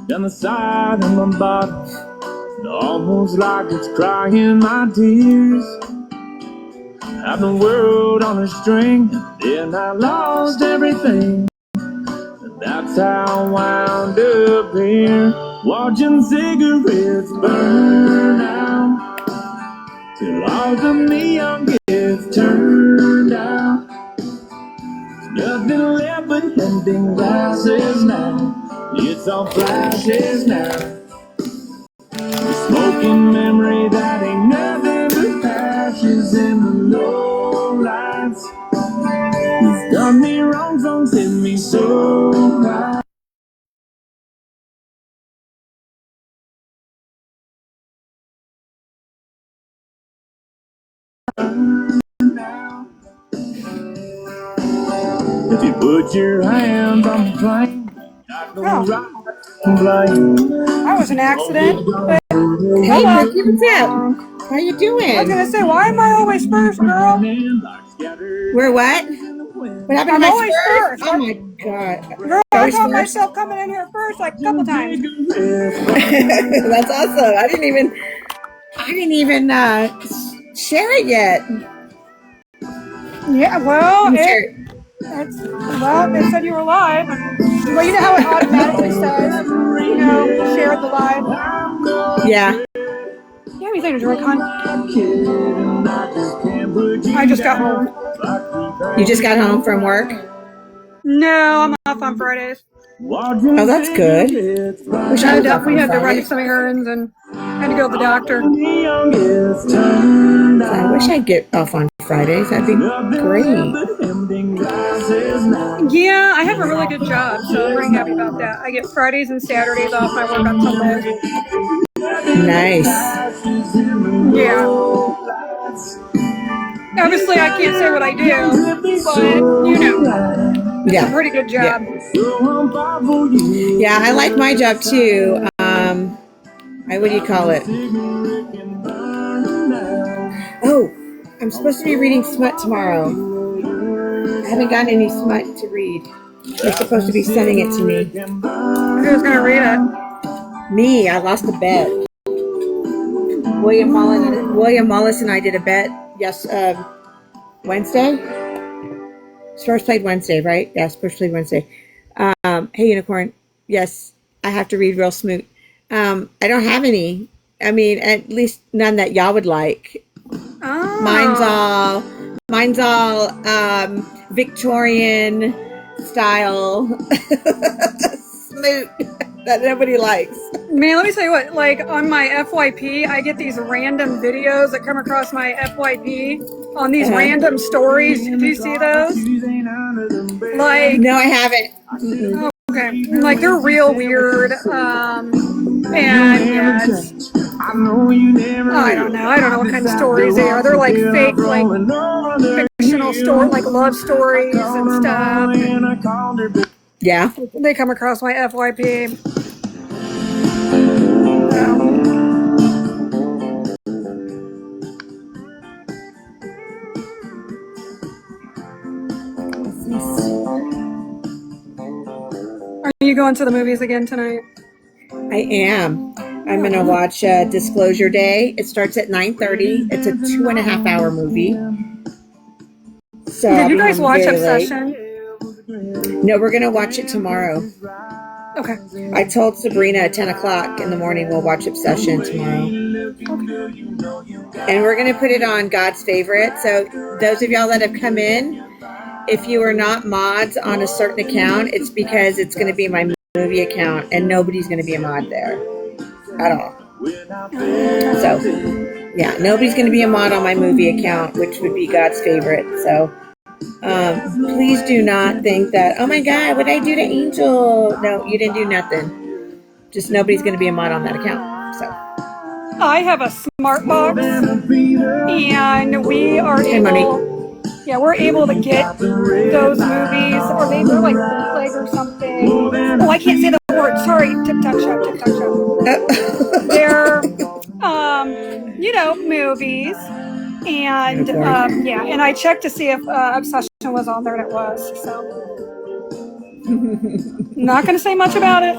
down the side of my body, almost like it's crying my tears. Had the world on a string, and then I lost everything. And that's how I wound up here, watching cigarettes burn out, till all the neon gets turned out. Nothing left but empty glasses now. It's all flashes now. Smoking memory that ain't nothing but ashes in the low lights. He's done me wrong, songs hit me so right. If you put your hand on the flame, that was an accident. But hey, Cookie, what's up? How you doing? I was gonna say, why am I always first, girl? We're what? What happened to my always first. Oh my god. Girl, I caught myself coming in here first like a couple times. That's awesome. I didn't even share it yet. Yeah, well, they said you were live. Well, you know how it automatically says, share the live? Yeah. You have anything to drink, hon? I just got home. You just got home from work? No, I'm off on Fridays. Oh, that's good. We had to run some errands and had to go to the doctor. I wish I'd get off on Fridays. That'd be great. Yeah, I have a really good job, so I'm very happy about that. I get Fridays and Saturdays off. I work on Sundays. Nice. Yeah. Obviously, I can't say what I do, but it's a pretty good job. Yeah, I like my job too. What do you call it? Oh, I'm supposed to be reading smut tomorrow. I haven't gotten any smut to read. They're supposed to be sending it to me. Who's gonna read it? Me. I lost a bet. William Wallace and I did a bet. Yes, Wednesday. First played Wednesday, right? Yes, first played Wednesday. Hey, Unicorn. Yes, I have to read Real Smoot. I don't have any. I mean, at least none that y'all would like. Oh. Mine's all Victorian style smoot that nobody likes. Man, let me tell you what, like on my FYP, I get these random videos that come across my FYP on these random stories. Do you see those? Like, no, I haven't. Oh, okay. Like, they're real weird. And yeah, I don't know. I don't know what kind of stories they are. They're like fake, like fictional story, like love stories and stuff. Yeah. They come across my FYP. Are you going to the movies again tonight? I am. I'm going to watch Disclosure Day. It starts at 9:30. It's a 2.5-hour movie. So did you guys watch Obsession? No, we're going to watch it tomorrow. Okay. I told Sabrina at 10 o'clock in the morning we'll watch Obsession tomorrow. Okay. And we're going to put it on God's Favorite. So those of y'all that have come in, if you are not mods on a certain account, it's because it's going to be my movie account and nobody's going to be a mod there at all. So, yeah, nobody's going to be a mod on my movie account, which would be God's Favorite. So, please do not think that, oh my God, what did I do to Angel? No, you didn't do nothing. Just nobody's going to be a mod on that account. So, I have a smart box and we are we're able to get those movies, or maybe they're like bootleg or something. Oh, I can't say the word. Sorry, TikTok shop. They're, movies. And, and I checked to see if Obsession was on there, and it was, so. Not going to say much about it.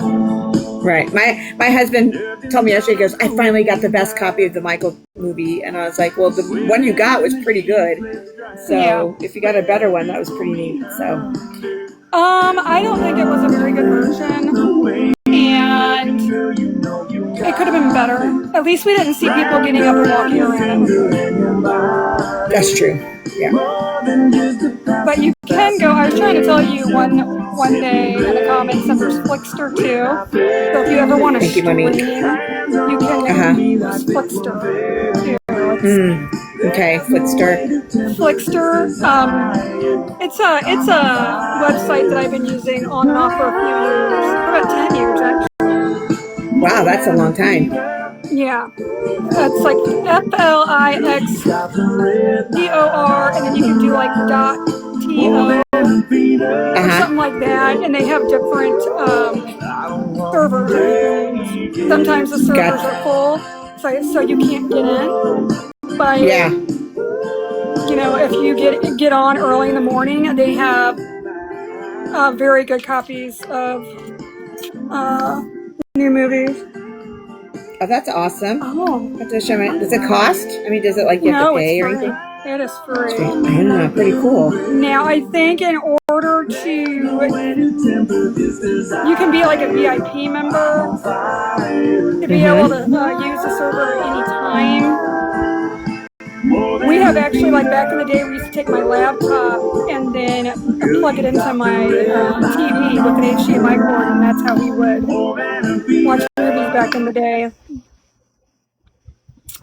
Right. My husband told me yesterday, he goes, I finally got the best copy of the Michael movie. And I was like, well, the one you got was pretty good. So if you got a better one, that was pretty neat. So I don't think it was a very good version. And it could have been better. At least we didn't see people getting up and walking around. That's true. Yeah. But you can go. I was trying to tell you one day in the comments that there's Flickster too. So if you ever want to stream, you can use Flickster too. Okay, Flickster. Flickster. It's a website that I've been using on and off for a few years, about 10 years actually. Wow, that's a long time. Yeah, it's like FLIXDOR, and then you can do like .to or something like that, and they have different servers. Sometimes the servers are full, so you can't get in. But you know, if you get on early in the morning, they have very good copies of new movies. Oh, that's awesome. Oh. Does it cost? I mean, does it like you have to pay or anything? It is free. Yeah, pretty cool. Now, I think in order to, you can be like a VIP member to be able to use the server at any time. We have actually, like back in the day, we used to take my laptop and then plug it into my TV with an HDMI cord, and that's how we would watch movies back in the day.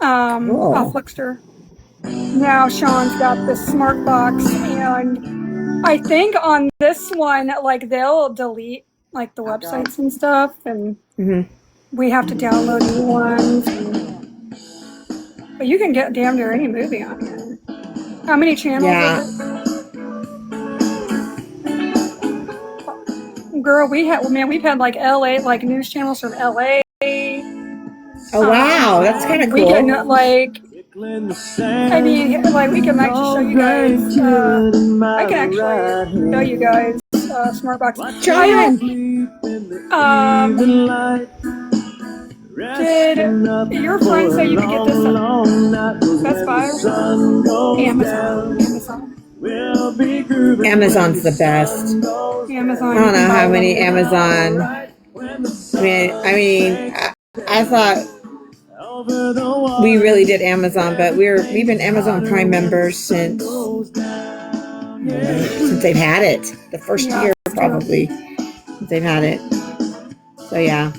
Off Flickster. Now Sean's got this smart box, and I think on this one, like they'll delete like the websites and stuff, and we have to download new ones. But you can get damn near any movie on here. How many channels is it? Girl, we've had like LA, like news channels from LA. Oh wow, that's kind of cool. We can like, I mean, like we can actually show you guys. I can actually show you guys Smartbox. Did your friend say you could get this at Best Buy or Amazon? Amazon's the best. Amazon. I don't know how many Amazon. I mean, I thought we really did Amazon, but we've been Amazon Prime members since they've had it. The first year probably since they've had it. So yeah,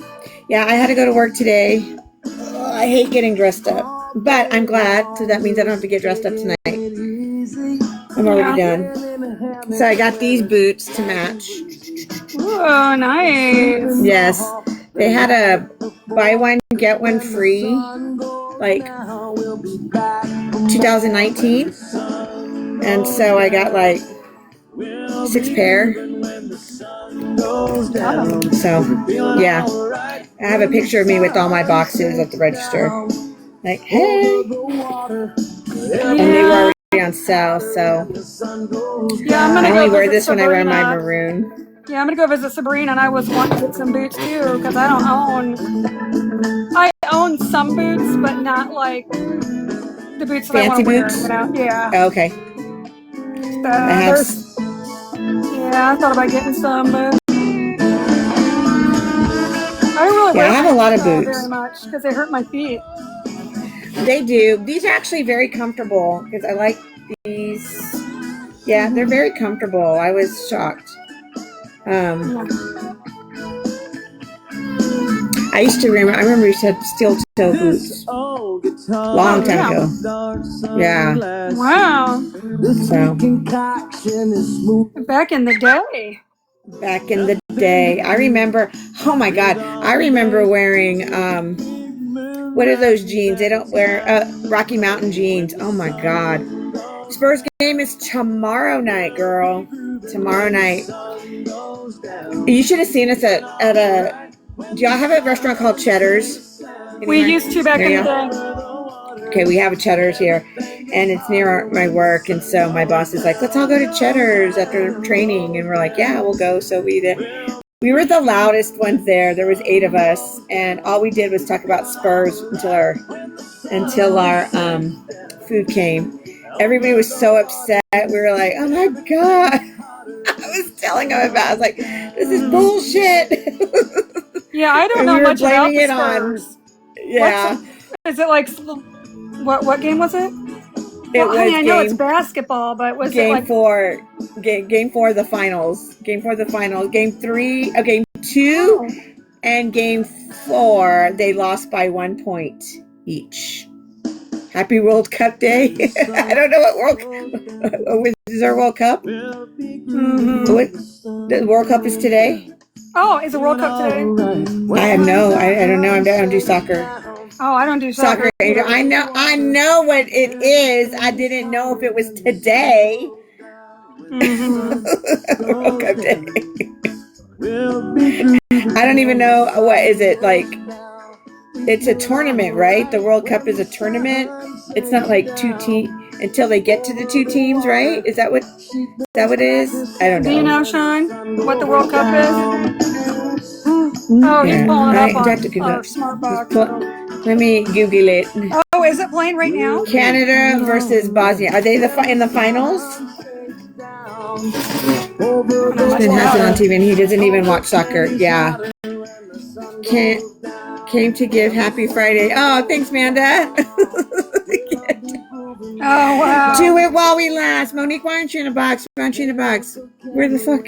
I had to go to work today. I hate getting dressed up, but I'm glad. So that means I don't have to get dressed up tonight. I'm already done. So I got these boots to match. Oh, nice. Yes. They had a buy one, get one free, like 2019. And so I got like 6 pair. So, yeah. I have a picture of me with all my boxes at the register. Like, hey. And they were already on sale, so. Yeah, I only wear this when I wear my maroon. Yeah, I'm gonna go visit Sabrina, and I was wanting to get some boots too, because I own some boots, but not like the boots that I want to wear. Yeah. Oh, okay. I thought about getting some, but I don't really wear I have a lot of boots very much because they hurt my feet. They do. These are actually very comfortable because I like these. Yeah, they're very comfortable. I was shocked. I remember you said steel toe boots long time ago. Yeah. Wow. So back in the day. I remember. Oh my God, I remember wearing what are those jeans? They don't wear Rocky Mountain jeans. Oh my God. Spurs game is tomorrow night, girl. Tomorrow night. You should have seen us at a. Do y'all have a restaurant called Cheddar's? We used to back in the day. okay, we have a Cheddar's here, and it's near my work, and so my boss is like, let's all go to Cheddar's after training, and we're like, yeah, we'll go. So we did. We were the loudest ones there. There was 8 of us, and all we did was talk about Spurs until our food came. Everybody was so upset. We were like, oh my God. I was telling them about it. I was like, this is bullshit. Yeah, I don't know much about the Spurs. Yeah. Is it like, what game was it? Well, honey, I know it's basketball, but was it like game 4 of the finals? Game 4 of the finals. Game 3, game 2, and game 4 they lost by 1 point each. Happy World Cup Day. I don't know what is our World Cup? Mm-hmm. What the World Cup is today? Oh, is the World Cup today? I don't know. I don't do soccer. Oh, I don't do soccer. I know what it is. I didn't know if it was today. Mm-hmm. World Cup Day. I don't even know what is it like. It's a tournament, right? The World Cup is a tournament. It's not like 2 teams until they get to the 2 teams, right? Is that what it is? I don't know. Do you know, Sean, what the World Cup is? Oh, he's pulling it up on our smart box. Let me Google it. Oh, is it playing right now? Canada versus Bosnia. Are they in the finals? Husband has it on TV and he doesn't even watch soccer. Yeah. Came to give happy Friday. Oh, thanks, Amanda. Oh, wow. Do it while we last. Monique, why aren't you in a box? Why aren't you in a box? Where the fuck?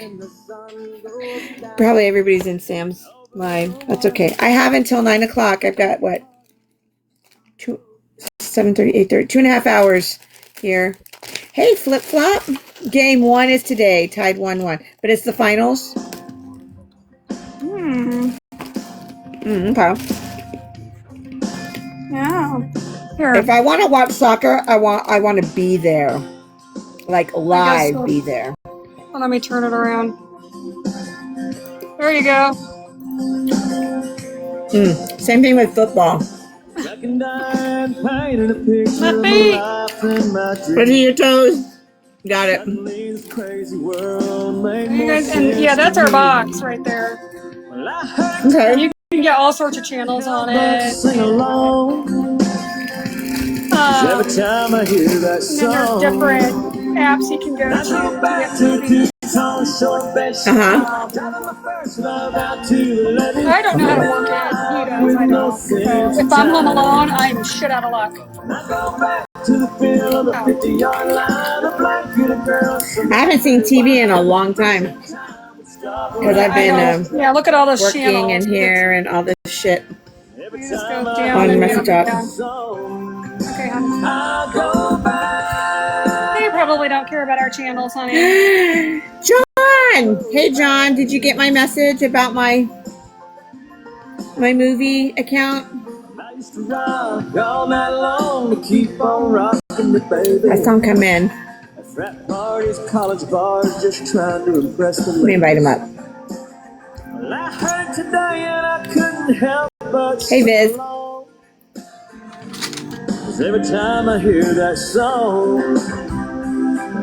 Probably everybody's in Sam's live. That's okay. I have until 9 o'clock. I've got what? 7:30, 8:30. 2.5 hours here. Hey, flip flop. Game 1 is today. Tied 1-1. But it's the finals. Okay. Yeah. Here. If I want to watch soccer, I want to be there. Like live so. Be there. Well, let me turn it around. There you go. Same thing with football. Put in your toes. Got it. You guys, and yeah, that's our box right there. Okay. You can get all sorts of channels on it. Every time I hear that song, and there's different apps you can go to get movies. I don't know how to work it. He does. I don't. So if I'm home alone, I'm shit out of luck. I haven't seen TV in a long time because I've been yeah. Look at all those working channels. in here and all this shit Just go down on my job. Okay, honey. They probably don't care about our channels, honey. John! Hey, John, did you get my message about my movie account? I saw him come in. Let me invite him up. Hey, Viz. Every time I hear that song,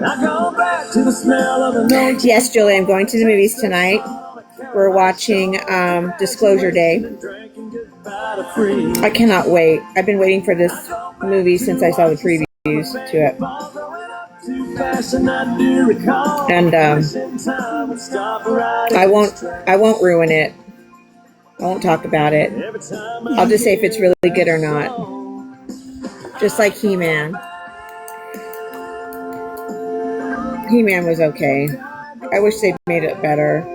I go back to the smell of an old. Yes, Julie, I'm going to the movies tonight. We're watching Disclosure Day. I cannot wait. I've been waiting for this movie since I saw the previews to it. And I won't ruin it. I won't talk about it. I'll just say if it's really good or not. Just like He-Man. He-Man was okay. I wish they made it better.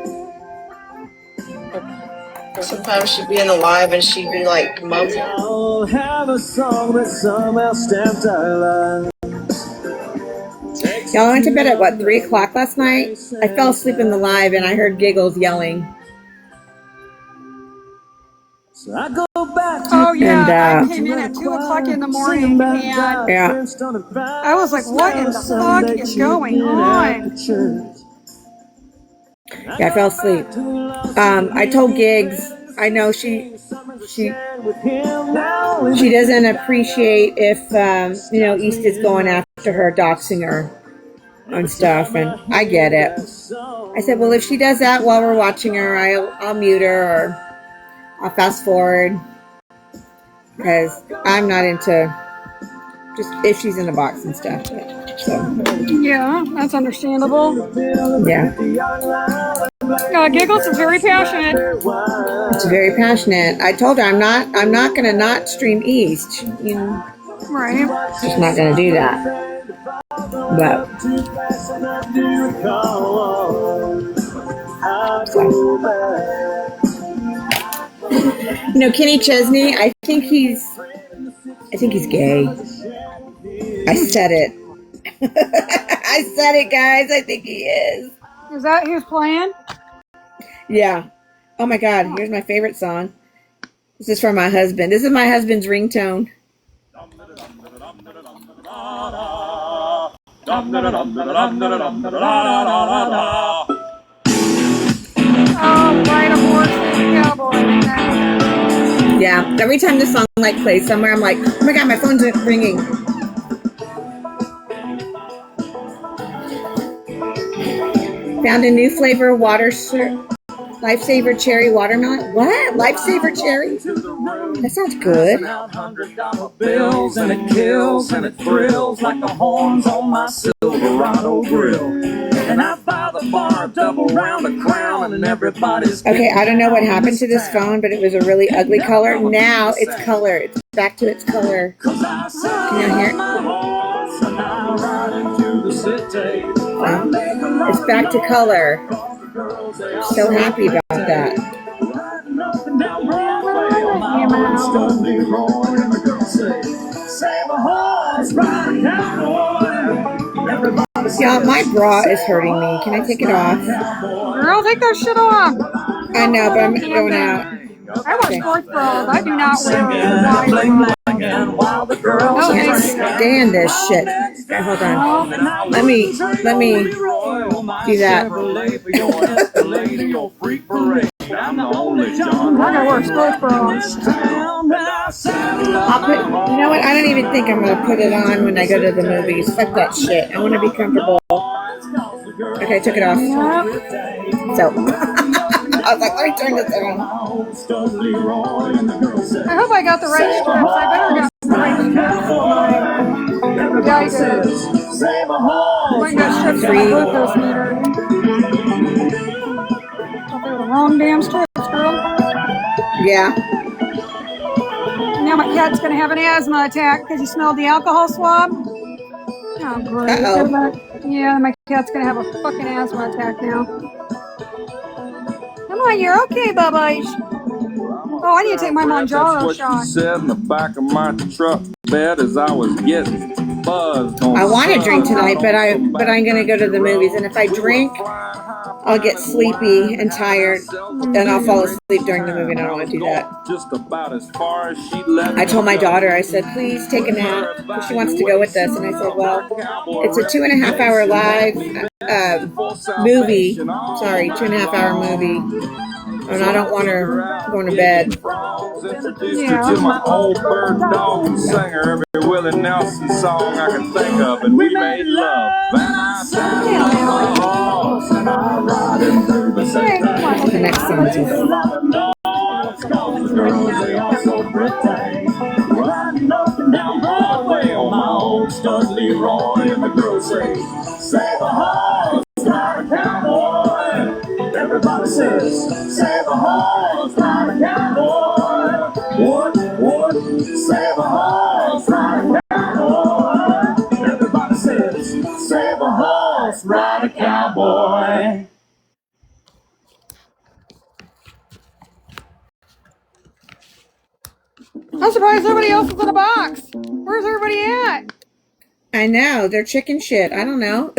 Sometimes she'd be in the live and she'd be like mumbling. I'll have a song that somehow stamped our lives. Y'all went to bed at what, 3 o'clock last night? I fell asleep in the live and I heard Giggles yelling. So I go back to oh yeah, I came in at 2 o'clock in the morning and yeah. I was like, what in the fuck is going on? Yeah, I fell asleep. I told Giggs I know she doesn't appreciate if East is going after her, doxing her and stuff, and I get it. I said, well, if she does that while we're watching her, I'll mute her or I'll fast forward, because I'm not into just if she's in a box and stuff. So Yeah, that's understandable. yeah, Giggles is very passionate. it's very passionate. I told her I'm not gonna not stream East. Right. Just not gonna do that. But Kenny Chesney, I think he's gay. I said it. I said it, guys. I think he is. Is that who's playing? Yeah. Oh my God. Here's my favorite song. This is for my husband. This is my husband's ringtone. Oh, right, a horse cowboy. Yeah. Every time this song plays somewhere, I'm like, oh my God, my phone's ringing. Found a new flavor, Lifesaver cherry watermelon. What? Lifesaver cherry? That sounds good. $100 bills, and it kills and it thrills like the horns on my Silverado grill. And I buy the bar double round a crown, and everybody's okay. I don't know what happened to this phone, but it was a really ugly color. Now it's color. It's back to its color. Can you hear it? It's back to color. So happy about that. Y'all, my bra is hurting me. Can I take it off? Girl, take that shit off. I know, but I'm going out. I wear sports bras. I do not wear wide. I can't stand this shit. Okay, hold on. Let me do that. I'm gonna wear sports bras. You know what? I don't even think I'm gonna put it on when I go to the movies. Fuck that shit. I want to be comfortable. Okay, I took it off. Yep. So I was like, let me turn this on. I hope I got the right strips. I better got the right strips. Yeah, I did. I got strips for my glucose meter. Thought they were the wrong damn strips, girl. Yeah. Now my cat's gonna have an asthma attack because he smelled the alcohol swab. Oh, great. Uh-oh. Yeah, my cat's gonna have a fucking asthma attack now. Come on, you're okay, Bubba. Oh, I need to take my Monjaro shot. Said in the back of my truck bed as I was getting buzzed. I want to drink tonight, but I'm gonna go to the movies, and if I drink, I'll get sleepy and tired, and I'll fall asleep during the movie, and I don't want to do that. I told my daughter, I said, please take a nap. She wants to go with us, and I said, well, it's a 2.5 hour live movie. Sorry, 2.5 hour movie. And I don't want her going to bed. Yeah. To my old bird dog and singer every Willie Nelson song I could think of, and we made love. And I sat on my horse and I ride him through the city. The next sentence. They are so pretty. Riding up and down Broadway on my old stud Leroy, and the girls say, save a horse, ride a cowboy. Everybody says, save a horse, ride a cowboy. What, save a horse, ride a cowboy. Everybody says, save a horse, ride a cowboy. I'm surprised everybody else is in a box. Where's everybody at? I know, they're chicken shit. I don't know.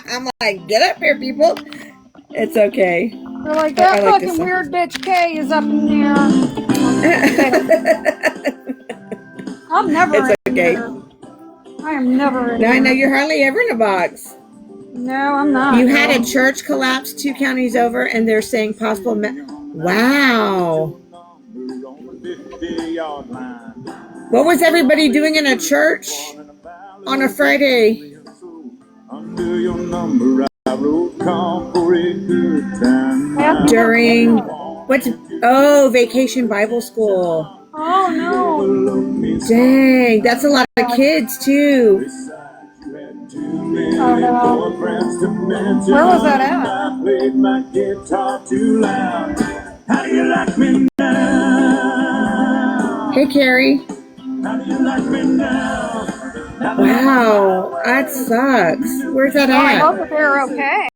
I'm like, get up here, people. It's okay. They're like, that fucking weird bitch Kay is up in there. I'm never It's okay. I am never in No, I know, you're hardly ever in a box. No, I'm not. You had a church collapse 2 counties over, and they're saying possible Wow. What was everybody doing in a church on a Friday? During what's Vacation Bible School. Oh no. Dang, that's a lot of kids too. Oh no. Where was that at? Hey Carrie. Wow, that sucks. Where's that Well, I at? hope that they're okay.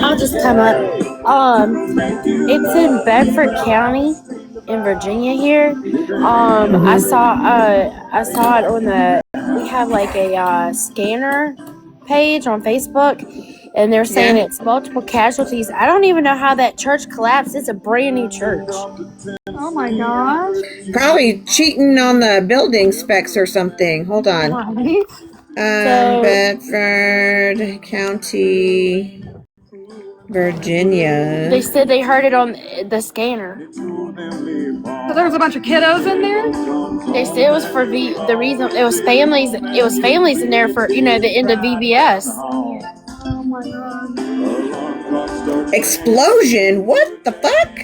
I'll just come up. It's in Bedford County in Virginia here. I saw it on we have like a scanner page on Facebook, and they're saying it's multiple casualties. I don't even know how that church collapsed. It's a brand new church. Oh my gosh. Probably cheating on the building specs or something. Hold on. Right. Bedford County, Virginia. They said they heard it on the scanner. So there was a bunch of kiddos in there? They said it was for the reason it was families in there for the end of VBS. Oh my god. Explosion? What the fuck?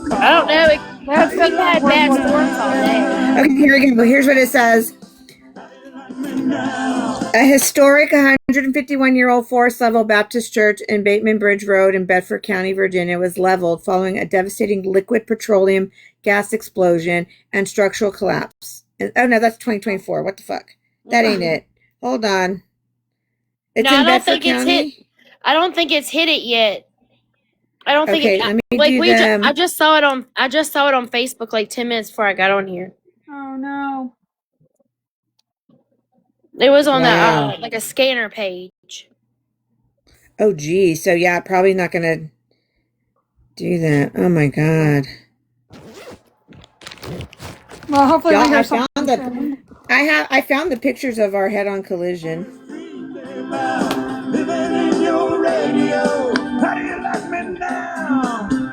I don't know. We've had bad storms all day. Okay, here we go. Here's what it says. A historic 151-year-old forest-level Baptist church in Bateman Bridge Road in Bedford County, Virginia, was leveled following a devastating liquid petroleum gas explosion and structural collapse. Oh, no, that's 2024. What the fuck? That ain't it. Hold on. It's in Bedford County? I don't think it's hit it yet. I don't think Okay, let me do them. I just saw it on Facebook like 10 minutes before I got on here. Oh no. It was on like a scanner page. Oh, geez. So, yeah, probably not going to do that. Oh, my God. Well, hopefully we hear I something. found the pictures of our head-on collision.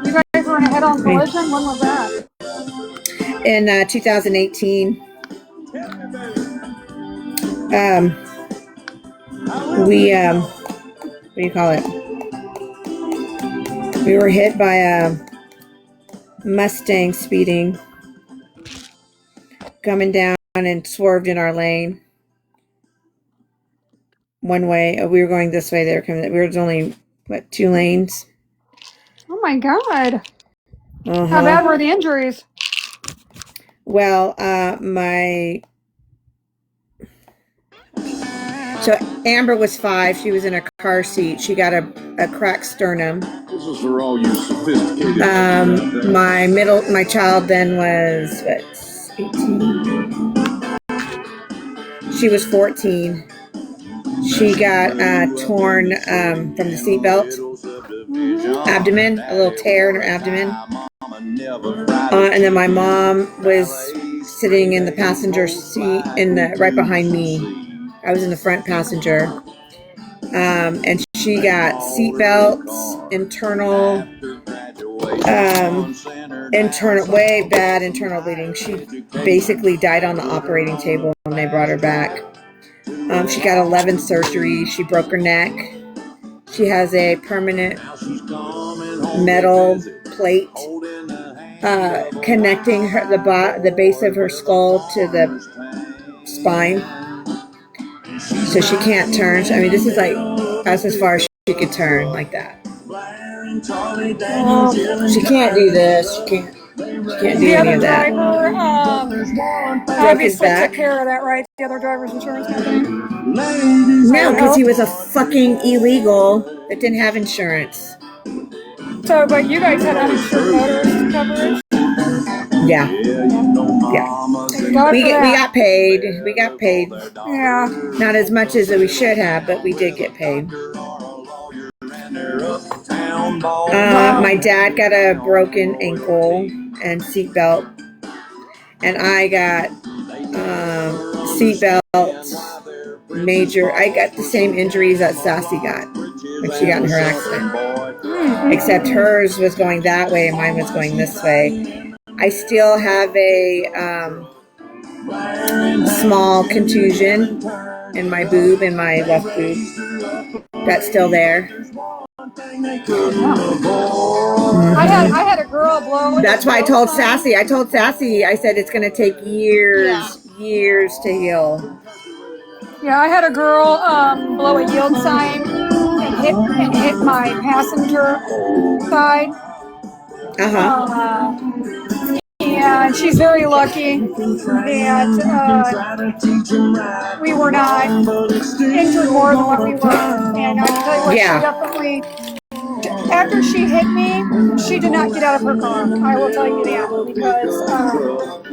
You guys were in a head-on collision? When was that? In 2018. We what do you call it? We were hit by a Mustang speeding, coming down and swerved in our lane. One way, we were going this way. They were coming. We were only 2 lanes. Oh my god. How bad were the injuries? Well, so Amber was 5. She was in a car seat. She got a cracked sternum. This is for all you sophisticated. My child then was 18. She was 14. She got torn from the seatbelt, abdomen, a little tear in her abdomen. And then my mom was sitting in the passenger seat right behind me. I was in the front passenger. And she got seatbelts, way bad internal bleeding. She basically died on the operating table when they brought her back. She got 11 surgeries. She broke her neck. She has a permanent metal plate connecting the base of her skull to the spine. So she can't turn. I mean, this is like that's as far as she could turn, like that. She can't do this. She can't do any of that. The other driver obviously took care of that, right? The other driver's insurance company? No, because he was a fucking illegal that didn't have insurance. So, but you guys had uninsured motorist coverage? Yeah. We got paid. Yeah. Not as much as we should have, but we did get paid. My dad got a broken ankle and seatbelt, and I got seatbelt major. I got the same injuries that Sassy got when she got in her accident. except hers was going that way and mine was going this way. I still have a small contusion in my boob, in my left boob. That's still there. I had a girl blow. That's why I told Sassy. I said it's going to take years to heal. Yeah, I had a girl blow a yield sign and hit my passenger side. And she's very lucky that we were not injured more than what we were. And I can tell you what, she definitely, after she hit me, she did not get out of her car. I will tell you that, because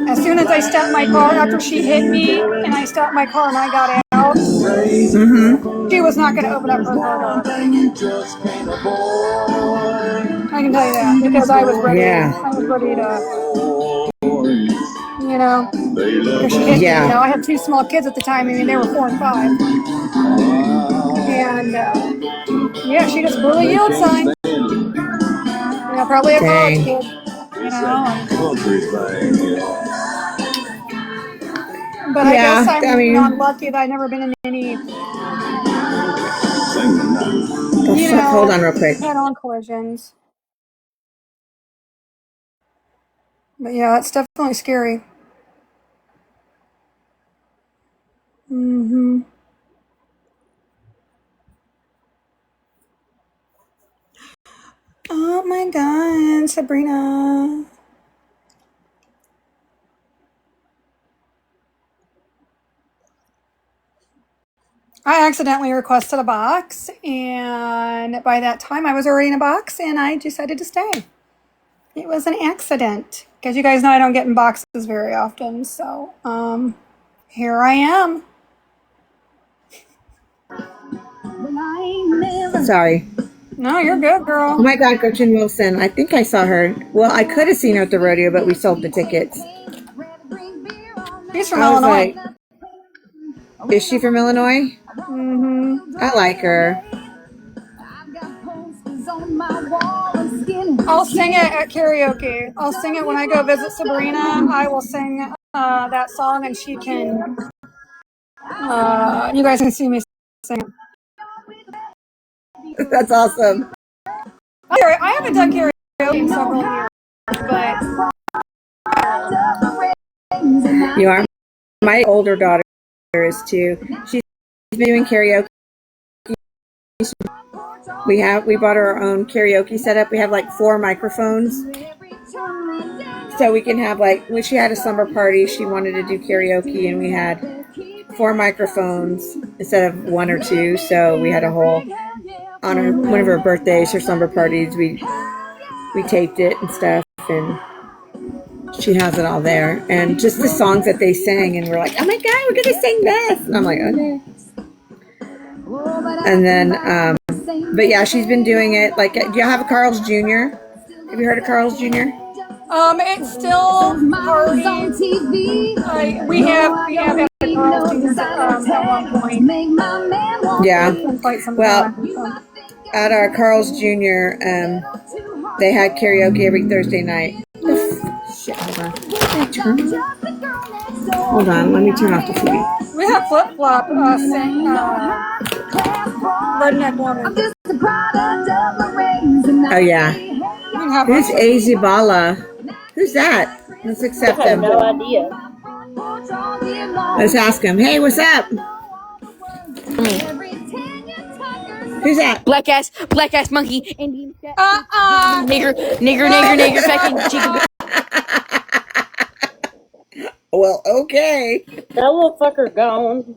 as soon as I stopped my car, after she hit me and I stopped my car and I got out, she was not going to open up her car door. I can tell you that, because I was ready. I was ready to, you know, because she hit me. You know, I had two small kids at the time. I mean, they were 4 and 5. And yeah, she just blew a yield sign. You know, probably a college kid. You know. But I guess I'm unlucky that I've never been in any. Hold on real quick. Head-on collisions. But yeah, it's definitely scary. Oh my God, Sabrina. I accidentally requested a box, and by that time I was already in a box, and I decided to stay. It was an accident, because you guys know I don't get in boxes very often, so here I am. Sorry. No, you're good, girl. Oh my God, Gretchen Wilson. I think I saw her. Well, I could have seen her at the rodeo, but we sold the tickets. She's from Illinois. Is she from Illinois? I like her. I'll sing it at karaoke. I'll sing it when I go visit Sabrina. I will sing that song, and she can. You guys can see me sing. That's awesome. I haven't done karaoke in several years, but you are. My older daughter is too. She's been doing karaoke. We bought her our own karaoke setup. We have like 4 microphones, so we can have when she had a slumber party, she wanted to do karaoke, and we had 4 microphones instead of 1 or 2. So we had a whole on one of her birthdays, her slumber parties. We taped it and stuff, and she has it all there. And just the songs that they sang, and we're like, oh my God, we're gonna sing this, and I'm like, okay. And then, but yeah, she's been doing it. Like, do you have a Carl's Jr.? Have you heard of Carl's Jr.? It's still party. We have had a Carl's Jr. at one point. Yeah. Well, at our Carl's Jr., they had karaoke every Thursday night. Shit, hold on, let me turn off the TV. We have Flip Flop sing Redneck Woman. Oh yeah. Who's Azibala? Who's that? Let's accept him. I have no idea. Let's ask him. Hey, what's up? Who's that? Black ass monkey, Indian nigger, fucking chicken. Well, okay. That little fucker gone.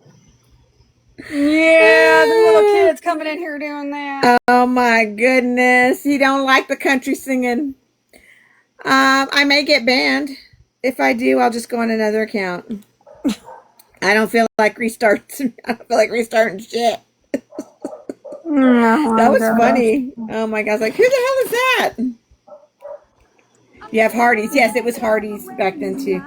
Yeah, the little kids coming in here doing that. Oh my goodness. You don't like the country singing. I may get banned. If I do, I'll just go on another account. I don't feel like restarting shit. That was funny. Oh my gosh, like, who the hell is that? You have Hardee's. Yes, it was Hardee's back then too.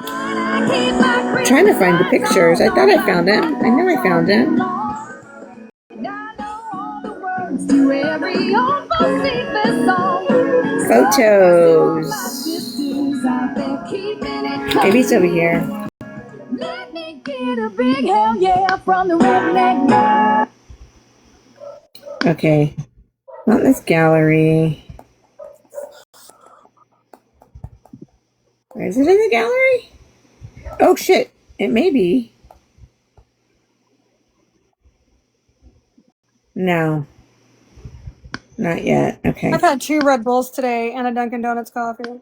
I'm trying to find the pictures. I thought I found it. I know I found it. Photos. Maybe it's over here. Let me get a big hell yeah from the redneck. Okay. Not in this gallery. Where is it in the gallery? Oh shit. It may be. No. Not yet. Okay. I've had 2 Red Bulls today and a Dunkin' Donuts coffee.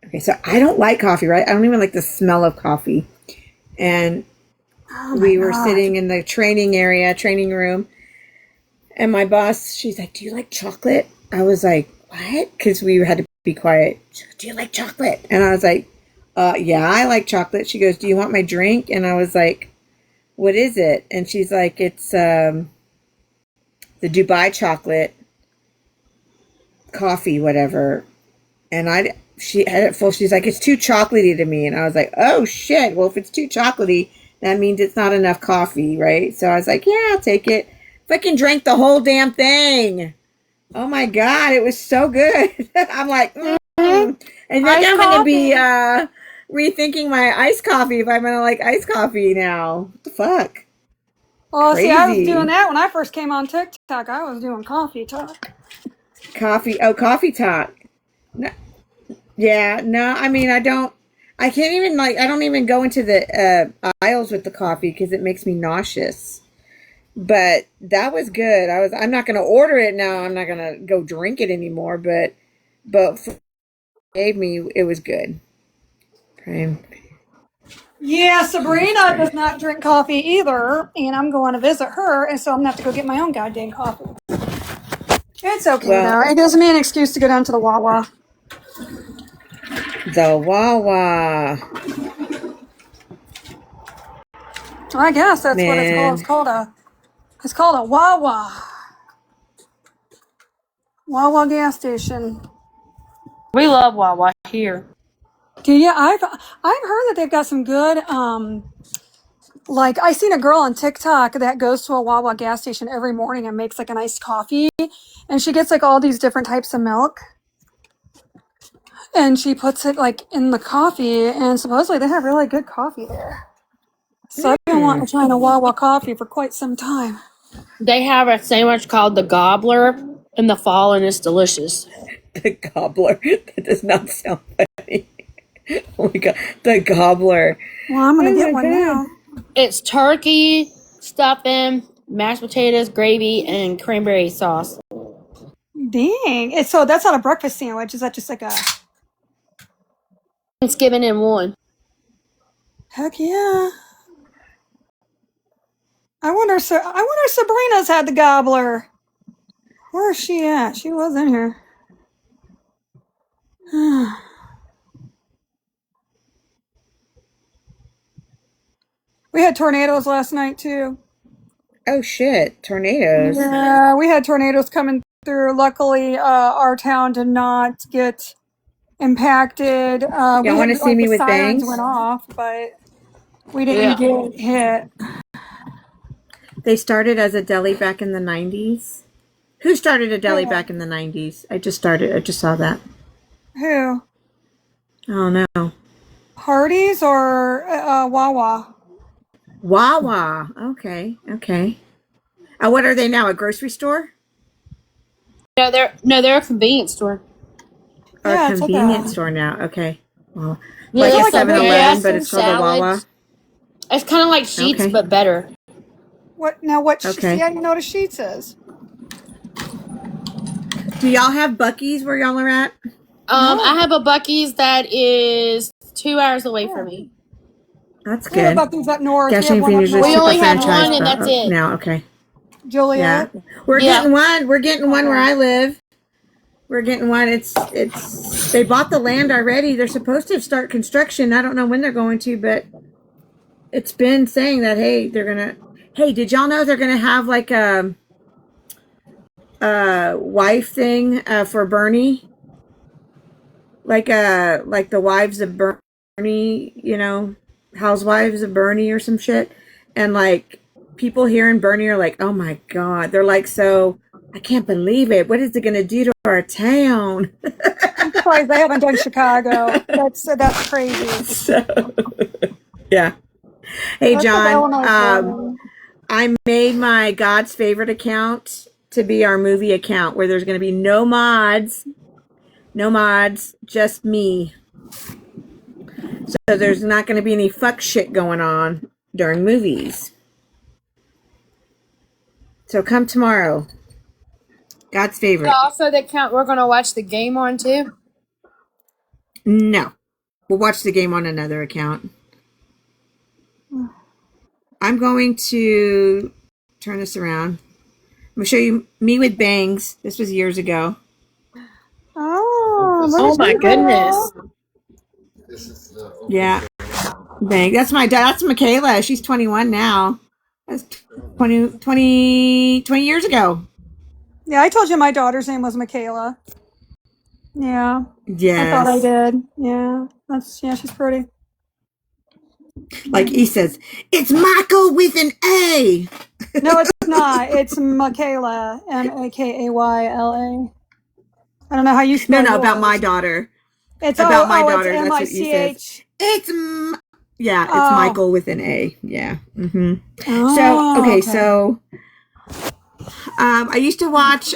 Okay, so I don't like coffee, right? I don't even like the smell of coffee. And we were sitting in the training room, and my boss, she's like, "Do you like chocolate?" I was like, "What?" Because we had to be quiet. She goes, "Do you like chocolate?" And I was like, yeah, I like chocolate." She goes, "Do you want my drink?" And I was like, "What is it?" And she's like, "It's the Dubai chocolate coffee, whatever." And she had it full. She's like, "It's too chocolatey to me." And I was like, "Oh shit. Well, if it's too chocolatey, that means it's not enough coffee, right?" So I was like, "Yeah, I'll take it." Fucking drank the whole damn thing. Oh my God. It was so good. I'm like, And then I'm going to be rethinking my iced coffee if I'm going to like iced coffee now. What the fuck? Well, Crazy. see, I was doing that when I first came on TikTok. I was doing coffee talk. Coffee talk. No, yeah, no, I mean, I can't even I don't even go into the aisles with the coffee because it makes me nauseous. But that was good. I'm not going to order it now. I'm not going to go drink it anymore, but gave me, it was good. Yeah, Sabrina does not drink coffee either, and I'm going to visit her, and so I'm going to have to go get my own goddamn coffee. It's okay, though. It gives me an excuse to go down to the Wawa. The Wawa. I guess that's what it's called. It's called a Wawa. Wawa gas station. We love Wawa here. Yeah, I've heard that they've got some good like I seen a girl on TikTok that goes to a Wawa gas station every morning and makes like an iced coffee, and she gets like all these different types of milk, and she puts it like in the coffee, and supposedly they have really good coffee there. So I've been wanting to try a Wawa coffee for quite some time. They have a sandwich called the Gobbler in the fall, and it's delicious. The Gobbler. That does not sound funny. Oh my God. The Gobbler. Well, I'm going to get one now. It's turkey, stuffing, mashed potatoes, gravy, and cranberry sauce. Dang. So that's not a breakfast sandwich. Is that just like a... Thanksgiving in one. Heck yeah. I wonder if Sabrina's had the Gobbler. Where is she at? She was in here. We had tornadoes last night too. Oh shit, tornadoes. Yeah, we had tornadoes coming through. Luckily, our town did not get impacted. Y'all want to see me with sirens bangs? went off, but we didn't get hit. They started as a deli back in the 90s. Who started a deli back in the 90s? I just saw that. Who? Oh no. Hardee's or Wawa? Wawa. Okay. What are they now? A grocery store? No, they're a convenience store. Or a convenience store now. Okay. Well, Yeah, like a like a 7-Eleven, but it's called a Wawa. salads. It's kind of like Sheetz, but better. What now? What? Okay. See, I didn't know what a Sheetz is. Do y'all have Buc-ee's where y'all are at? I have a Buc-ee's that is 2 hours away from me. That's We have good. Buc-ee's up north. Gas We have one Station up usually north. We only super have franchise one, and that's it. now. Okay. Joliet. Yeah. We're getting one. We're getting one where I live. We're getting one. It's they bought the land already. They're supposed to start construction. I don't know when they're going to, but it's been saying that hey, did y'all know they're gonna have like a wife thing for Bernie? Like the wives of Bernie, housewives of Bernie or some shit. And like people here in Bernie are like, oh my God, they're like so I can't believe it. What is it going to do to our town? I'm surprised they haven't done Chicago. That's crazy. So, yeah. Hey, That's what John. Illinois doing. I made my God's favorite account to be our movie account where there's going to be no mods, just me. So there's not going to be any fuck shit going on during movies. So come tomorrow. God's favorite. Also, the account we're going to watch the game on too. No. We'll watch the game on another account. I'm going to turn this around. I'm going to show you me with bangs. This was years ago. Oh my goodness. Yeah. Bang. That's Michaela. She's 21 now. That's 20 years ago. Yeah, I told you my daughter's name was Michaela. Yeah. Yes. I thought I did. Yeah. She's pretty. Like he says, it's Michael with an A. No, it's not. It's Michaela. Makayla. I don't know how you spell No, yours. about my daughter. It's about my daughter. It's That's what he says. It's Michael with an A. Yeah. Mm-hmm. Oh, So I used to watch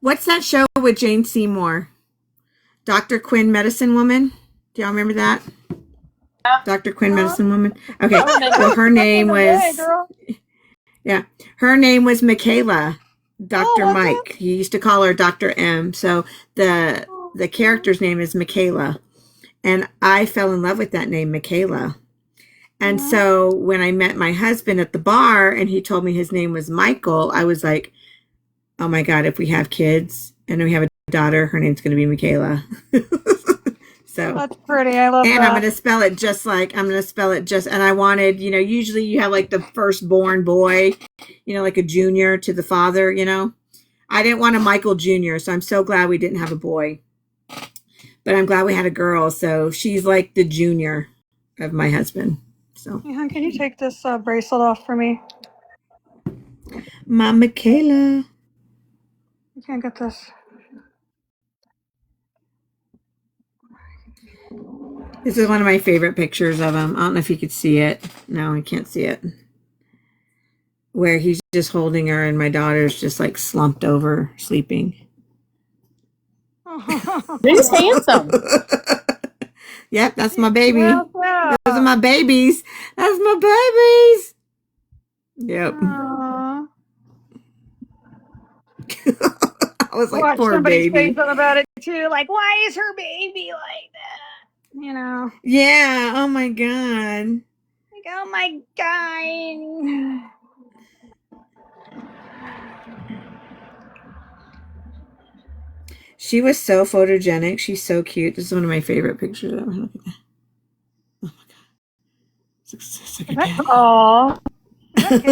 what's that show with Jane Seymour? Dr. Quinn, Medicine Woman. Do y'all remember that? Dr. Quinn, Medicine Woman. Okay. Well, her name was her name was Michaela. Dr. Mike. He used to call her Dr. M. So the character's name is Michaela. And I fell in love with that name, Michaela. And so when I met my husband at the bar and he told me his name was Michael, I was like, oh my God, if we have kids and we have a daughter, her name's going to be Michaela. So that's pretty. I love that. And I'm going to spell it and I wanted, usually you have like the firstborn boy, like a junior to the father, I didn't want a Michael Jr. So I'm so glad we didn't have a boy, but I'm glad we had a girl. So she's like the junior of my husband. So hey, hon, can you take this bracelet off for me? My Michaela. I can't get this. This is one of my favorite pictures of him. I don't know if you could see it. No, I can't see it. Where he's just holding her and my daughter's just like slumped over sleeping. He's handsome. Yep, that's my baby. Yeah. Those are my babies. That's my babies. Yep. I was like, poor somebody baby. say something about it too. Like, why is her baby like that? Yeah. Oh my God. Like, oh my God. She was so photogenic. She's so cute. This is one of my favorite pictures ever. Look at that. Oh my God. It's like a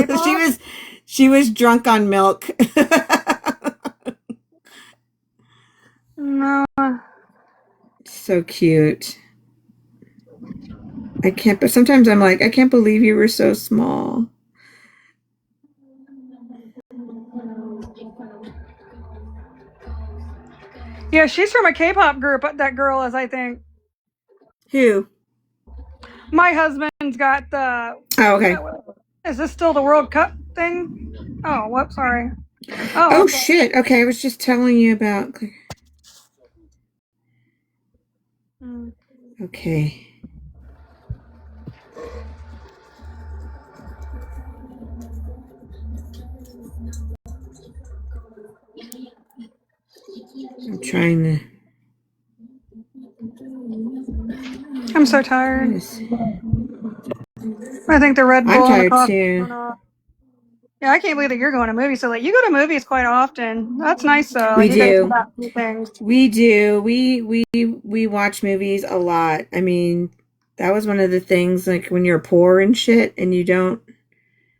dad. She was drunk on milk. No. So cute. But sometimes I'm like, I can't believe you were so small. Yeah, she's from a K-pop group. That girl is, I think. Who? My husband's got the. Oh, okay. Is this still the World Cup thing? Oh, whoops, sorry. Oh, okay. Shit. Okay, I was just telling you about. Okay. I'm trying to. I'm so tired. I think the Red Bull. I'm tired too. Yeah, I can't believe that you're going to movies. So, like, you go to movies quite often. That's nice, though. We do. Things. We do. We watch movies a lot. I mean, that was one of the things, like when you're poor and shit, and you don't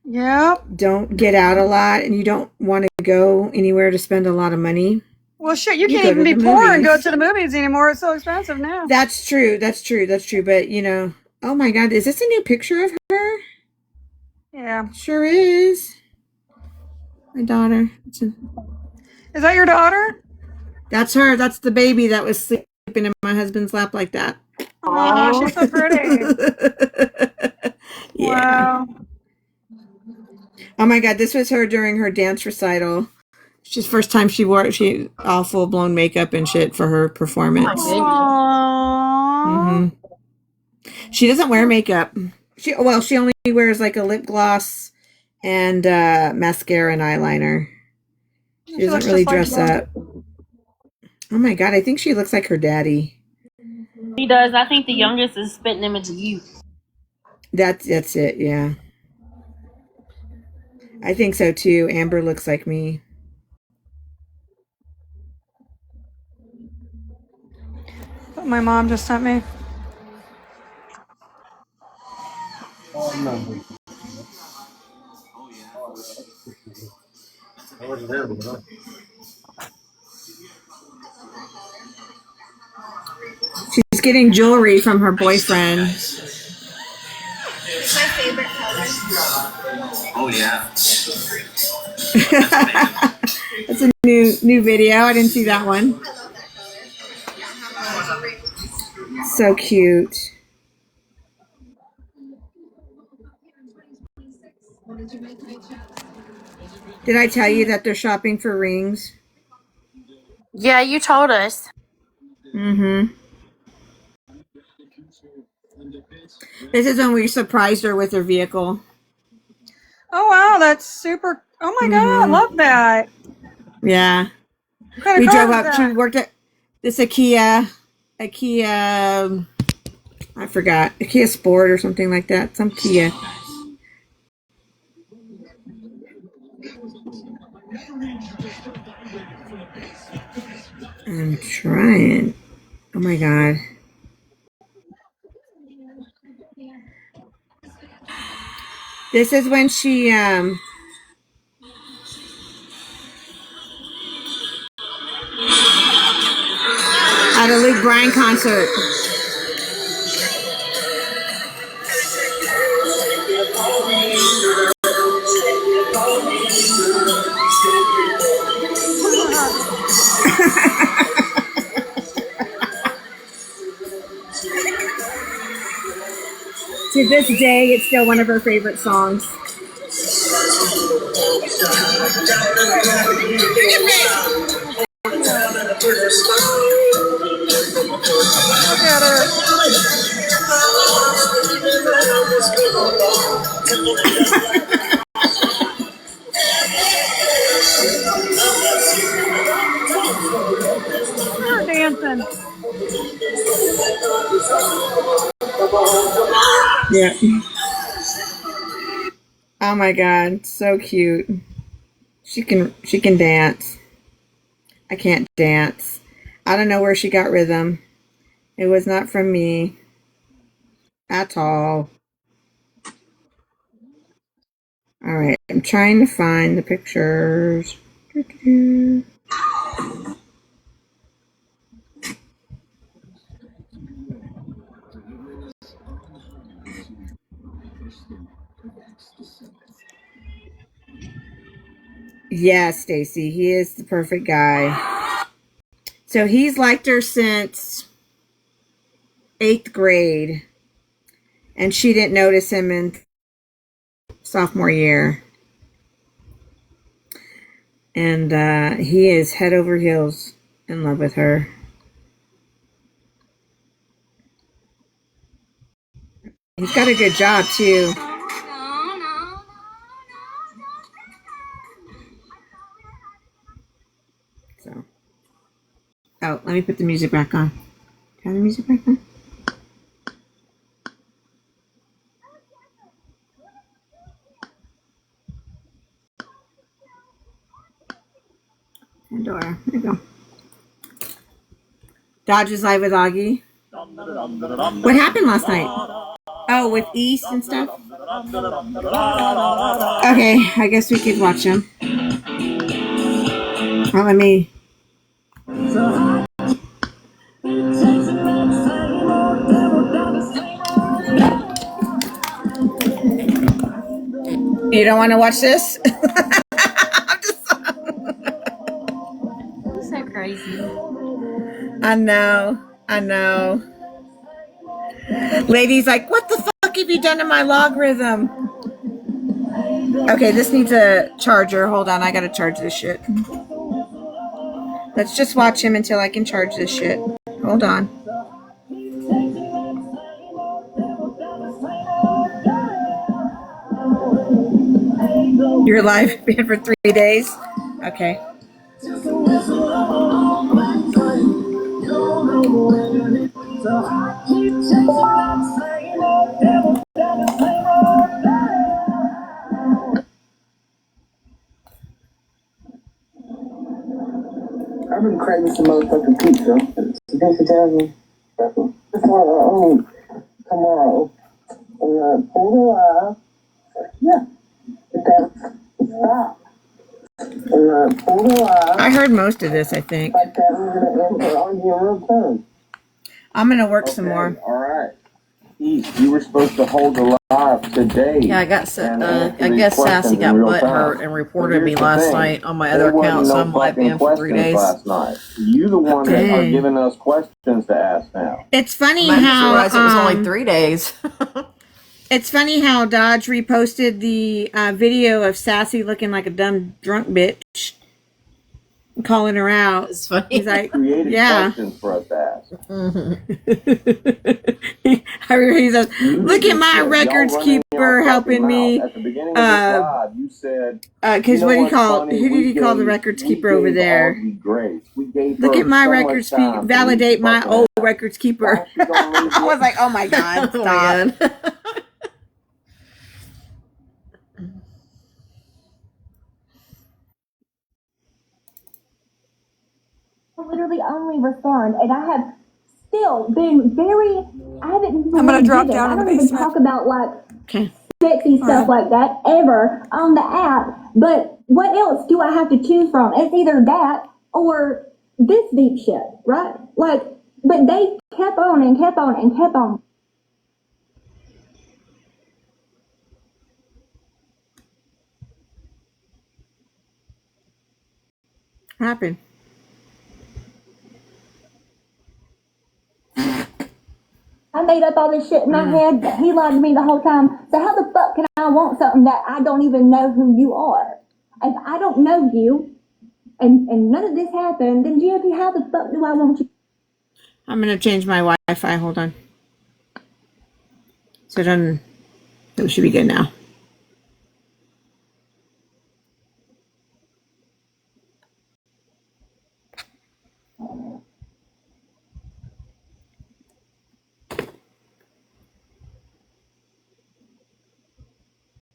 get out a lot, and you don't want to go anywhere to spend a lot of money. Well, shit, you can't even be poor and go to the movies anymore. It's so expensive now. That's true. But oh my God, is this a new picture of her? Yeah, sure is. My daughter. Is that your daughter? That's her. That's the baby that was sleeping in my husband's lap like that. Oh, she's so pretty. Yeah. Wow. Oh my God, this was her during her dance recital. She's first time she wore all full blown makeup and shit for her performance. Aww. She doesn't wear makeup. She only wears like a lip gloss and mascara and eyeliner. She doesn't really dress up. Oh my God, I think she looks like her daddy. She does. I think the youngest is spitting image of you. That's it, yeah. I think so too. Amber looks like me. My mom just sent me. She's getting jewelry from her boyfriend. It's my favorite color. Oh yeah. That's a new video. I didn't see that one. So cute. Did I tell you that they're shopping for rings? Yeah, you told us. Mm-hmm. This is when we surprised her with her vehicle. Oh wow, that's super. Oh my God, I love that. Yeah. What kind of We car drove is up. that? She worked at this IKEA, I forgot, a Kia Sport or something like that. Some Kia. I'm trying. Oh my God. This is when she at a Luke Bryan concert. To this day, it's still one of her favorite songs. Look at her. Look at her dancing. Yeah. Oh my God, so cute. She can dance. I can't dance. I don't know where she got rhythm. It was not from me at all. All right, I'm trying to find the pictures. Yes, Stacy, he is the perfect guy. So he's liked her since 8th grade, and she didn't notice him in sophomore year. And he is head over heels in love with her. He's got a good job too. So, oh, let me put the music back on. Have the music back on? Pandora. There you go. Dodgers Live with Augie. What happened last night? Oh, with East and stuff? Okay, I guess we could watch them. Well, let me. You don't want to watch this? I'm crazy. I know. Lady's like, what the fuck have you done to my logarithm? Okay, this needs a charger. Hold on, I gotta charge this shit. Let's just watch him until I can charge this shit. Hold on. You're live been for 3 days? Okay. I've been craving some motherfucking pizza. Thanks for telling me. That's what tomorrow. Yeah. Stop. I heard most of this, I think. I'm gonna work some more. All right. You were supposed to hold the live today. Yeah, I guess Sassy got butthurt and reported me last night on my other account, so I'm live in for 3 days. Last night. You the one that are giving us questions to ask now. It's funny I how realized it was only 3 days. it's funny how Dodge reposted the video of Sassy looking like a dumb drunk bitch, calling her out. It's funny. He's like, Creative yeah. questions for us to ask. I remember he says, look at my records keeper helping me. At the beginning of this live, you said, because who did he call the records keeper over there? Look at my records validate my old records keeper. I was like, oh my God, stop. Literally only respond, and I have still been I haven't even I'm gonna drop down I in the don't even basement. talk about like Okay. sexy stuff like that ever on the app, but what else do I have to choose from? It's either that or this deep shit, right? Like, but they kept on and kept on and kept on. What happened? I made up all this shit in my head. He lied to me the whole time. So how the fuck can I want something that I don't even know who you are? If I don't know you, and none of this happened, then GOP, how the fuck do I want you? I'm going to change my Wi-Fi. Hold on. So then it should be good now.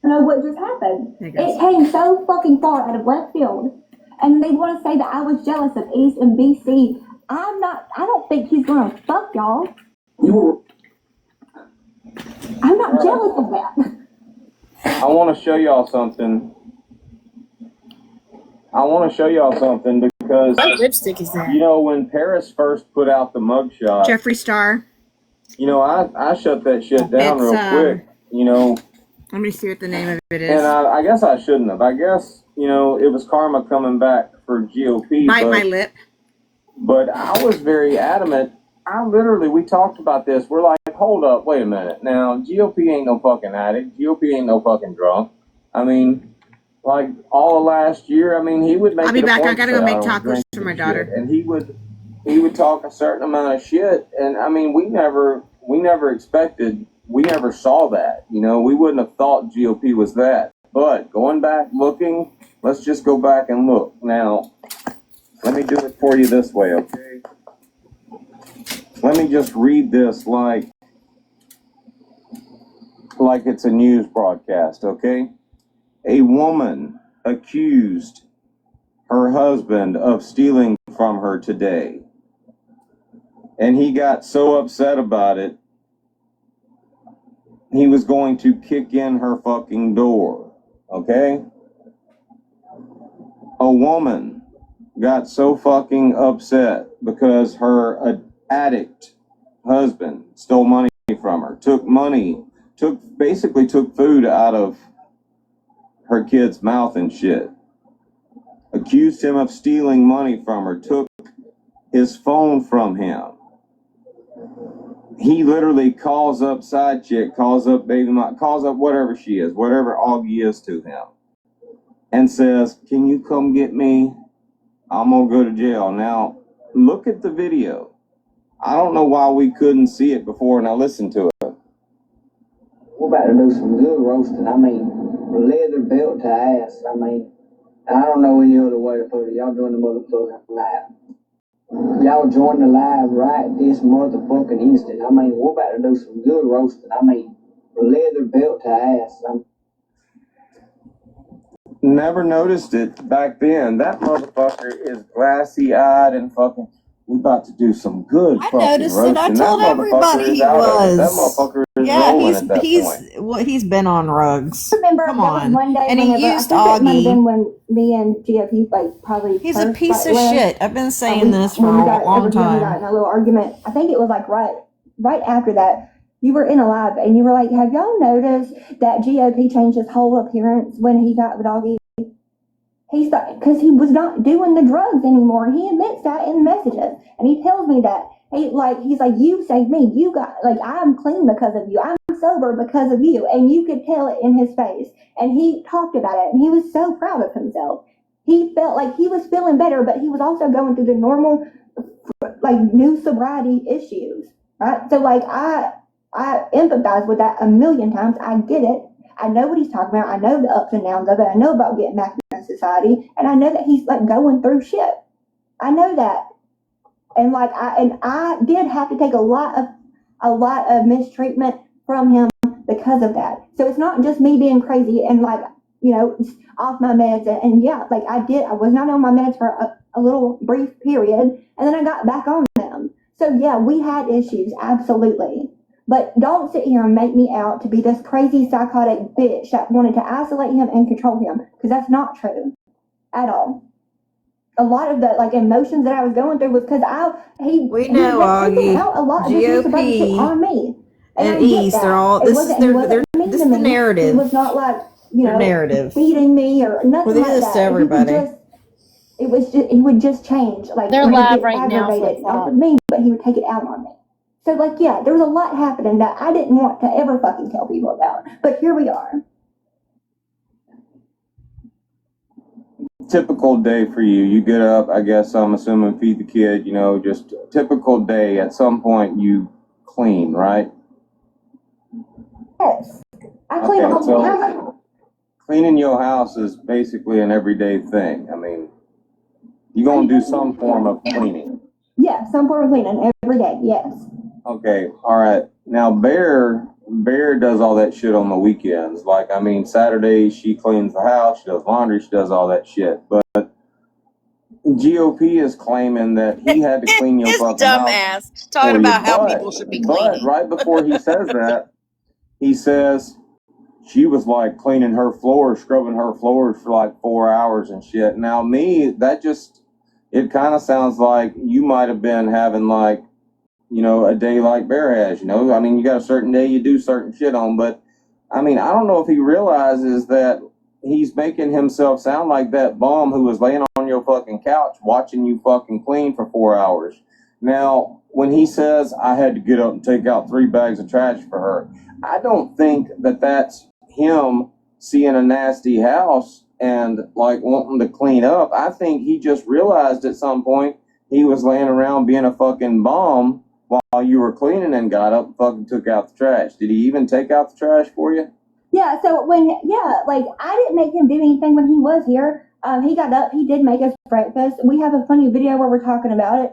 Know what just happened. There it goes. It came so fucking far out of left field. And they want to say that I was jealous of East and BC. I'm not, I don't think he's going to fuck y'all. I'm not jealous of that. I want to show y'all something. Because What lipstick is that? you know when Paris first put out the mugshot, Jeffree Star. you know I shut that shit down It's, real quick. You know, Let me see what the name of it is. and I guess I shouldn't have. I guess you know it was karma coming back for GOP. Bite my lip. But I was very adamant. We talked about this. We're like, hold up, wait a minute. Now, GOP ain't no fucking addict. GOP ain't no fucking drunk. I mean, like, all of last year, I mean, he would make I'll be back. I point gotta to go say, make "I don't tacos drink for my and daughter." shit." And he would talk a certain amount of shit. And, I mean, we never expected, we never saw that. You know, we wouldn't have thought GOP was that. But going back, looking, let's just go back and look. Now, let me do it for you this way, okay? Let me just read this like it's a news broadcast, okay? A woman accused her husband of stealing from her today. And he got so upset about it, he was going to kick in her fucking door, okay? A woman got so fucking upset because her addict husband stole money from her, basically took food out of her kid's mouth and shit, accused him of stealing money from her, took his phone from him. He literally calls up side chick, calls up baby mom, calls up whatever she is, whatever Augie is to him, and says, "Can you come get me? I'm gonna go to jail." Now, look at the video. I don't know why we couldn't see it before. Now listen to it. We're about to do some good roasting. I mean, leather belt to ass. I mean, I don't know any other way to put it. Y'all doing the motherfucking live. Y'all join the live right this motherfucking instant. I mean, we're about to do some good roasting. I mean, leather belt to ass. Never noticed it back then. That motherfucker is glassy-eyed and fucking. We about to do some good I fucking noticed roasting. it. I told that everybody motherfucker is he out of it. That was. motherfucker is Yeah, rolling at that point. he's been on rugs. Remember, Come there was on. one day And he whenever, used I think it might have been Augie. when me and GFU like probably He's a first piece got of left. shit. I've been saying we- this for when we a got- long every time we got time. in a little argument. I think it was like right after that. You were in a live and you were like, "Have y'all noticed that GOP changed his whole appearance when he got with Augie?" He's because he was not doing the drugs anymore. He admits that in messages, and he tells me that he's like, "You saved me. You got like I'm clean because of you. I'm sober because of you," and you could tell it in his face. And he talked about it, and he was so proud of himself. He felt like he was feeling better, but he was also going through the normal, like new sobriety issues, right? So like I empathize with that a million times. I get it. I know what he's talking about. I know the ups and downs of it. I know about getting back in society, and I know that he's like going through shit. I know that, and like I did have to take a lot of mistreatment from him because of that. So it's not just me being crazy and like off my meds and yeah, like I was not on my meds for a little brief period, and then I got back on them. So yeah, we had issues, absolutely. But don't sit here and make me out to be this crazy psychotic bitch that wanted to isolate him and control him, because that's not true at all. A lot of the like emotions that I was going through was because he We had know, taken Augie. out a lot of this new sobriety shit on me. And I And get East, that. they're all. It This is wasn't- their. he wasn't mean This to is the me. narrative. He was not like Their narrative. beating me or nothing Well, they do like this that. to everybody. He would just change. Like They're he would live get right now, aggravated, flip-flop. not with me, but he would take it out on me. So like yeah, there was a lot happening that I didn't want to ever fucking tell people about. But here we are. Typical day for you. You get up, I guess I'm assuming feed the kid, just typical day. At some point you clean, right? Yes. I clean Okay, the whole house. Cleaning your house is basically an everyday thing. I mean, you're going to do some form of cleaning. Yeah, some form of cleaning every day, yes. Okay, all right. Now, Bear does all that shit on the weekends. Like, I mean, Saturday she cleans the house, she does laundry, she does all that shit. But GOP is claiming that he had to clean your His fucking dumb house ass talking for you. about how people should be But cleaning. right before he says that, he says she was like cleaning her floors, scrubbing her floors for like 4 hours and shit. Now, it kind of sounds like you might have been having like, a day like Bear has, I mean, you got a certain day you do certain shit on, but I mean, I don't know if he realizes that he's making himself sound like that bum who was laying on your fucking couch watching you fucking clean for 4 hours. Now, when he says, I had to get up and take out 3 bags of trash for her, I don't think that that's him seeing a nasty house and like wanting to clean up. I think he just realized at some point he was laying around being a fucking bum while you were cleaning and got up and fucking took out the trash. Did he even take out the trash for you? Yeah, so like I didn't make him do anything when he was here. He got up, he did make us breakfast. We have a funny video where we're talking about it.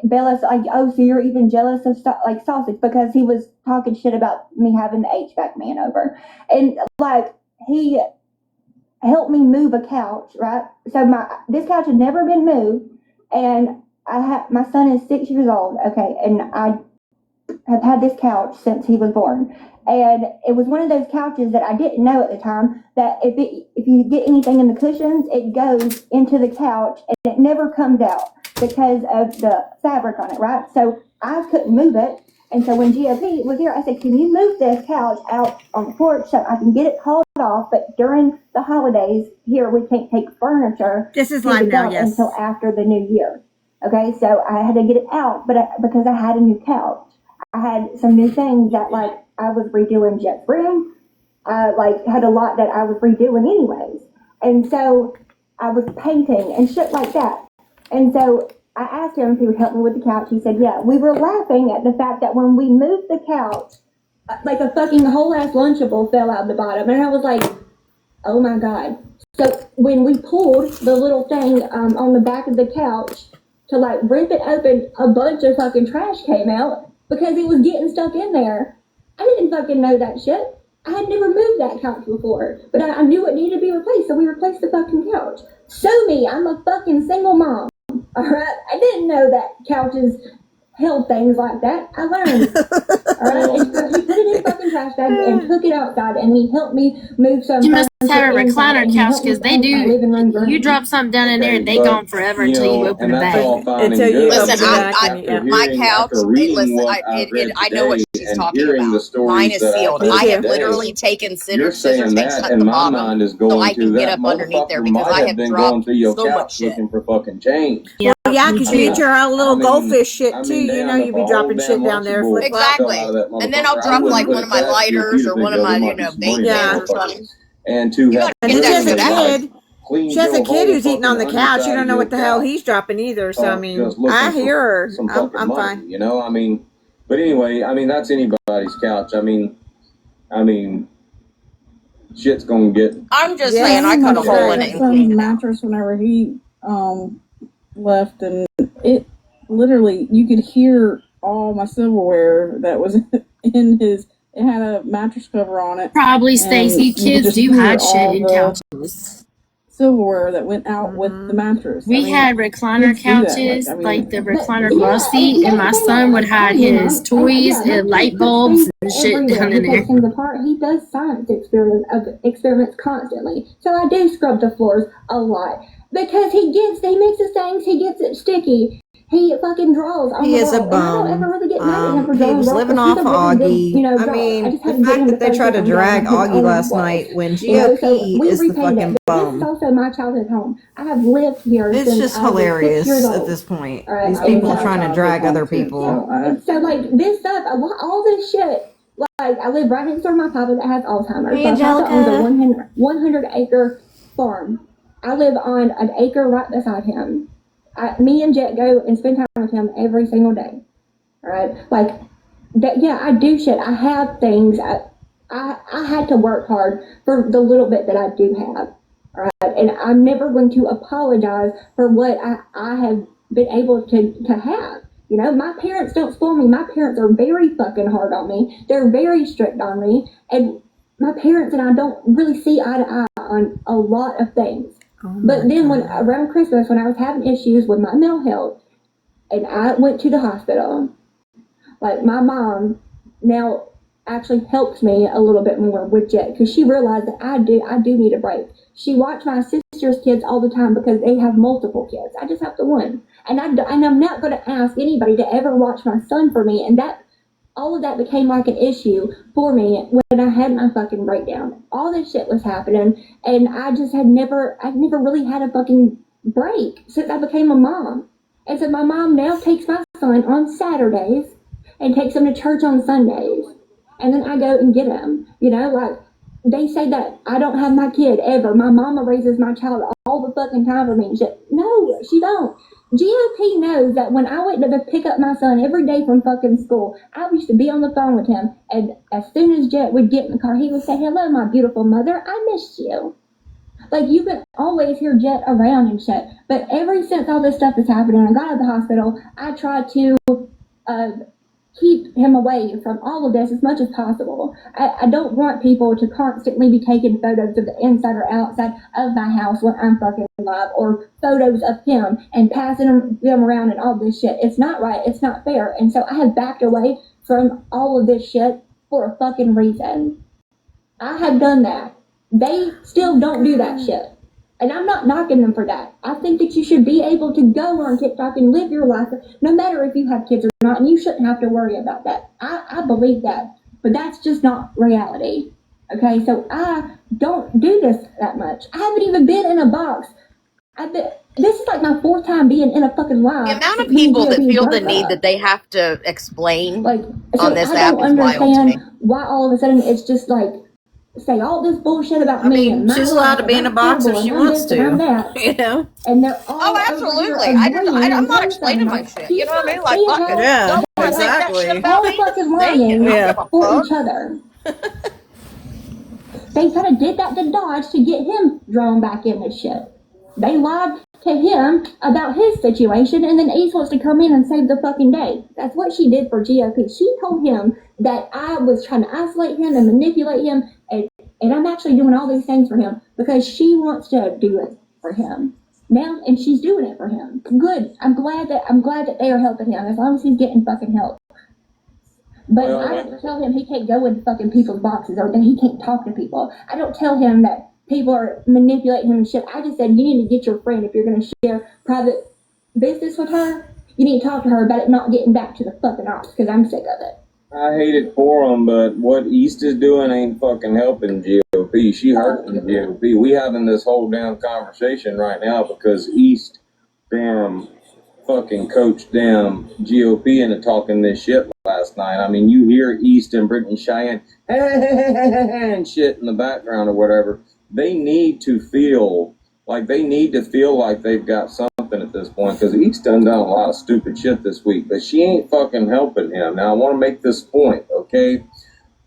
Bella's like, oh, so you're even jealous of like sausage, because he was talking shit about me having the HVAC man over. And like he helped me move a couch, right? So this couch had never been moved, and my son is 6 years old, okay, and I have had this couch since he was born. And it was one of those couches that I didn't know at the time that if you get anything in the cushions, it goes into the couch and it never comes out because of the fabric on it, right? So I couldn't move it. And so when GOP was here, I said, can you move this couch out on the porch so I can get it hauled off? But during the holidays here, we can't take furniture This is to live the now, dump yes. until after the new year. Okay, so I had to get it out, because I had a new couch. I had some new things that, like, I was redoing Jet's room. I, like, had a lot that I was redoing anyways. And so I was painting and shit like that. And so I asked him if he would help me with the couch. He said, yeah. We were laughing at the fact that when we moved the couch, like a fucking whole ass Lunchable fell out the bottom. And I was like, oh my God. So when we pulled the little thing on the back of the couch to like rip it open, a bunch of fucking trash came out because it was getting stuck in there. I didn't fucking know that shit. I had never moved that couch before, but I knew it needed to be replaced, so we replaced the fucking couch. So me, I'm a fucking single mom. Alright? I didn't know that couches held things like that. I learned. Alright? And so he put it in a fucking trash bag and took it outside, and he helped me move some. You must have a recliner couch because they do. You drop something down in there and they gone forever until you open the bag. Until you Listen, open the bag. I my couch. I know what she's talking about. Mine is sealed. I have literally taken scissors and cut the bottom so I can get up underneath there because I have dropped so much shit. For fucking change. Yeah, because you eat your own little goldfish shit too. You know you'd be dropping shit down there. Exactly. And then I'll drop like one of my lighters or one of my, vape pens or something. And to have and she has a kid. She has a kid who's eating on the couch. You don't know what the hell he's dropping either. So I mean, I hear her. I'm fine. You know, I mean, but anyway, I mean that's anybody's couch. I mean, shit's gonna get. I'm just saying, I cut a hole in it and cleaned it out. Mattress whenever he left, and it literally you could hear all my silverware that was in his. It had a mattress cover on it. Probably, Stacy. Kids do hide shit in couches. Silverware that went out with the mattress. We had recliner couches, like the recliner love seat, and my son would hide his toys and light bulbs and shit down in there. He does science experiments constantly, so I do scrub the floors a lot because he mixes things, he gets it sticky. He fucking draws on He the is a wall. bum. I don't ever really get mad at him for He drawing was rocks, living because off he's a really Augie. good, I drawer. mean, just the haven't fact given that they him tried to the drag focus on Augie drawing last walls. night when You know, so GOP we is the repainted fucking it. This is bum. also my childhood home. I have lived here It's since just I was 6 hilarious years at old. this point. All right, These and people so- trying to drag other people. So like this stuff, all this shit. Like I live right next door to my papa that has Alzheimer's. Hey, My papa owns a Angelica. 100-acre farm. I live on an acre right beside him. Me and Jet go and spend time with him every single day. All right, like that. Yeah, I do shit. I have things. I had to work hard for the little bit that I do have. All right, and I'm never going to apologize for what I have been able to have. You know, my parents don't spoil me. My parents are very fucking hard on me. They're very strict on me. And my parents and I don't really see eye to eye on a lot of things. But then around Christmas, when I was having issues with my mental health, and I went to the hospital, like my mom now actually helps me a little bit more with Jet because she realized that I do need a break. She watched my sister's kids all the time because they have multiple kids. I just have the one. And I'm not going to ask anybody to ever watch my son for me. And that all of that became like an issue for me when I had my fucking breakdown. All this shit was happening, and I just I've never really had a fucking break since I became a mom. And so my mom now takes my son on Saturdays and takes him to church on Sundays. And then I go and get him. You know, like, they say that I don't have my kid ever. My mama raises my child all the fucking time for me and shit. No, she don't. GOP knows that when I went to pick up my son every day from fucking school, I used to be on the phone with him, and as soon as Jet would get in the car, he would say, hello, my beautiful mother, I missed you. Like, you can always hear Jet around and shit. But ever since all this stuff is happening, I got out of the hospital, I tried to keep him away from all of this as much as possible. I don't want people to constantly be taking photos of the inside or outside of my house when I'm fucking live, or photos of him and passing them around and all this shit. It's not right. It's not fair. And so I have backed away from all of this shit for a fucking reason. I have done that. They still don't do that shit. And I'm not knocking them for that. I think that you should be able to go on TikTok and live your life, no matter if you have kids or not, and you shouldn't have to worry about that. I believe that. But that's just not reality. Okay, so I don't do this that much. I haven't even been in a box. This is like my 4th time being in a fucking live. The amount of people that feel the need that they have to explain like on this I app don't is wild to me. understand why all of a sudden it's just like say all this bullshit about me. mean, And my she's life, allowed to be and in a I'm box if terrible, she and I'm wants this, and I'm to. that. You know? And they're all Oh, over absolutely. here agreeing I'm not and explaining my saying, shit. You know what I mean? Like, see fuck how- it. Yeah, Don't think that exactly. shit about all me. fucking Say it. lying I Yeah. don't give a for fuck. each other. They kind of did that to Dodge to get him drawn back in this shit. They lied to him about his situation, and then East wants to come in and save the fucking day. That's what she did for GOP. She told him that I was trying to isolate him and manipulate him, and I'm actually doing all these things for him because she wants to do it for him now, and she's doing it for him. Good. I'm glad that they are helping him as long as he's getting fucking help. But Well, I don't tell him he can't go into fucking people's boxes or that he can't talk to people. I don't tell him that people are manipulating him and shit. I just said, you need to get your friend, if you're going to share private business with her, you need to talk to her about it not getting back to the fucking ops, because I'm sick of it. I hate it for them, but what East is doing ain't fucking helping GOP. She hurting GOP. We having this whole damn conversation right now because East damn fucking coached damn GOP into talking this shit last night. I mean, you hear East and Brittany Cheyenne and shit in the background or whatever. They need to feel like they've got something at this point, because East done a lot of stupid shit this week, but she ain't fucking helping him. Now, I want to make this point, okay?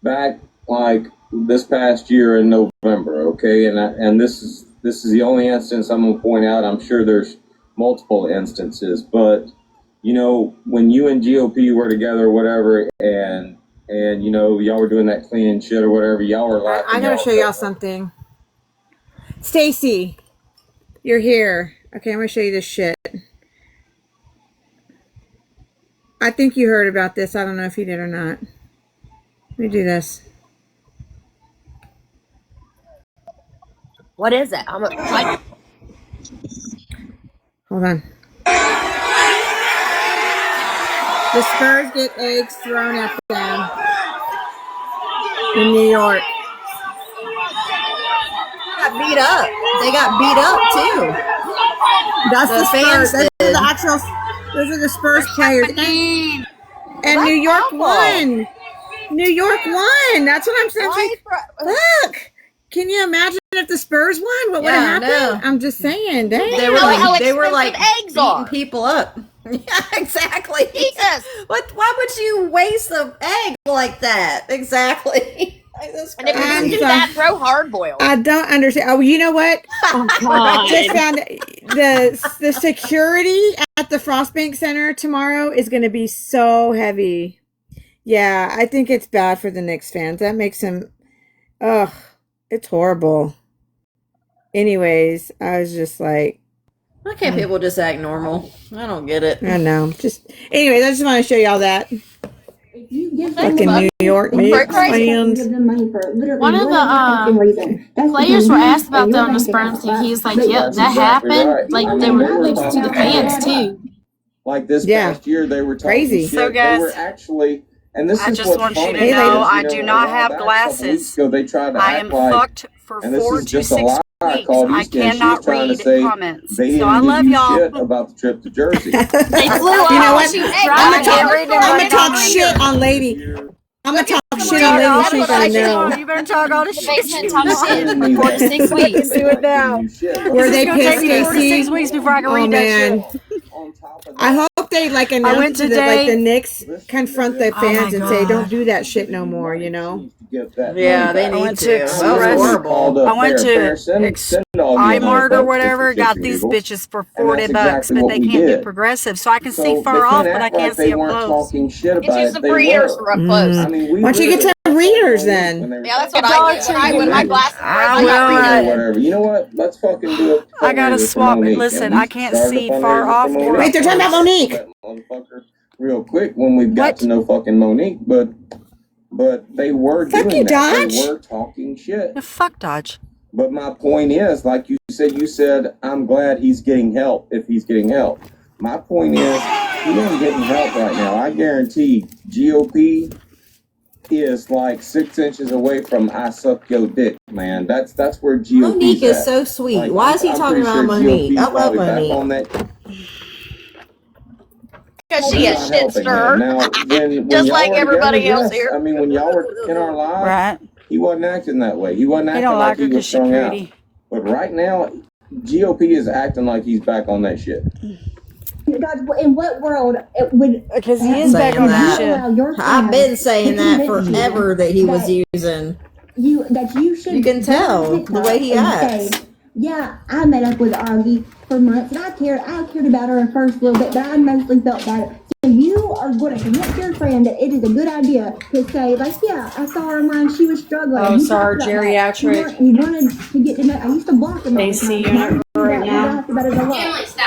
Back like this past year in November, okay, and this is the only instance I'm gonna point out. I'm sure there's multiple instances, but you know, when you and GOP were together or whatever, and you know, y'all were doing that cleaning shit or whatever, y'all were laughing. I gotta show y'all something. Stacy, you're here. Okay, I'm gonna show you this shit. I think you heard about this. I don't know if you did or not. Let me do this. What is it? Hold on. The Spurs get eggs thrown at them in New York. Beat up. They got beat up too. That's the fans Spurs. Those are the Spurs players. And New York won. New York won. That's what I'm saying. Look. Can you imagine if the Spurs won? What would have happened? I'm just saying. Dang. They were like eggs beating are. people up. Yeah, exactly. Jesus. Why would you waste an egg like that? Exactly. And if you do that, throw hard boiled. I don't understand. Oh, you know what? Oh, God. Just found the security at the Frostbank Center tomorrow is going to be so heavy. Yeah, I think it's bad for the Knicks fans. That makes them, it's horrible. Anyways, I was just like, why can't people just act normal? I don't get it. I know. Anyways, I just want to show y'all that. Fucking New York Knicks fans. One of the players were asked about that on the Spurs team. He's like, "Yep, that happened. Right. Like they were listening to the fans too." Like this past year, they were talking Crazy. shit. So, guys, they were actually, and this I is just what's want you funny to is, know you I know, do a not while have back, a couple weeks glasses. ago, they tried to I act am like, fucked for and this 4 is to just a 6 lie. I weeks. called I East and she was cannot trying to read say comments. they So I didn't love give you y'all. shit about the trip to Jersey. They flew You know out. what? She was I driving. can't read it. I'm gonna talk shit on Lady. I'm gonna talk shit on Lady. She's gonna know. You better talk all the The shit. basement talk shit for 4 to 6 weeks. Do it now. Were they It's gonna take pissed, me 4 to 6 Stacy? weeks before I can Oh read that shit. man. I hope they I went announce to the today. Knicks confront the Oh, fans my and say, God. "Don't do that shit no more." You know. Yeah, they I need went to. to That was Express. horrible. I went to iMart or whatever, got these bitches for $40, but they can't do progressive, so I can see far off, but I can't see up close. Get you some free ears for up close. I mean, Why don't you get some readers then? Yeah, that's what I do. When my glasses break, I got will, readers. whatever. You know what? Let's fucking do it. I gotta swap it. Listen, I can't see far off or Wait, they're talking about Monique. Real quick when we've got to know fucking Monique, but they were Fuck doing you, that. Dodge. They were talking shit. Fuck Dodge. But my point is, like you said, I'm glad he's getting help if he's getting help. My point is, he ain't getting help right now. I guarantee GOP, is like 6 inches away from I suck your dick, man. That's where GOP's Monique is at. so sweet. Like, Why is he I'm talking pretty about sure Monique? GOP's I love probably back Monique. on that. Because she a Not shit helping him. stirrer. Now, when Just y'all like were everybody together, else yes. here. I mean, when y'all were in our lives, Right. he wasn't acting that way. He wasn't He acting don't like like her he was because she strung out. pretty. But right now, GOP is acting like he's back on that shit. God, in what world it would? Because he is back Saying on that that. shit. Allow your I've been saying friends that to convince you forever that he was that using. you should. You can go on tell the TikTok way he and acts. say, yeah, I met up with Augie for months, and I cared about her at first a little bit, but I mostly felt bad. So you are going to convince your friend that it is a good idea to say, like, yeah, I saw her online, she was struggling. Oh, He sorry, talked about that. geriatric. He wanted to get to know. I used to block him all the AC time. unit Now I do right that now. after about it a lot.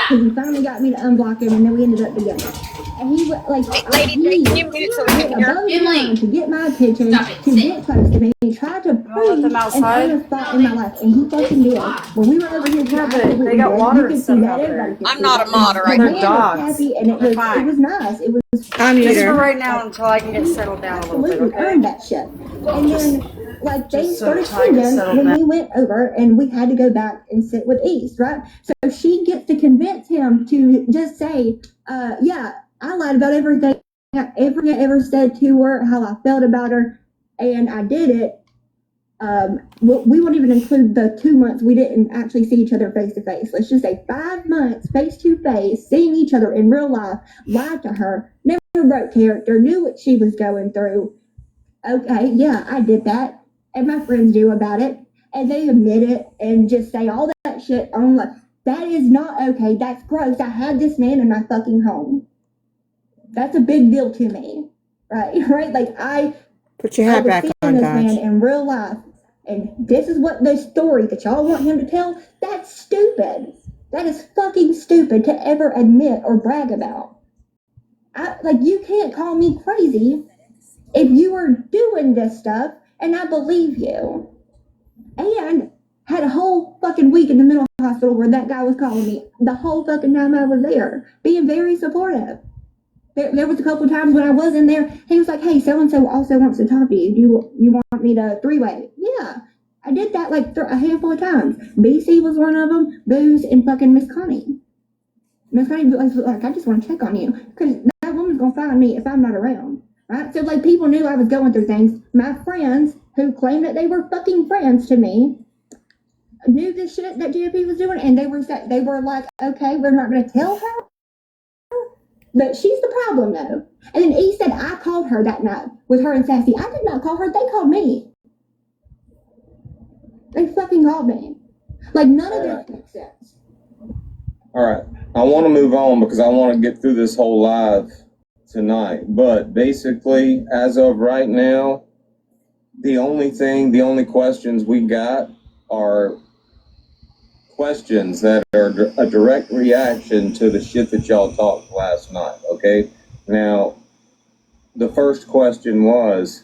Because he finally got me to unblock him, and then we ended up together. And he was like, Lady, he can you mute it so we went can hear? above the line to get my attention, to get close to me, tried to let prove them an outside? honest thought in my life, and he fucking did. When we were over here, he Yeah, but absolutely they got did. water You and could stuff see that. out there. Everybody could I'm see not that. a mod right The They're man dogs. was happy, and They're it fine. was nice. It was I'm Just for muted. right now until I can get settled down a little bit, absolutely okay? earned that shit. And then, like, they Just so started Ty gets singing settled when down. we went over, and we had to go back and sit with East, right? So she gets to convince him to just say, yeah, I lied about everything I ever said to her, how I felt about her, and I did it. We won't even include the 2 months we didn't actually see each other face to face. Let's just say 5 months face to face, seeing each other in real life, lied to her, never broke character, knew what she was going through. Okay, yeah, I did that, and my friends knew about it, and they admit it and just say all that shit online. That is not okay. That's gross. I had this man in my fucking home. That's a big deal to me, right? Right? Like I Put your hat was back seeing on, this man Dodge. in real life, and this is what the story that y'all want him to tell. That's stupid. That is fucking stupid to ever admit or brag about. You can't call me crazy if you were doing this stuff, and I believe you. And had a whole fucking week in the mental hospital where that guy was calling me the whole fucking time I was there, being very supportive. There was a couple of times when I was in there, he was like, hey, so-and-so also wants to talk to you. Do you want me to three-way? Yeah. I did that a handful of times. BC was one of them, Booze, and fucking Miss Connie. Miss Connie was like, I just want to check on you. Because that woman's going to find me if I'm not around. Right? So, people knew I was going through things. My friends, who claimed that they were fucking friends to me, knew the shit that GFP was doing, and they were like, okay, we're not going to tell her. But she's the problem, though. And then E said I called her that night with her and Sassy. I did not call her. They called me. They fucking called me. None of this makes sense. All right. I want to move on because I want to get through this whole live tonight. But basically, as of right now, the only questions we got are questions that are a direct reaction to the shit that y'all talked last night, okay? Now, the first question was,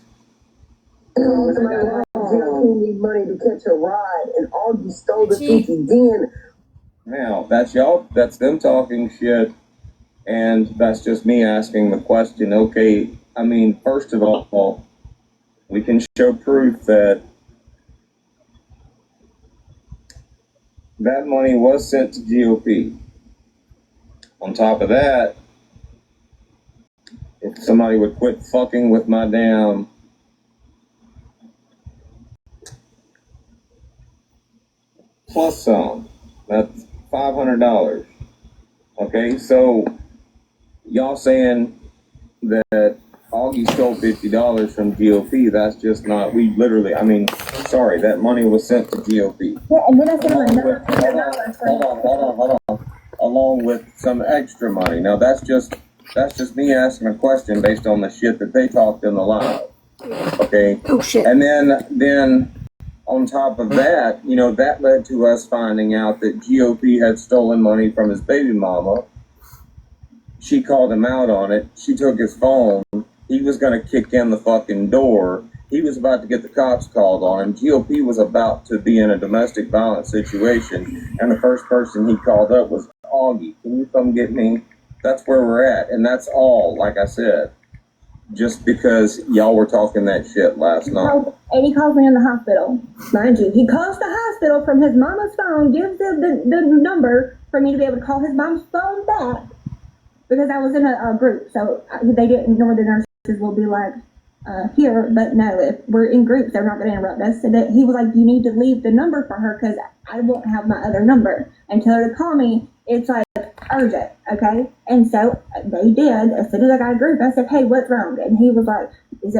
need money to catch a ride, and Augie stole the 50 then. now, that's them talking shit, and that's just me asking the question, okay, I mean, first of all, we can show proof that that money was sent to GOP. On top of that, if somebody would quit fucking with my damn plus some, that's $500. Okay, so y'all saying that Augie stole $50 from GOP, that's just not, we literally, I mean, sorry, that money was sent to GOP. Yeah, and then I sent him another Hold on. Along with some extra money. Now that's just me asking a question based on the shit that they talked in the live. Okay? Oh, shit. And then on top of that, that led to us finding out that GOP had stolen money from his baby mama. She called him out on it. She took his phone. He was going to kick in the fucking door. He was about to get the cops called on him. GOP was about to be in a domestic violence situation, and the first person he called up was Augie. Can you come get me? That's where we're at, and that's all, like I said. just because y'all were talking that shit last night. And he calls me in the hospital, mind you. He calls the hospital from his mama's phone, gives the number for me to be able to call his mom's phone back because I was in a group. So they didn't know the nurses will be like here, but no, if we're in groups, they're not going to interrupt us. So that he was like, you need to leave the number for her because I won't have my other number. And tell her to call me. It's like urgent, okay? And so they did. As soon as I got a group, I said, hey, what's wrong? And he was like,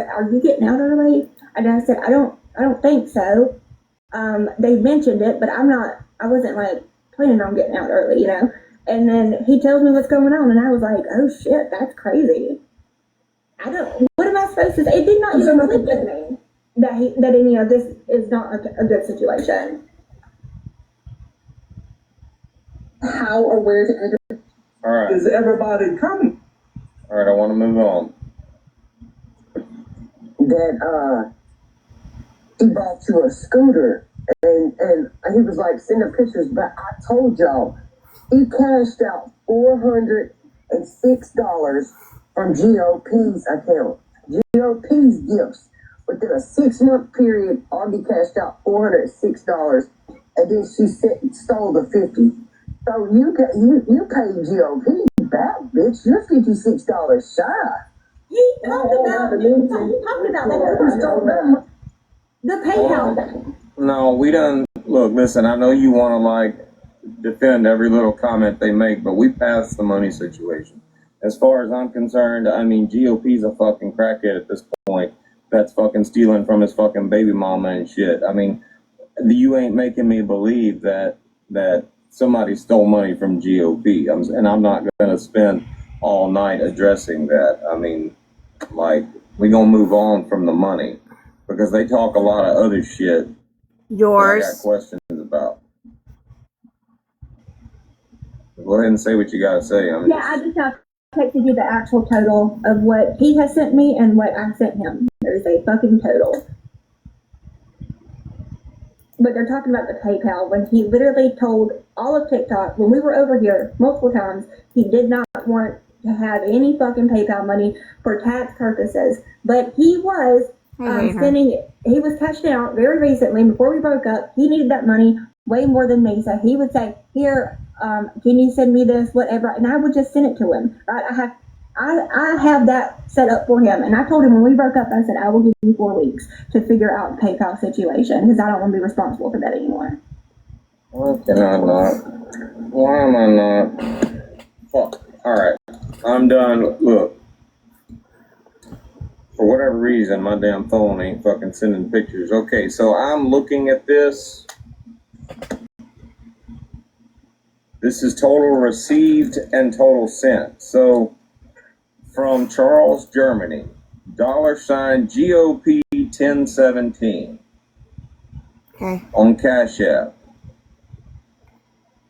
are you getting out early? And I said, I don't think so. They mentioned it, but I wasn't like planning on getting out early, you know? And then he tells me what's going on, and I was like, oh shit, that's crazy. What am I supposed to say? It did not even click with me that any of this is not a good situation. How or where to enter? All right. Is everybody coming? All right, I want to move on. That he bought you a scooter, and he was like sending pictures, but I told y'all he cashed out $406 from GOP's account. GOP's gifts. Within a 6-month period, Augie cashed out $406, and then she stole the $50. So you paid GOP back, bitch. You're $56 shy. He talked about that. The PayPal thing. No, we done. Look, listen, I know you want to, like, defend every little comment they make, but we passed the money situation. As far as I'm concerned, I mean, GOP's a fucking crackhead at this point that's fucking stealing from his fucking baby mama and shit. I mean, you ain't making me believe that somebody stole money from GOP. And I'm not going to spend all night addressing that. I mean, like, we going to move on from the money because they talk a lot of other shit Yours. that I got questions about. Go ahead and say what you got to say. I just have texted you the actual total of what he has sent me and what I sent him. There's a fucking total. But they're talking about the PayPal when he literally told all of TikTok when we were over here multiple times he did not want to have any fucking PayPal money for tax purposes. But he was sending it. He was cashing out very recently before we broke up. He needed that money way more than me. So he would say, here, can you send me this, whatever? And I would just send it to him. Right? I have that set up for him. And I told him when we broke up, I said, I will give you 4 weeks to figure out the PayPal situation because I don't want to be responsible for that anymore. Why can I not? Why am I not? Fuck. Alright. I'm done. Look. For whatever reason, my damn phone ain't fucking sending pictures. Okay, so I'm looking at this. This is total received and total sent. So, from Charles, Germany, $GOP 1017 on Cash App.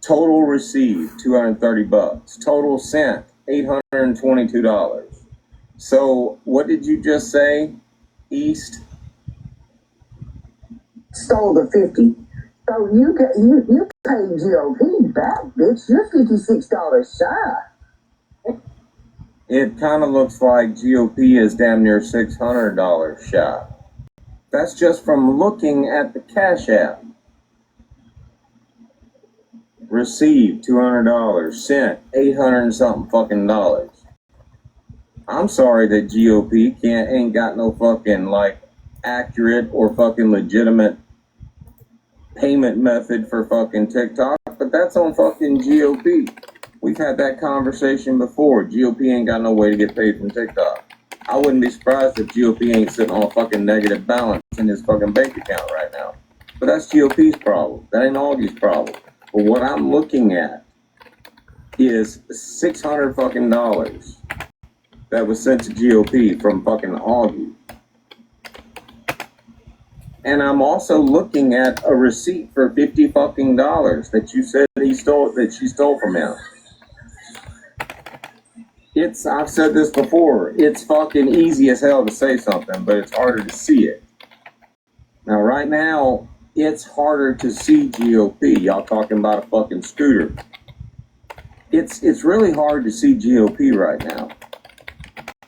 Total received $230. Total sent $822. So what did you just say, East? Stole the 50. So you paid GOP back, bitch. You're $56 shy. It kind of looks like GOP is damn near $600 shy. That's just from looking at the Cash App. Received $200, sent 800 and something fucking dollars. I'm sorry that GOP ain't got no fucking like accurate or fucking legitimate payment method for fucking TikTok, but that's on fucking GOP. We've had that conversation before. GOP ain't got no way to get paid from TikTok. I wouldn't be surprised if GOP ain't sitting on a fucking negative balance in his fucking bank account right now. But that's GOP's problem. That ain't Augie's problem. But what I'm looking at is $600 fucking dollars that was sent to GOP from fucking Augie. And I'm also looking at a receipt for $50 fucking dollars that you said she stole from him. I've said this before, it's fucking easy as hell to say something, but it's harder to see it. Now right now, it's harder to see GOP. Y'all talking about a fucking scooter. It's really hard to see GOP right now.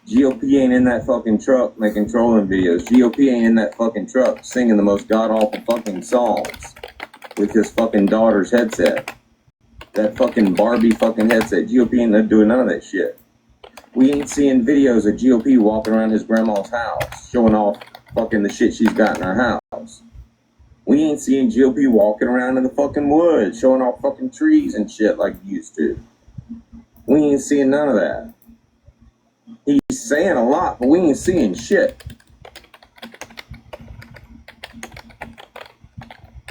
GOP ain't in that fucking truck making trolling videos. GOP ain't in that fucking truck singing the most god-awful fucking songs with his fucking daughter's headset. That fucking Barbie fucking headset. GOP ain't not doing none of that shit. We ain't seeing videos of GOP walking around his grandma's house, showing off fucking the shit she's got in her house. We ain't seeing GOP walking around in the fucking woods, showing off fucking trees and shit like he used to. We ain't seeing none of that. He's saying a lot, but we ain't seeing shit.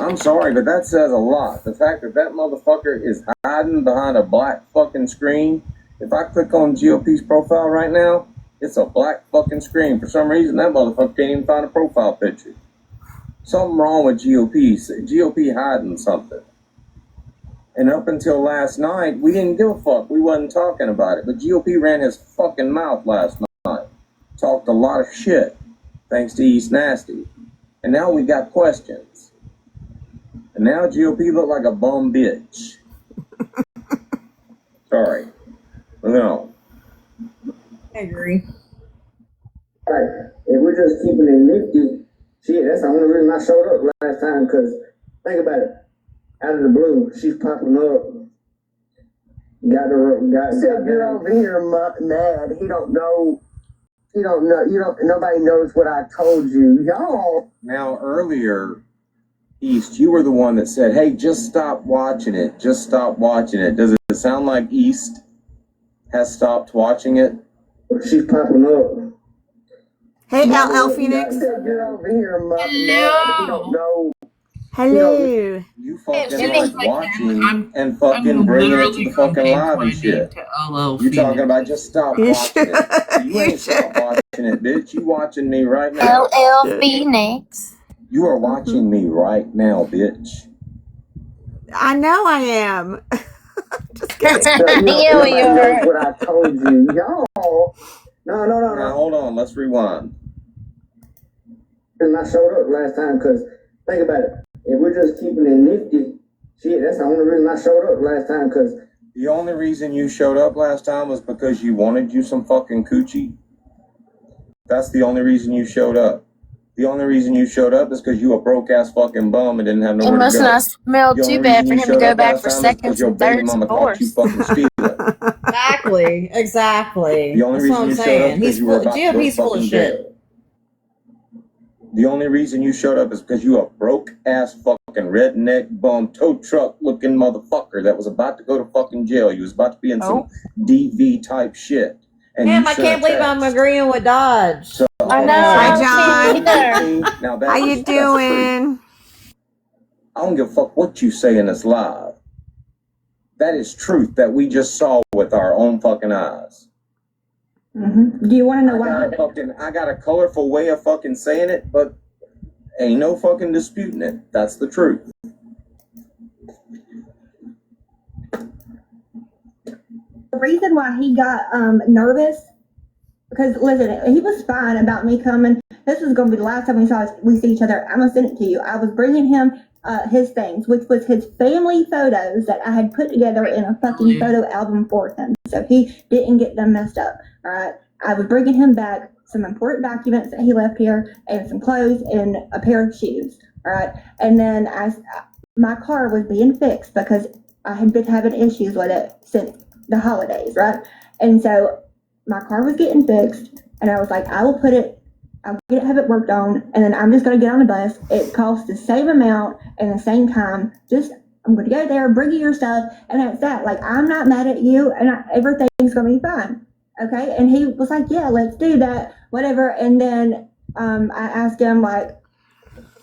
I'm sorry, but that says a lot. The fact that that motherfucker is hiding behind a black fucking screen. If I click on GOP's profile right now, it's a black fucking screen. For some reason, that motherfucker can't even find a profile picture. Something wrong with GOP. GOP hiding something. And up until last night, we didn't give a fuck. We wasn't talking about it. But GOP ran his fucking mouth last night. Talked a lot of shit, thanks to East Nasty. And now we got questions. And now GOP look like a bum bitch. Sorry. Moving on. I agree. Right. If we're just keeping it nifty, shit, that's the only reason I showed up last time, because think about it. Out of the blue, she's popping up. You're over here mad. He don't know. Nobody knows what I told you. Y'all. Now, earlier, East, you were the one that said, hey, just stop watching it. Just stop watching it. Does it sound like East has stopped watching it? She's popping up. Hey, LL Phoenix. You're over here mad. He don't know. Hello. You fucking like watching and fucking bringing it to the fucking live and shit. You talking about just stop watching it. You ain't stop watching it, bitch. You watching me right now. LL Phoenix. You are watching me right now, bitch. I know I am. Just kidding. Yeah, we are. What I told you. Y'all. No. Now, hold on. Let's rewind. And I showed up last time, because think about it. If we're just keeping it nifty, shit, that's the only reason I showed up last time, because... The only reason you showed up last time was because you wanted you some fucking coochie? That's the only reason you showed up. The only reason you showed up is because you a broke-ass fucking bum and didn't have nowhere to go. It must not smell too bad for him to go back for seconds and thirds and fourths. Exactly. The only That's what I'm reason you showed up saying. is you were about to go GOP's full of fucking shit. jail. The only reason you showed up is because you a broke-ass fucking redneck bum tow truck looking motherfucker that was about to go to fucking jail. You was about to be in some DV type shit. And Damn, I can't believe I'm agreeing with Dodge. So, I know. Hi, John. now How you doing? I don't give a fuck what you say in this live. That is truth that we just saw with our own fucking eyes. Mm-hmm. Do you want to know why? I got a colorful way of fucking saying it, but ain't no fucking disputing it. That's the truth. The reason why he got nervous, because listen, he was fine about me coming. This is going to be the last time we see each other. I'm going to send it to you. I was bringing him his things, which was his family photos that I had put together in a fucking photo album for him. So he didn't get them messed up. All right. I was bringing him back some important documents that he left here and some clothes and a pair of shoes. All right. And then my car was being fixed because I had been having issues with it since the holidays. Right. And so my car was getting fixed and I was like, I'll have it worked on, and then I'm just going to get on the bus. It costs the same amount and the same time. I'm going to go there, bring you your stuff, and that's that. Like, I'm not mad at you, and everything's going to be fine. Okay? And he was like, yeah, let's do that, whatever. And then I asked him, like,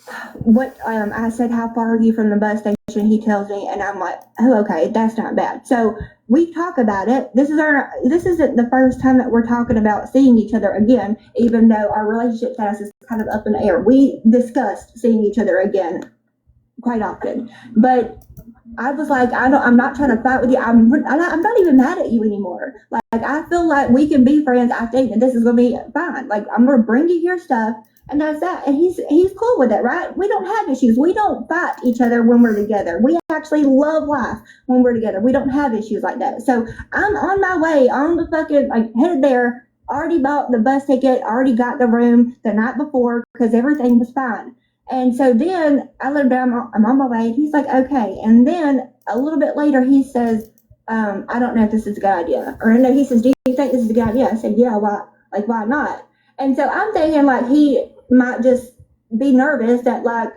I said, how far are you from the bus station? He tells me, and I'm like, oh, okay, that's not bad. So we talk about it. This isn't the first time that we're talking about seeing each other again, even though our relationship status is kind of up in the air. We discussed seeing each other again quite often, but I was like, I'm not trying to fight with you. I'm not even mad at you anymore. Like, I feel like we can be friends. I think that this is going to be fine. Like, I'm going to bring you your stuff. And that's that. And he's cool with it, right? We don't have issues. We don't fight each other when we're together. We actually love life when we're together. We don't have issues like that. So I'm on my way on the fucking, like, headed there already bought the bus ticket, already got the room the night before because everything was fine. And so then I let him down, I'm on my way. He's like, okay. And then a little bit later, he says, I don't know if this is a good idea. Or no, he says, do you think this is a good idea? I said, yeah, why? Like, why not? And so I'm thinking like he might just be nervous that like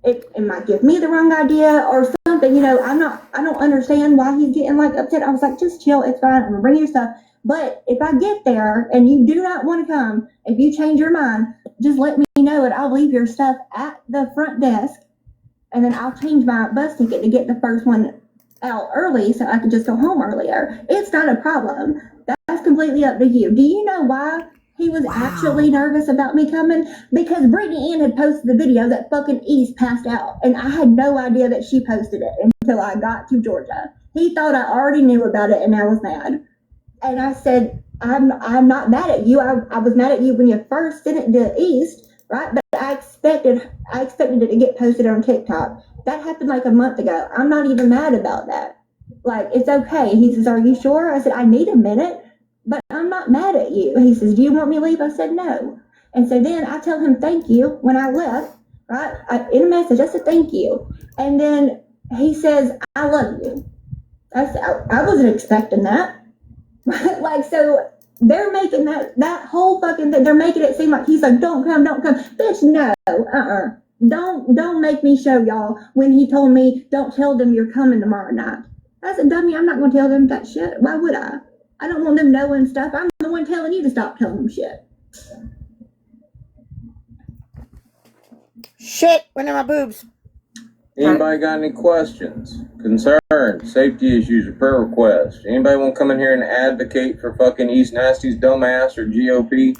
it might give me the wrong idea or something. You know, I don't understand why he's getting like upset. I was like, just chill, it's fine. I'm gonna bring your stuff. But if I get there and you do not want to come, if you change your mind, just let me know and I'll leave your stuff at the front desk and then I'll change my bus ticket to get the first one out early so I can just go home earlier. It's not a problem. That's completely up to you. Do you know why he was actually nervous about me coming? Because Brittany Ann had posted the video that fucking East passed out, and I had no idea that she posted it until I got to Georgia. He thought I already knew about it, and I was mad. And I said, I'm not mad at you. I was mad at you when you first sent it to East, right? But I expected it to get posted on TikTok. That happened like a month ago. I'm not even mad about that. Like, it's okay. He says, are you sure? I said, I need a minute, but I'm not mad at you. He says, do you want me to leave? I said, no. And so then I tell him thank you when I left, right? In a message, I said thank you. And then he says, I love you. I said, I wasn't expecting that. Like, so they're making that whole fucking thing, they're making it seem like he's like, don't come. Bitch, no, Don't make me show y'all when he told me, don't tell them you're coming tomorrow night. I said, dummy, I'm not going to tell them that shit. Why would I? I don't want them knowing stuff. I'm the one telling you to stop telling them shit. Shit, when are my boobs? Anybody got any questions, concerns, safety issues, or prayer requests? Anybody want to come in here and advocate for fucking East Nasty's dumbass or GOP?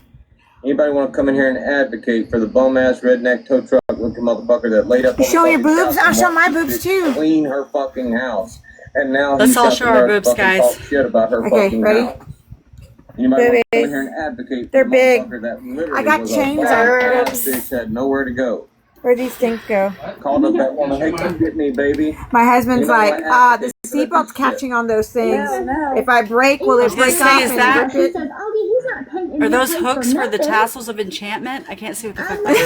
Anybody want to come in here and advocate for the bum-ass redneck tow truck looking motherfucker that laid up? You show your boobs? I'll show my boobs too. Clean her fucking house, and now Let's he's all got show the our nerve to boobs, fucking guys. talk shit about her Okay, fucking ready? house. Anybody want to come in here and advocate for They're the big. motherfucker that literally I got was chains a on. bum-ass bitch had nowhere to go? Where these things go? Called up that woman, hey, come get me, baby. My husband's Anybody like, want to the advocate for that seatbelt's shit? catching on those things. No. If I break, will it break off is and that- rip it? He says, oh, he's not paying. Are those hooks for the tassels of enchantment? I can't see what the fuck that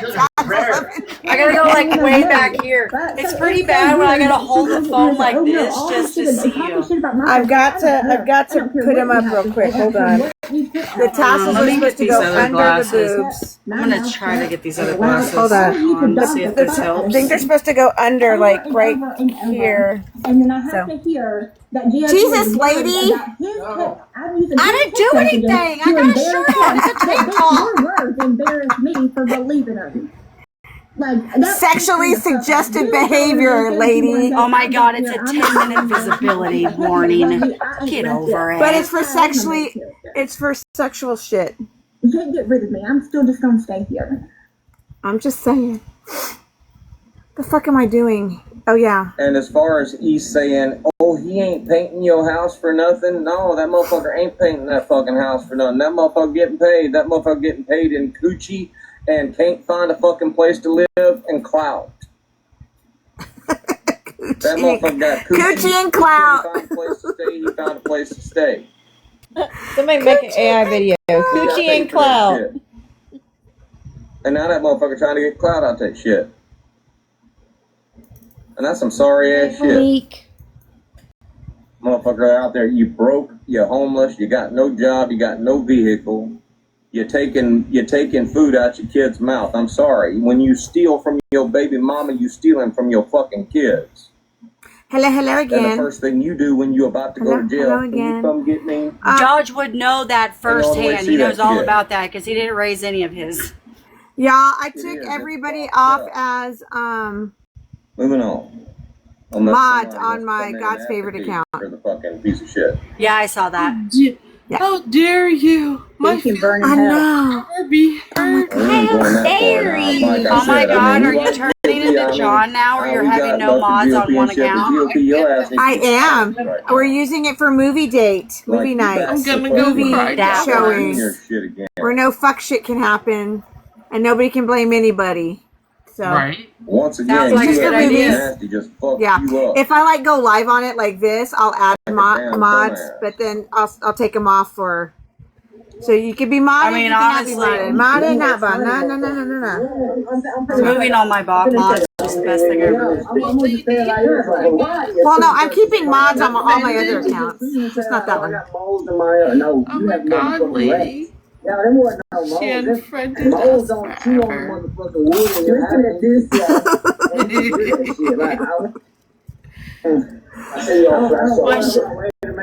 is. I gotta go like way back here. It's pretty bad when I gotta hold the phone like this just to see you. I've got to put them up real quick. Hold on. The tassels are supposed to go under the boobs. I'm gonna try to get these other glasses. Hold on. See if this I helps. think they're supposed to go under, like right here. And then I have to hear that Jesus, lady! I didn't do anything. I got a shirt on. It's a tank top. Your words embarrass me for believing them. Like Sexually suggested behavior, lady. Oh my god, it's a 10-minute visibility warning. Get over it. But it's for sexual shit. You can't get rid of me. I'm still just gonna stay here. I'm just saying. The fuck am I doing? Oh yeah. And as far as East saying, oh, he ain't painting your house for nothing. No, that motherfucker ain't painting that fucking house for nothing. That motherfucker getting paid. That motherfucker getting paid in coochie and can't find a fucking place to live and clout. That motherfucker got Coochie and clout. He found a place to stay. He found a place to stay. Somebody make an AI video. Coochie and clout. And now that motherfucker trying to get clout out that shit. And that's some sorry ass shit. Motherfucker out there, you broke, you're homeless, you got no job, you got no vehicle. You're taking food out your kid's mouth. I'm sorry. When you steal from your baby mama, you stealing from your fucking kids. Hello again. And the first thing you do when you're about to go to jail, can you come get me? George would know that firsthand. He knows all about that because he didn't raise any of his. Yeah, I took everybody off as Moving on. mods on my God's favorite account. For the fucking piece of shit. Yeah, I saw that. Yeah. How dare you? My burn in hell. be hurt. How dare you? Oh my god, are you turning into John now or you're having no mods on one account? I am. We're using it for movie night. I'm gonna go movie cry. showing. Where no fuck shit can happen and nobody can blame anybody. So Right. Once again, Sounds like a good idea. Nasty just fucked yeah, you up. if I go live on it like this, I'll add Like a damn mods, dumbass. but then I'll take them off for So you can be modded. I mean, you can honestly, not be modded. Modded, not modded. No. Removing all my mods was the best thing ever. Well, no, I'm keeping mods on all my other accounts. Just not that one. Oh my god, lady. She unfriended us forever.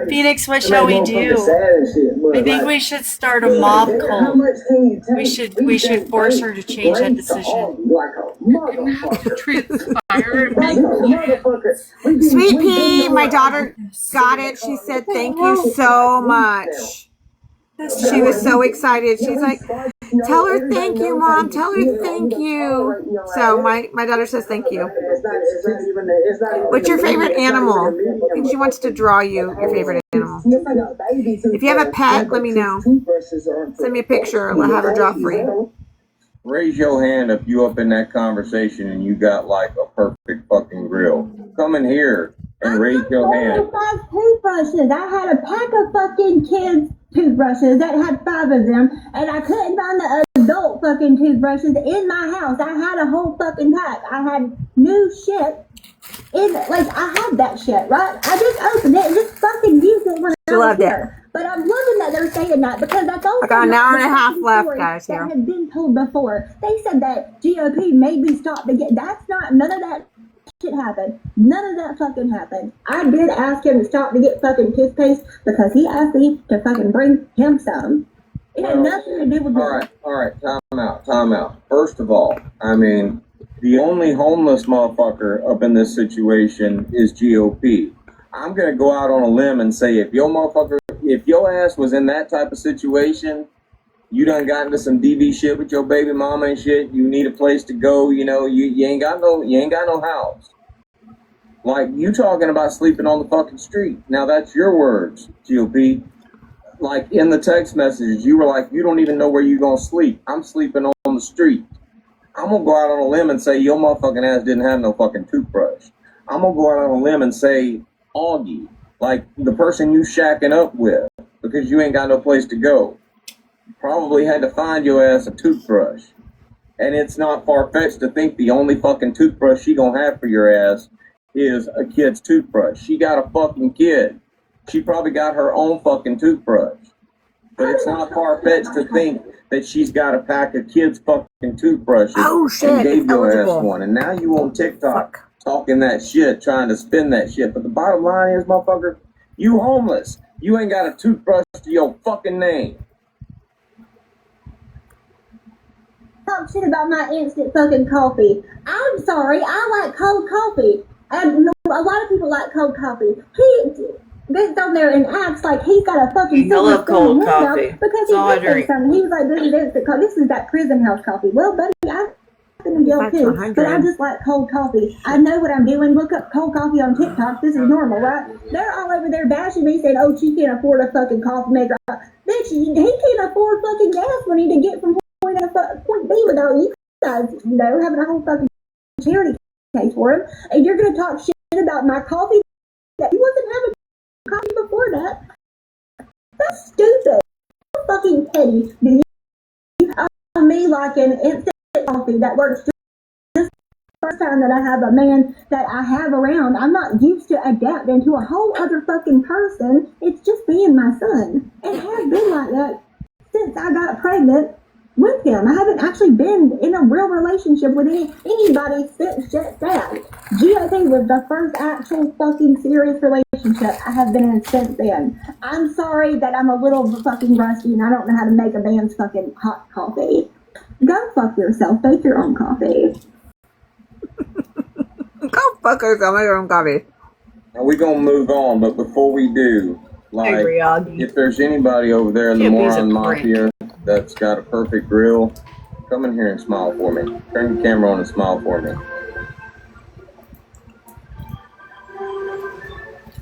Phoenix, what shall we do? I think we should start a mob cult. We should force her to change that decision. You're gonna have to transpire and make plans. Sweet Pea, my daughter got it. She said thank you so much. She was so excited. She's like, tell her thank you, Mom. Tell her thank you. So my daughter says thank you. What's your favorite animal? I think she wants to draw you your favorite animal. If you have a pet, let me know. Send me a picture. I'll have her draw for you. Raise your hand if you up in that conversation and you got like a perfect fucking grill. Come in here and raise your hand. 5 toothbrushes. I had a pack of fucking kids' toothbrushes that had 5 of them, and I couldn't find the adult fucking toothbrushes in my house. I had a whole fucking pack. I had new shit. I had that shit, right? I just opened it and just fucking used it when I was here. But I'm loving that they're saying that because that's also I got an hour and a half left, guys. That had been told before. They said that GOP maybe stopped to get. That's not. None of that shit happened. None of that fucking happened. I did ask him to stop to get fucking toothpaste because he asked me to fucking bring him some. It had nothing to do with that. All right, time out. First of all, I mean, the only homeless motherfucker up in this situation is GOP. I'm gonna go out on a limb and say if your ass was in that type of situation, you done got into some DV shit with your baby mama and shit, you need a place to go, you know, you ain't got no house. Like, you talking about sleeping on the fucking street. Now that's your words, GOP. Like in the text messages, you were like, you don't even know where you gonna sleep. I'm sleeping on the street. I'm gonna go out on a limb and say your motherfucking ass didn't have no fucking toothbrush. I'm gonna go out on a limb and say Augie, like the person you shacking up with, because you ain't got no place to go, probably had to find your ass a toothbrush. And it's not far-fetched to think the only fucking toothbrush she gonna have for your ass is a kid's toothbrush. She got a fucking kid. She probably got her own fucking toothbrush. But it's not far-fetched to think that she's got a pack of kids' fucking toothbrushes and gave your ass one. And now you on TikTok talking that shit, trying to spin that shit. But the bottom line is, motherfucker, you homeless. You ain't got a toothbrush to your fucking name. Talk shit about my instant fucking coffee. I'm sorry, I like cold coffee. And a lot of people like cold coffee. He gets on there and acts like he's got a fucking I love cold coffee. because he did something. He was like, this is instant coffee. This is that prison house coffee. Well, buddy, I'm in jail too, but I just like cold coffee. I know what I'm doing. Look up cold coffee on TikTok. This is normal, right? They're all over there bashing me, saying, "Oh, she can't afford a fucking coffee maker." Bitch, he can't afford fucking gas money to get from point A to point B without you guys, having a whole fucking charity case for him. And you're gonna talk shit about my coffee that he wasn't having coffee before that. That's stupid. How fucking petty do you me like an instant coffee that works just the first time that I have a man that I have around. I'm not used to adapting to a whole other fucking person. It's just being my son. It has been like that since I got pregnant with him. I haven't actually been in a real relationship with anybody since just that. GOP was the first actual fucking serious relationship I have been in since then. I'm sorry that I'm a little fucking rusty and I don't know how to make a man's fucking hot coffee. Go fuck yourself. Make your own coffee. Go fuck yourself. Make your own coffee. Now we're gonna move on, but before we do, like, if there's anybody over there in the Moron Mafia that's got a perfect grill, come in here and smile for me. Turn your camera on and smile for me.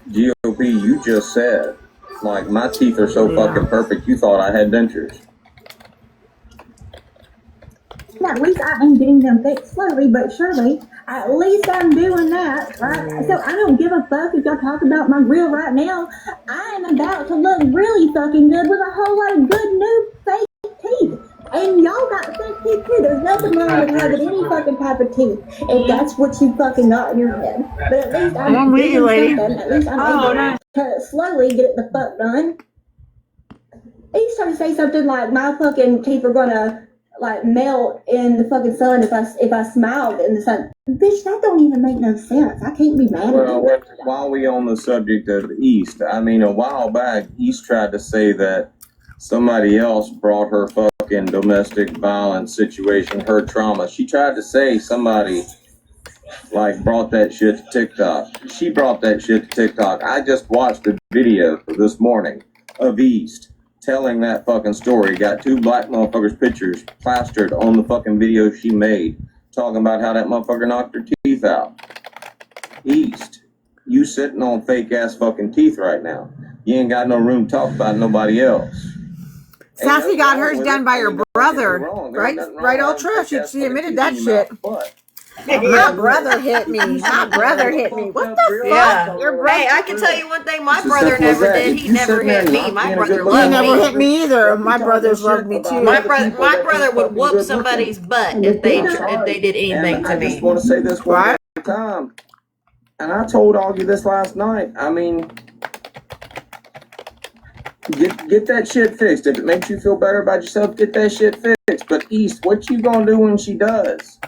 GOP, you just said, like, my teeth are so fucking perfect, you thought I had dentures. At least I am getting them fixed slowly but surely. At least I'm doing that, right? So I don't give a fuck if y'all talk about my grill right now. I am about to look really fucking good with a whole lot of good new fake teeth. And y'all got fake teeth too. There's nothing wrong with having any fucking type of teeth if that's what you fucking got in your head. But at least I'm doing something. At least I'm able to slowly get it the fuck done. He's trying to say something like my fucking teeth are gonna like melt in the fucking sun if I smiled in the sun. Bitch, that don't even make no sense. I can't be mad at you. Well, while we on the subject of East, I mean, a while back, East tried to say that somebody else brought her fucking domestic violence situation, her trauma. She tried to say somebody like brought that shit to TikTok. She brought that shit to TikTok. I just watched a video this morning of East telling that fucking story. Got two black motherfuckers' pictures plastered on the fucking video she made, talking about how that motherfucker knocked her teeth out. East, you sitting on fake ass fucking teeth right now. You ain't got no room to talk about nobody else. Sassy got hers done by her brother, right? Right, old trash. She admitted that shit. My brother hit me. My brother hit me. What the fuck? Your brother? Hey, I can tell you one thing. My brother never did. He never hit me. My brother loved me. He never hit me either. My brothers loved me too. My brother would whoop somebody's butt if they did anything to me. I just want to say this one time, and I told all you this last night. I mean, get that shit fixed. If it makes you feel better about yourself, get that shit fixed. But East, what you gonna do when she does?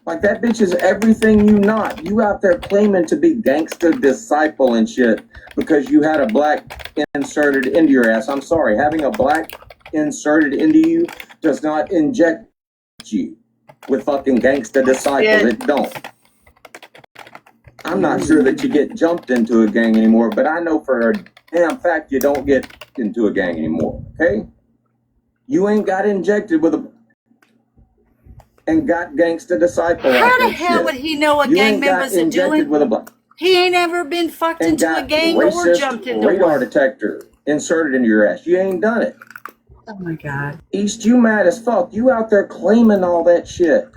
Like, that bitch is everything you not. You out there claiming to be gangster disciple and shit because you had a black inserted into your ass. I'm sorry, having a black inserted into you does not inject you with fucking gangster disciples. It don't. I'm not sure that you get jumped into a gang anymore, but I know for a damn fact you don't get into a gang anymore, okay? You ain't got injected with a... and got gangsta disciple. How the hell would he know what gang members are doing? He ain't ever been fucked into a gang or jumped into one. Radar detector inserted into your ass. You ain't done it. Oh my God. East, you mad as fuck. You out there claiming all that shit.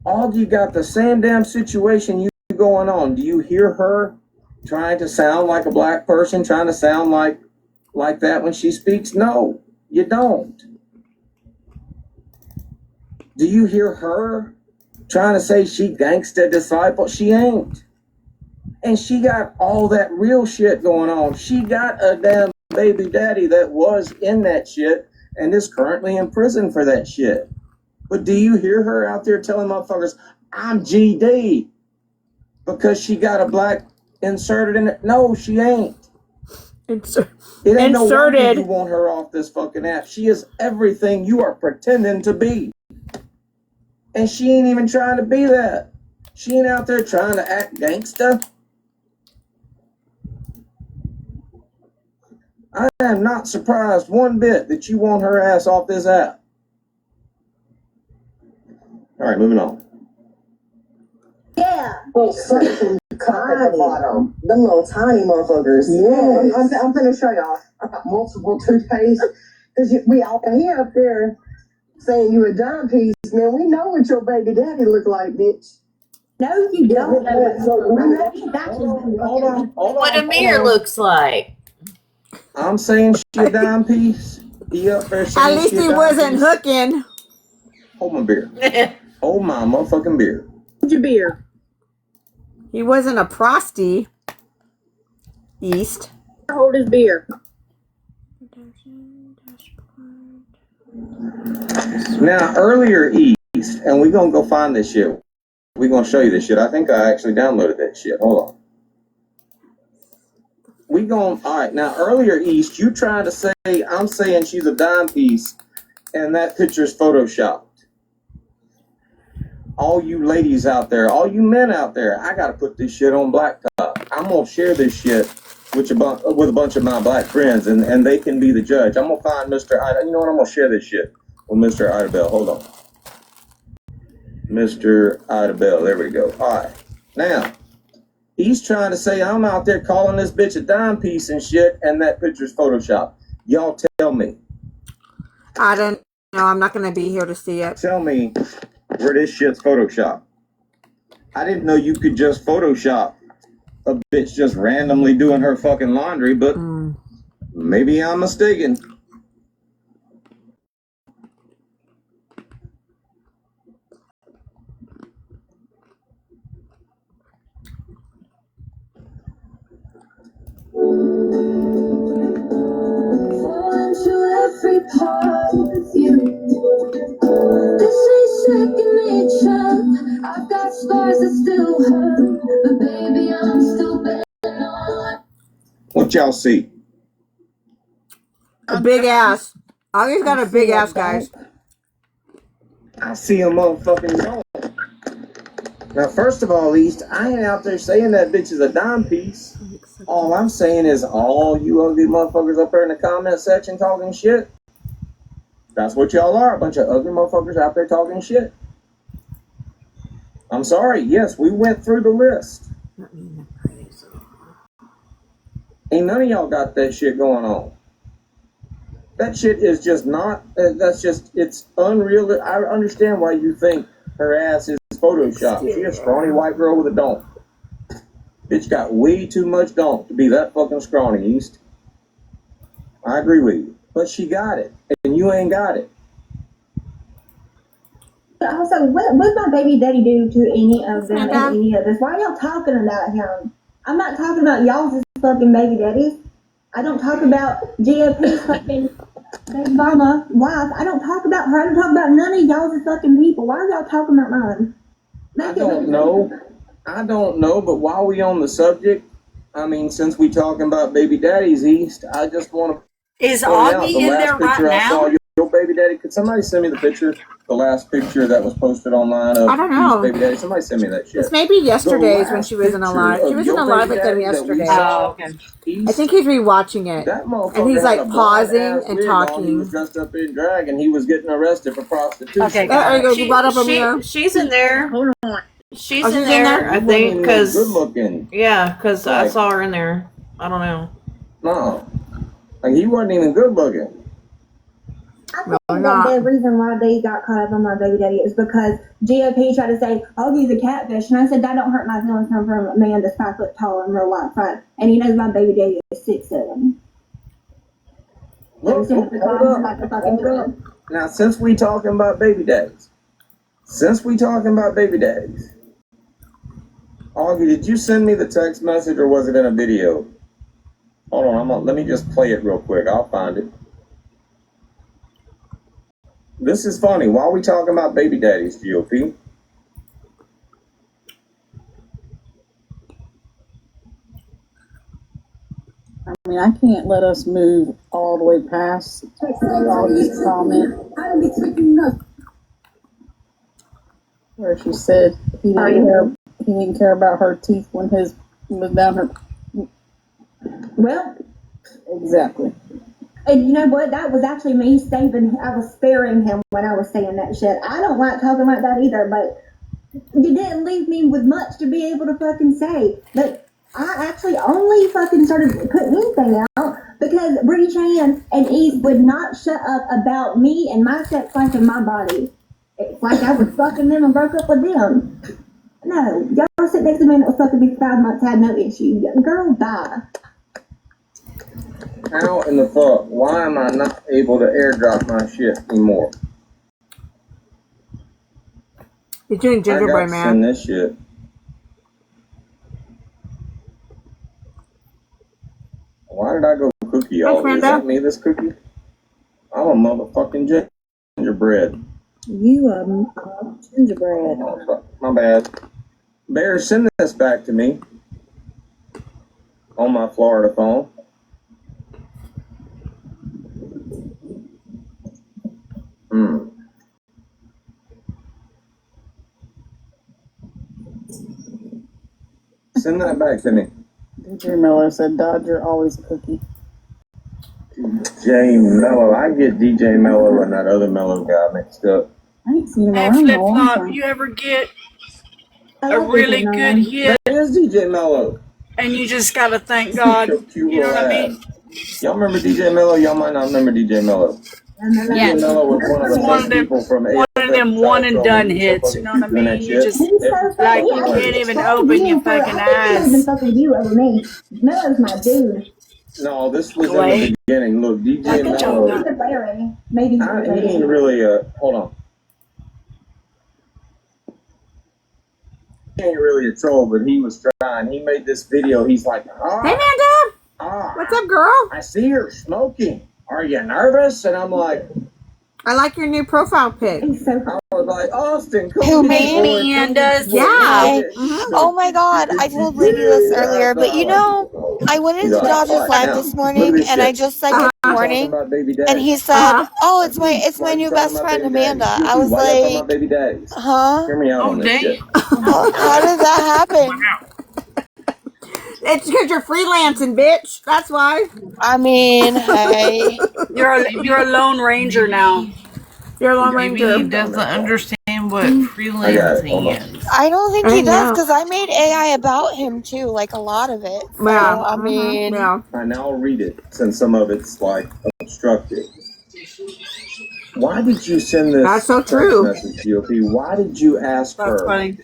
All you got the same damn situation you going on. Do you hear her trying to sound like a black person, trying to sound like that when she speaks? No, you don't. Do you hear her trying to say she gangsta disciple? She ain't. And she got all that real shit going on. She got a damn baby daddy that was in that shit and is currently in prison for that shit. But do you hear her out there telling motherfuckers, I'm GD, because she got a black inserted in it? No, she ain't. It ain't no wonder you want her off this fucking app. She is everything you are pretending to be. And she ain't even trying to be that. She ain't out there trying to act gangsta. I am not surprised one bit that you want her ass off this app. All right, moving on. Yeah. Oh, tiny. Them little tiny motherfuckers. Yeah. I'm finna show y'all. I got multiple toothpaste. Because we all here up there saying you a dime piece, man. We know what your baby daddy look like, bitch. No, you don't. Hold on. What Amir looks like. I'm saying she a dime piece. He up there saying at least he wasn't hooking. Hold my beer. Hold my motherfucking beer. Hold your beer. He wasn't a prosty. East. Hold his beer. Now, earlier East, and we're going to go find this shit. We're going to show you this shit. I think I actually downloaded that shit. Hold on. All right, now, earlier East, you trying to say, I'm saying she's a dime piece, and that picture's photoshopped. All you ladies out there, all you men out there, I got to put this shit on Blacktop. I'm going to share this shit with a bunch of my black friends, and they can be the judge. I'm going to find Mr. Ida. You know what? I'm going to share this shit with Mr. Ida Bell. Hold on. Mr. Ida Bell. There we go. All right. Now, he's trying to say I'm out there calling this bitch a dime piece and shit, and that picture's Photoshop. Y'all tell me. I don't know. I'm not going to be here to see it. Tell me where this shit's Photoshop. I didn't know you could just Photoshop a bitch just randomly doing her fucking laundry, but maybe I'm mistaken. Every part of you. This ain't second nature. I've got scars that still hurt, but baby, I'm still better on. What y'all see? A big ass. Augie's got a big ass, guys. I see a motherfucking dog. Now, first of all, East, I ain't out there saying that bitch is a dime piece. All I'm saying is all you ugly motherfuckers up there in the comment section talking shit. That's what y'all are, a bunch of ugly motherfuckers out there talking shit. I'm sorry, yes, we went through the list. Ain't none of y'all got that shit going on. That shit is just not, that's just, it's unreal. I understand why you think her ass is Photoshopped. She a scrawny white girl with a donk. Bitch got way too much donk to be that fucking scrawny, East. I agree with you. But she got it, and you ain't got it. Also, what my baby daddy do to any of them and any of this? Why are y'all talking about him? I'm not talking about y'all's fucking baby daddies. I don't talk about GOP's fucking baby mama, wife. I don't talk about her. I don't talk about none of y'all's fucking people. Why are y'all talking about mine? I don't know, but while we on the subject, I mean, since we talking about baby daddies, East, I just want to Is Augie in there right now? Your baby daddy. Could somebody send me the picture? The last picture that was posted online of I don't know. baby daddy. Somebody send me that shit. It's maybe yesterday's when she wasn't alive. She wasn't alive with them yesterday. Oh, okay. I think he's rewatching it. And he's like pausing and talking. He was dressed up in drag and he was getting arrested for prostitution. Okay, there you go. You brought up Amira. She's in there. Hold on. She's in in there, there? I think, because good looking. Yeah, because I saw her in there. I don't know. No, like he wasn't even good looking. I think that the reason why they got caught up on my baby daddy is because GOP tried to say, Augie's a catfish. And I said, that don't hurt my feelings come from a man that's 5 foot tall in real life, right? And he knows my baby daddy is 6'7". Hold up. Now, since we talking about baby daddies, Augie, did you send me the text message or was it in a video? Hold on, let me just play it real quick. I'll find it. This is funny. Why are we talking about baby daddies, GOP? I mean, I can't let us move all the way past all these comments where she said he didn't care about her teeth when his was down her. Well, exactly. And you know what? That was actually me I was sparing him when I was saying that shit. I don't like talking like that either, but you didn't leave me with much to be able to fucking say. But I actually only fucking started putting anything out because Bree Chan and Eve would not shut up about me and my sex life and my body. It's like I was fucking them and broke up with them. No, y'all sit next to me and it was fucking me for 5 months, had no issue. Girl, bye. How in the fuck? Why am I not able to airdrop my shit anymore? You're doing gingerbread, man. Send this shit. Why did I go cookie all this? Is that me, this cookie? I'm a motherfucking gingerbread. You gingerbread. Oh, my bad. Bear, send this back to me on my Florida phone. Send that back to me. DJ Miller said Dodger always a cookie. DJ Mello. I get DJ Mello and that other Mello guy mixed up. I ain't seen him Hey, around Flip a long Flop, time. you ever get a really good hit? That is DJ Mello. And you just got to thank God. You know what I mean? Y'all remember DJ Mello? Y'all might not remember DJ Mello. Yeah, was one of the one best people from of them one and done hits. You know what I mean? You just like you can't even open your fucking eyes. Fuck with you over me. Melo's my dude. No, this was in the beginning. Look, DJ Mello. Maybe He ain't really hold on. He ain't really a troll, but he was trying. He made this video. He's like, Hey, Amanda. What's up, girl? I see her smoking. Are you nervous? And I'm like, I like your new profile pic. I was like, Austin, come Who, on, me? boy, Amanda's. Yeah. Oh my god, I told Lady this earlier, but you know, I went into Dodge's live this morning and I just said good morning, and he said, "Oh, it's my new best friend Amanda." I was like, "Huh? Hear me out on this shit. How did that happen?" It's because you're freelancing, bitch. That's why. I mean, hey, you're a lone ranger now. You're a lone Maybe ranger. he doesn't understand what freelancing is. I don't think he does because I made AI about him too, like a lot of it. So, Yeah. I mean, I now read it since some of it's like obstructed. Why did you send this? That's so true. Message, GOP? Why did you ask her? Funny.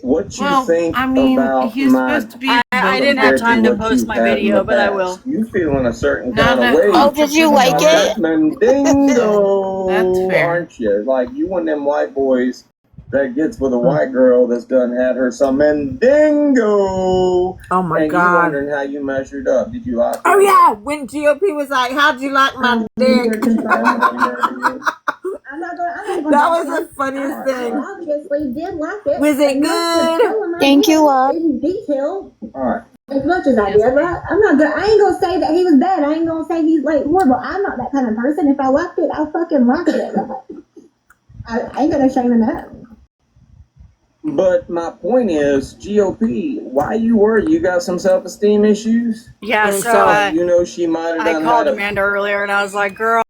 What you think about he's my? supposed to be. I didn't have time to post my video, but I will. You feeling a certain kind of way? Oh, did you like it? Mandingo, That's fair. aren't you? Like you one of them white boys that gets with a white girl that's done had her some mandingo. Oh my and god! You wondering how you measured up? Did you like? Oh yeah, when GOP was like, "How'd you like my dick?" That was the funniest thing. Obviously, did like it. Was it good? Thank you, love. In detail. All right. As much as I did, right? I ain't gonna say that he was bad. I ain't gonna say he's like horrible. I'm not that kind of person. If I liked it, I fucking liked it. I ain't gonna shame him up. But my point is, GOP, why you worried? You got some self-esteem issues? Yeah, so you know she might have done I called Amanda earlier and I was like, girl,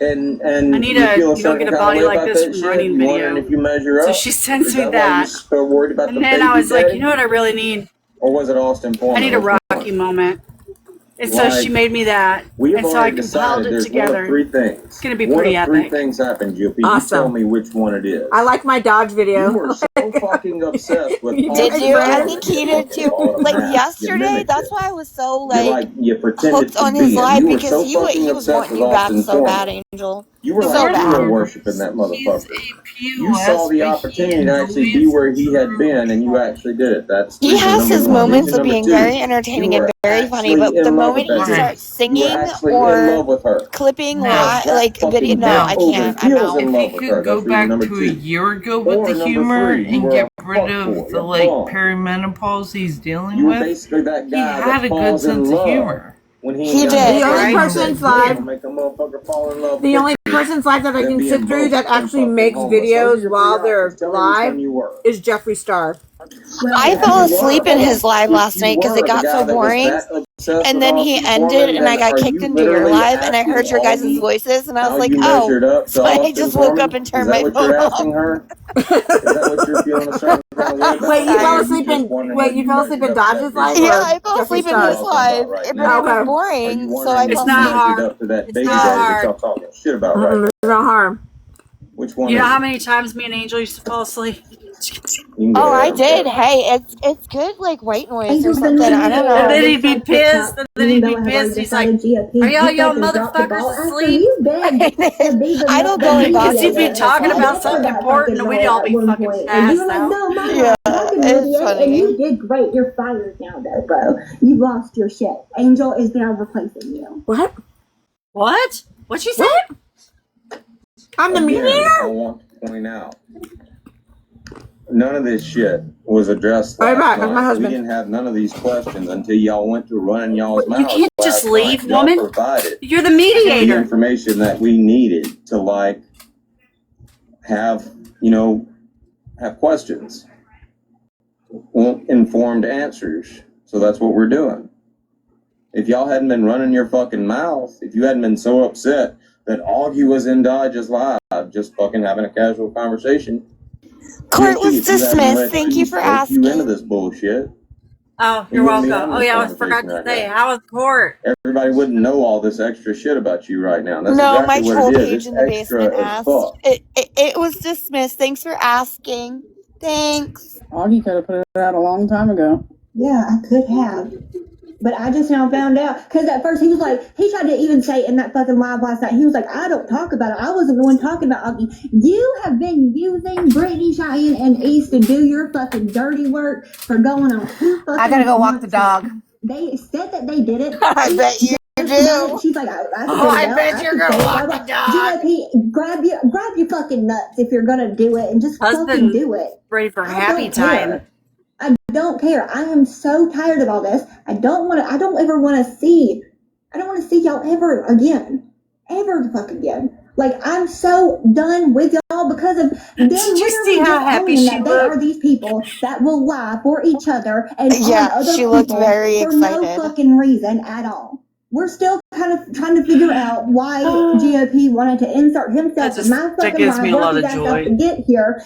and I need to get a body like this from running video. If you measure So up, she sends me why that. you so worried about And the then baby I was like, daddy? you know what I really need? Or was it Austin Foreman? I need a Rocky moment. And so she made me that. And so I compiled it together. One of 3 things. It's going to be pretty epic. 3 things happened, GOP. Awesome. You tell me which one it is. I like my Dodge video. You were so fucking obsessed with Did you? I think he did too. Like yesterday, that's why I was so like hooked on his live because he was wanting you back so bad, Angel. You were so like bad. worshiping that motherfucker. You saw the opportunity to actually be where he had been, and you actually did it. That's he has his moments of being very entertaining and very funny, but the moment he starts singing or clipping like video, no, I can't. I'm out. If he could go back to a year ago with the humor and get rid of the like perimenopause he's dealing with, he had a good sense of humor. He did. The only person's live. The only person's live that I can sit through that actually makes videos while they're live is Jeffree Star. I fell asleep in his live last night because it got so boring. And then he ended and I got kicked into your live and I heard your guys' voices and I was like, oh. So I just woke up and turned my phone off. Wait, you fell asleep in Dodge's live? Yeah, I fell asleep in his live. But it was boring, so I fell asleep. It's not hard. It's not hard. It's not hard. Which one? You know how many times me and Angel used to fall asleep? Oh, I did. Hey, it's good like white noise or something. I don't know. And then he'd be pissed. He's like, are y'all motherfuckers asleep? I don't go in because he'd be talking about something important and we'd all be fucking passed out. Yeah, it's funny. And you did great. You're fired now, though, bro. You lost your shit. Angel is now replacing you. What? What? What'd she say? I'm the mediator? I want to point out, none of this shit was addressed last my night. husband. We didn't have none of these questions until y'all went to running y'all's mouths. You can't just leave, y'all woman. Provided You're the the mediator. information that we needed to like have questions, informed answers. So that's what we're doing. If y'all hadn't been running your fucking mouth, if you hadn't been so upset that Augie was in Dodge's live, just fucking having a casual conversation. Court was dismissed. Thank you for asking. You into this bullshit. Oh, you're welcome. Oh, yeah, I forgot to say, how was court? Everybody wouldn't know all this extra shit about you right now. That's No, exactly my what troll it is. page It's in the basement extra as asked. fuck. It was dismissed. Thanks for asking. Thanks. Augie could have put it out a long time ago. Yeah, I could have. But I just now found out, because at first he was like, he tried to even say in that fucking live last night, he was like, I don't talk about it. I wasn't the one talking about Augie. You have been using Brittany, Cheyenne, and East to do your fucking dirty work for going on 2 fucking I gotta go walk the dog. They said that they did it. I bet you do. She's like, I I bet you're gonna walk the dog. GOP, grab your fucking nuts if you're gonna do it, and just fucking Husband do it. ready for I happy don't care. time. I don't care. I am so tired of all this. I don't ever want to see y'all ever again. Ever the fuck again. Like, I'm so done with y'all because of them. Did you see how happy she They are these people that will lie for each other and Yeah, on other she looked people very for no excited. fucking reason at all. We're still kind of trying to figure out why GOP wanted to insert himself in my fucking gives life, me a lot work of his ass out joy. to get here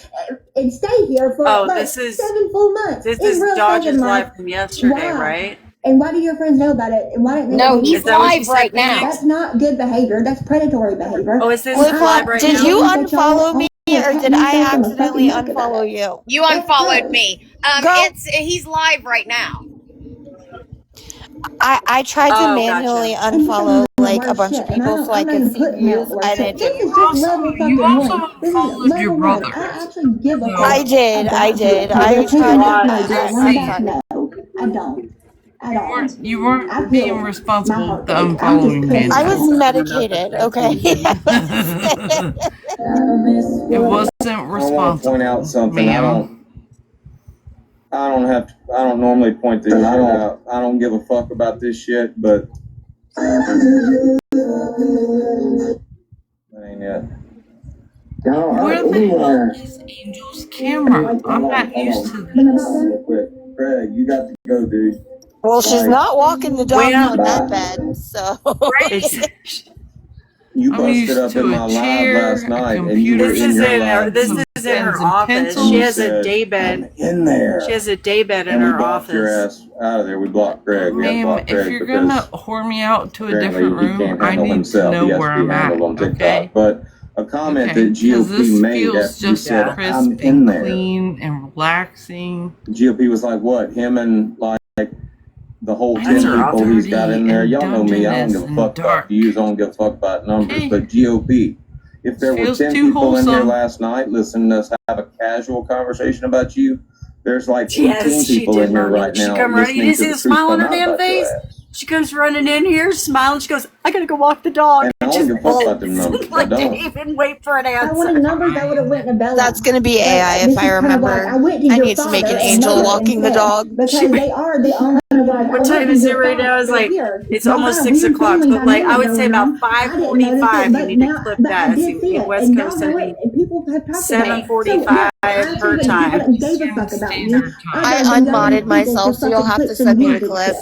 and stay here for Oh, like this is 7 full months. This In is real Dodge's fucking life from yesterday, Why? right? And why do your friends know about it? And why didn't they? No, he's Is that what she live said, right now. Phoenix? That's not good behavior. That's predatory behavior. Oh, is this Flip live Flop, right did now? you unfollow me or did I accidentally unfollow you? You unfollowed me. Go. He's live right now. I tried to Oh, manually gotcha. unfollow like a bunch of people so I could see views, and it This didn't. is just level fucking You also one. This is unfollowed your level brother. one. I actually give a So- fuck. I did. I tried. No, I don't. At all. You weren't I feel being my responsible heart to rate. I'm just unfollowing pissed. I Mandy. was medicated, okay? It wasn't I want to responsible. point out something. Ma'am. I don't normally point this out. I don't give a fuck about this shit, but that ain't it. Where the hell is Angel's camera? I'm not used to this. Real quick. Craig, you got to go, dude. Well, she's not walking the dog Well, on that bed, so. You I'm busted used up to in a my live chair, last night, a and you were This in is your in her. live. This some is in her pens and office. pencils. She has a Said, day bed. "I'm in there." She has a day bed in And we her blocked your office. ass out of there. We blocked Craig. We had to Ma'am, block if Craig you're because gonna whore me out to a apparently different he room, can't I handle need to himself. know He has where to be I'm at, handled on TikTok. okay? But a comment Okay, that because GOP this made feels after you just said, crisp "I'm in and there." clean and relaxing. GOP was like, "What? Him and like the whole That's 10 people he's got dirty in there? and Y'all know me. I don't give a dungeness fuck and about dark. views. I don't give a fuck about numbers." Okay. But GOP, if there were Feels 10 too people in here wholesome. last night listening to us have a casual conversation about you, there's like 18 Yes, she people did, in here Mommy. right She now come running. You listening didn't to see the the truth smile on come her out damn about your face? ass. She comes running in here, smiling. She goes, "I gotta go walk the dog." And I don't give a fuck about them numbers. I Like, didn't don't. even wait for an I answer. wanted numbers. I would have went to Bella. That's gonna be But AI this if I is kind of like, remember. I went to I your need to make father an and angel mother walking the instead, dog. because they are the only like, What I time went to is it your right now? father. It's They're like, here. it's Y'all almost got a 6 weird o'clock. family So, like, I dynamic would say going about on. I didn't notice 5:45. it, You but need to now, clip but I that. did see In it, West and Coast, y'all know it'd it, be and people have talked about it. So 7:45 I her actually went to time. Bella and gave a Eastern fuck about you. Standard I Time. I done been going to unmodded people myself, to so you'll fucking have clip to some send me the music clip. shit.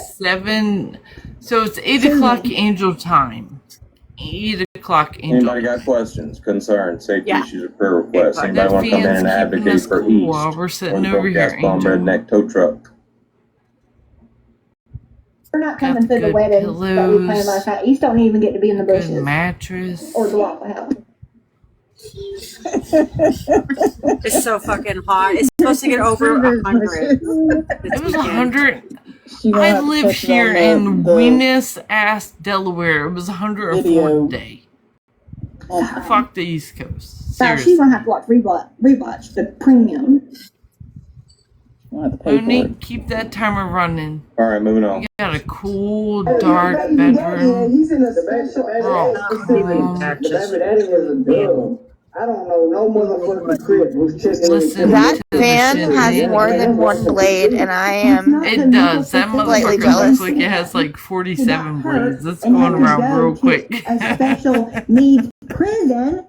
So it's 8 o'clock Angel time. 8 o'clock Angel Anybody time. got questions, concerns, safety Yeah. issues, or prayer requests? Fuck. Anybody That want to come in fan's and keeping advocate us for cool while East we're or sitting the over broke here, gas bomb Angel. redneck tow truck? We're not Got coming the to the good wedding that we planned pillows, last night. East don't even get to be in the good bushes mattress. or the Waffle House. It's so fucking hot. It's supposed to get over 100. It was 100. She gonna I have to live catch it here on in the Venus ass Delaware. It was 104 video. today. Fuck the East Coast. Now Seriously. she's gonna have to watch rewatch the premium. I'll have to pay for it. Monique, keep that timer running. All right, moving on. You got a cool, dark bedroom. He's in a special. We're all calm. I don't know no motherfucking crib who's checking Listen That to the fan shit, has man. more than one blade, and I am It does. That slightly motherfucker jealous. looks like it has like 47 blades. It's And going had to around go real to quick. a special needs prison.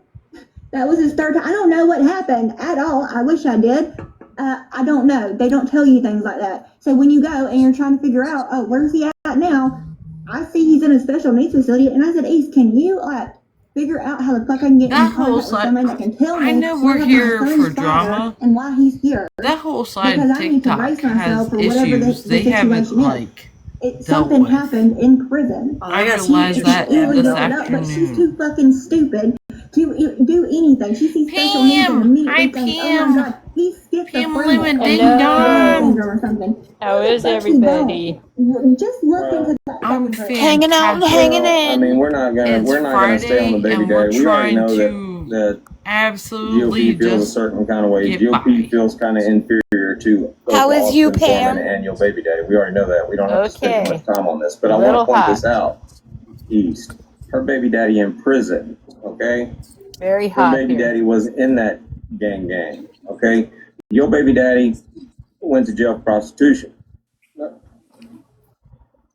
That was his third time. I don't know what happened at all. I wish I did. I don't know. They don't tell you things like that. So when you go and you're trying to figure out, oh, where's he at now? I see he's in a special needs facility, and I said, Ace, can you figure out how the fuck I can get in contact with somebody that can tell me. I know we're here for drama. And why he's here. That whole side because of TikTok has issues they haven't like something happened in prison. I realized that this afternoon. But she's too fucking stupid to do anything. She sees special needs and immediately thinks, oh my god, he's schizophrenic or something. How is everybody? Just look into that. Hanging out and hanging in. I mean, we're not gonna stay on the baby daddy. We already know that absolutely GOP feels a certain kind of way. GOP feels kind of inferior to How is you, Pam? an annual baby daddy. We already know that. We don't have to spend much time on this. But I want to point this out. East, her baby daddy in prison. Okay. Very hot. Her baby daddy was in that gang. Okay. Your baby daddy went to jail for prostitution.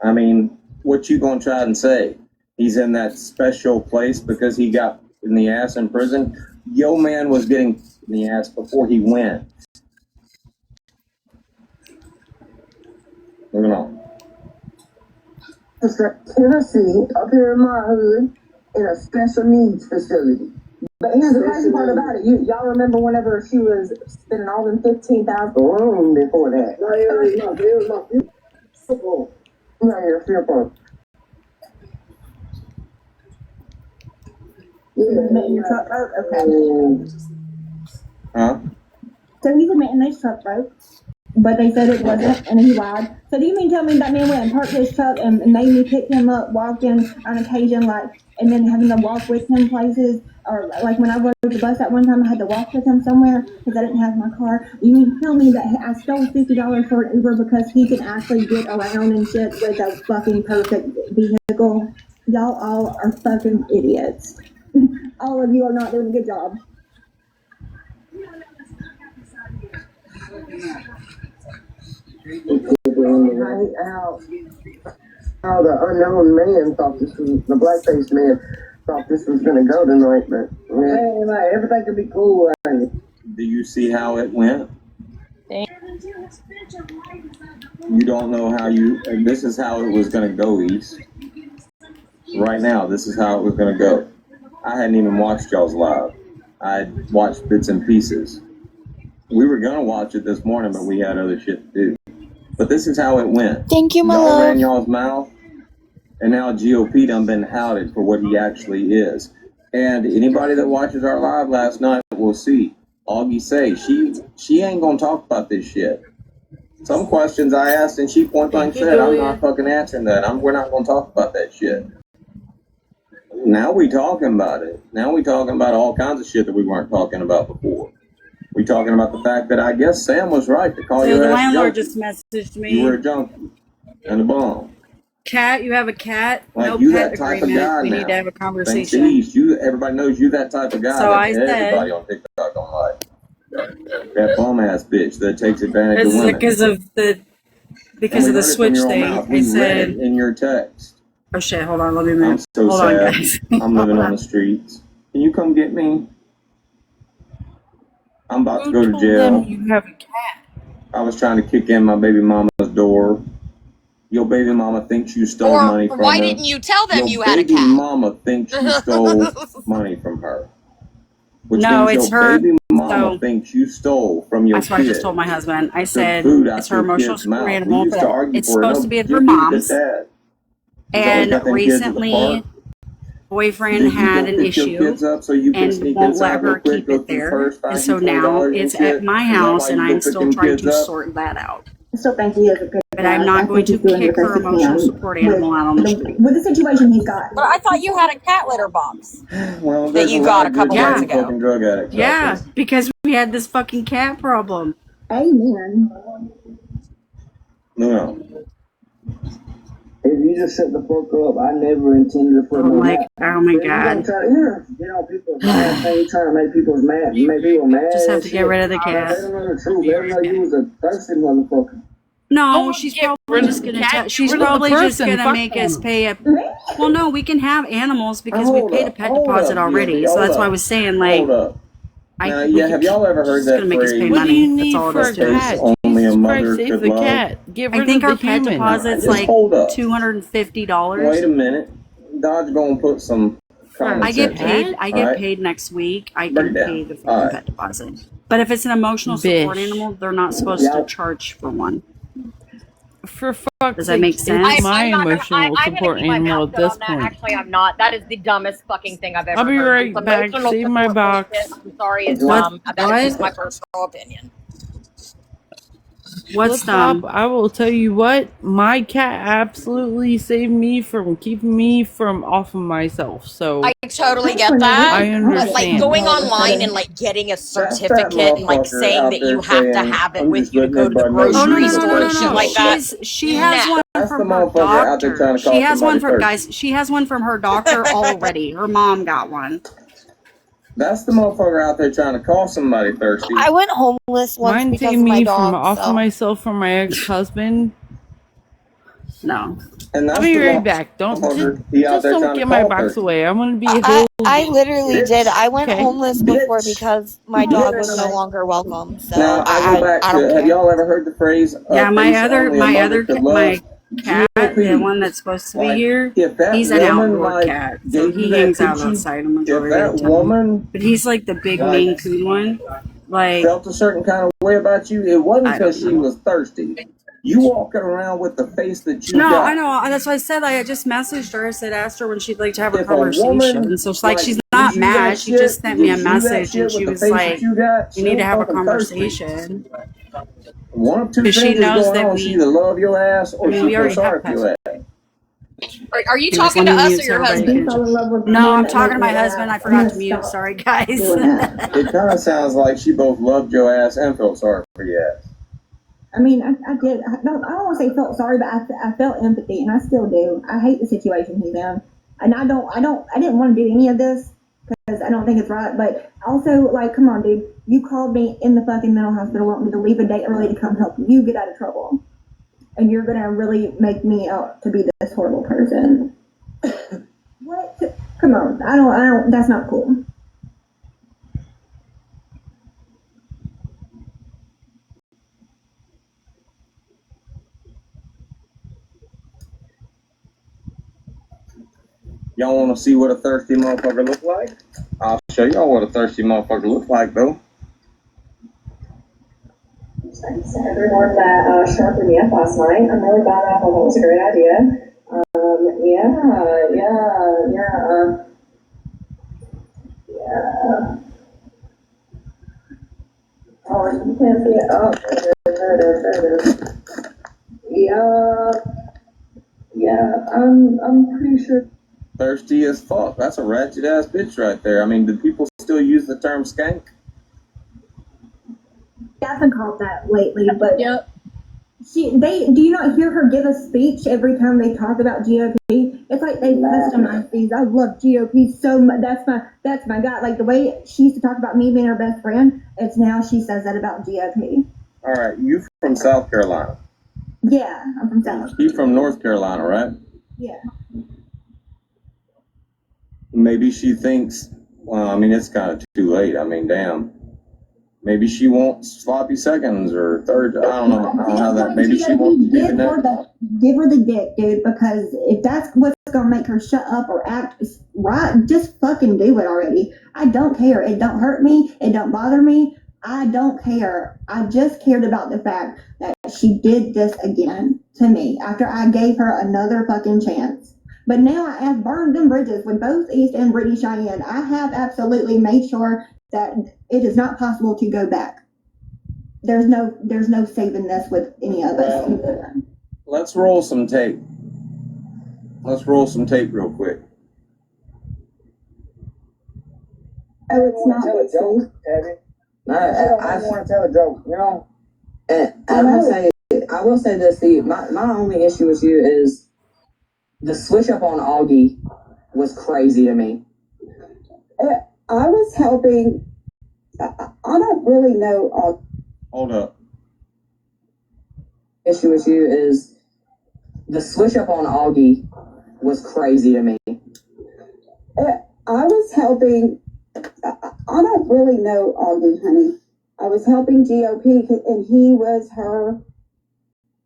I mean, what you gonna try and say? He's in that special place because he got in the ass in prison? Yo man was getting in the ass before he went. Moving on. Tennessee, up here in my hood, in a special needs facility. But here's the crazy part about it. Y'all remember whenever she was spending all them $15,000 before that? No, it was my football. No, you're fearful. Okay. Huh? So he's admitting they truck broke, but they said it wasn't, and he lied. So do you mean tell me that man went and parked his truck and made me pick him up, walk in on occasion, like, and then having to walk with him places, or like when I rode the bus that one time, I had to walk with him somewhere because I didn't have my car. You mean tell me that I stole $50 for an Uber because he can actually get around and shit with a fucking perfect vehicle? Y'all all are fucking idiots. All of you are not doing a good job. How the unknown man thought this was, the black-faced man thought this was going to go tonight, but hey, everything could be cool. Do you see how it went? You don't know how this is how it was going to go, East. Right now, this is how it was going to go. I hadn't even watched y'all's live. I watched bits and pieces. We were going to watch it this morning, but we had other shit to do. But this is how it went. Thank you, my Y'all love. ran y'all's mouth, and now GOP done been outed for what he actually is. And anybody that watches our live last night will see Augie say she ain't gonna talk about this shit. Some questions I asked and she point blank said, I'm not fucking answering that. We're not gonna talk about that shit. Now we talking about it. Now we talking about all kinds of shit that we weren't talking about before. We talking about the fact that I guess Sam was right to call you. So the landlord just messaged me. You were a junkie and a bum. Cat, you have a cat? Like no you pet that type agreement. of guy We now. need to have a conversation. Thanks to East, everybody knows you that type of guy. So that I said, everybody on TikTok don't like. That bum ass bitch that takes advantage of women. Because of the switch thing. I said in your text. Oh shit! Hold on, let me move. I'm so hold sad. on, guys. I'm living on the streets. Can you come get me? I'm about to go to jail. You have a cat. I was trying to kick in my baby mama's door. Your baby mama thinks you stole money from her. Why didn't you tell them you had a cat? Your baby mama thinks you stole money from her. Which no, means it's your her. baby mama thinks you stole from your That's what I just told my husband. I said it's her emotional support animal, but it's supposed to be at her mom's. And recently, boyfriend had an issue and won't let her keep it there. And so now it's at my house, and I'm still trying to sort that out. I still think he is a good guy. But I'm not going to kick her emotional support animal out on the street. With the situation he's got. But I thought you had a cat litter box well, that you got a couple months ago. Drug addicts yeah, because we had this fucking cat problem. Amen. No. If you just shut the fuck up, I never intended to put oh my god. You know, people trying to make people mad. Just have to get rid of the cat. They don't know the truth. They don't know you was a thirsty motherfucker. No, she's probably just gonna make us pay a. Well, no, we can have animals because we paid a pet deposit already. So that's why I was saying, like, have y'all ever heard that make us pay phrase? money. What do you need that's all for it a is to it. cat? Only a Jesus mother Christ, save could the love. cat. Get rid I think of our the pet human. deposit's Just like hold up. $250. Wait a minute. Dodge gonna put some I get paid next week. I can pay the fucking pet deposit. But if it's an emotional support animal, they're not supposed to charge for one. For fuck's Does that make sense? It's my emotional support animal at this point. Actually, I'm not. That is the dumbest fucking thing I've ever I'll be heard. right back. Save my box. I'm sorry, it's dumb. That is just my personal opinion. What's dumb? I will tell you what. My cat absolutely saved me from keeping me from off of myself. So I totally get that. I understand. Like going online and like getting a certificate and like saying that you have to have it with you to go to the grocery store and shit like that. She has one from her doctor. She has one from She has one from her doctor already. Her mom got one. That's the motherfucker out there trying to call somebody thirsty. I went homeless once Mine because saved of my me dog. from off of myself from my ex-husband. No. And I'll be right back. Just don't get my box away. I want to be healed. I literally did. I went homeless before because my dog was no longer welcome. So now, I go back I don't to, have y'all ever heard the phrase? Yeah, my cat, the one that's supposed to be here, he's an outdoor cat, so he hangs out outside the majority of the time. But he's like the big Maine Coon one. Like felt a certain kind of way about you. It wasn't because she was thirsty. You walking around with the face that you got. I know. That's why I said I just messaged her. I said, asked her when she'd like to have a conversation. So she's not mad. She just sent me a message and she was like, "You need to have a conversation." One of two things she knows that she either love your ass or she feels sorry for your ass. Are you talking to us or your husband? No, I'm talking to my husband. I forgot to mute. Sorry, guys. It kind of sounds like she both loved your ass and felt sorry for your ass. I mean, I did. I don't want to say felt sorry, but I felt empathy, and I still do. I hate the situation he's in, and I didn't want to do any of this because I don't think it's right. But also, like, come on, dude, you called me in the fucking mental hospital, want me to leave a day early to come help you get out of trouble, and you're gonna really make me out to be this horrible person. What? Come on, I don't. That's not cool. Y'all want to see what a thirsty motherfucker look like? I'll show y'all what a thirsty motherfucker looks like, though. Thanks to everyone that sharpened me up last night. I'm really glad that was a great idea. Oh, you can't see it. Oh, there it is. Yeah, I'm pretty sure. Thirsty as fuck. That's a ratchet ass bitch right there. I mean, do people still use the term skank? I've been called that lately, but yep. Do you not hear her give a speech every time they talk about GOP? It's like they customize these. I love GOP so much. That's my guy. Like the way she used to talk about me being her best friend, it's now she says that about GOP. All right, you from South Carolina? Yeah, I'm from South. You from North Carolina, right? Yeah. Maybe she thinks, well, I mean, it's kind of too late. I mean, damn. Maybe she wants sloppy seconds or third. I don't know how that. Maybe she wants to give her the dick, dude. Because if that's what's gonna make her shut up or act right, just fucking do it already. I don't care. It don't hurt me. It don't bother me. I don't care. I just cared about the fact that she did this again to me after I gave her another fucking chance. But now I have burned them bridges with both East and Brittany Cheyenne. I have absolutely made sure that it is not possible to go back. There's no saving this with any of us. Let's roll some tape. Let's roll some tape real quick. Oh, it's not tell a joke, Abby. I don't want to tell a joke, you know. I will say this, Steve. My only issue with you is the switch up on Augie was crazy to me. I was helping. I don't really know. Hold up. Issue with you is the switch up on Augie was crazy to me. I was helping. I don't really know Augie, honey. I was helping GOP, and he was her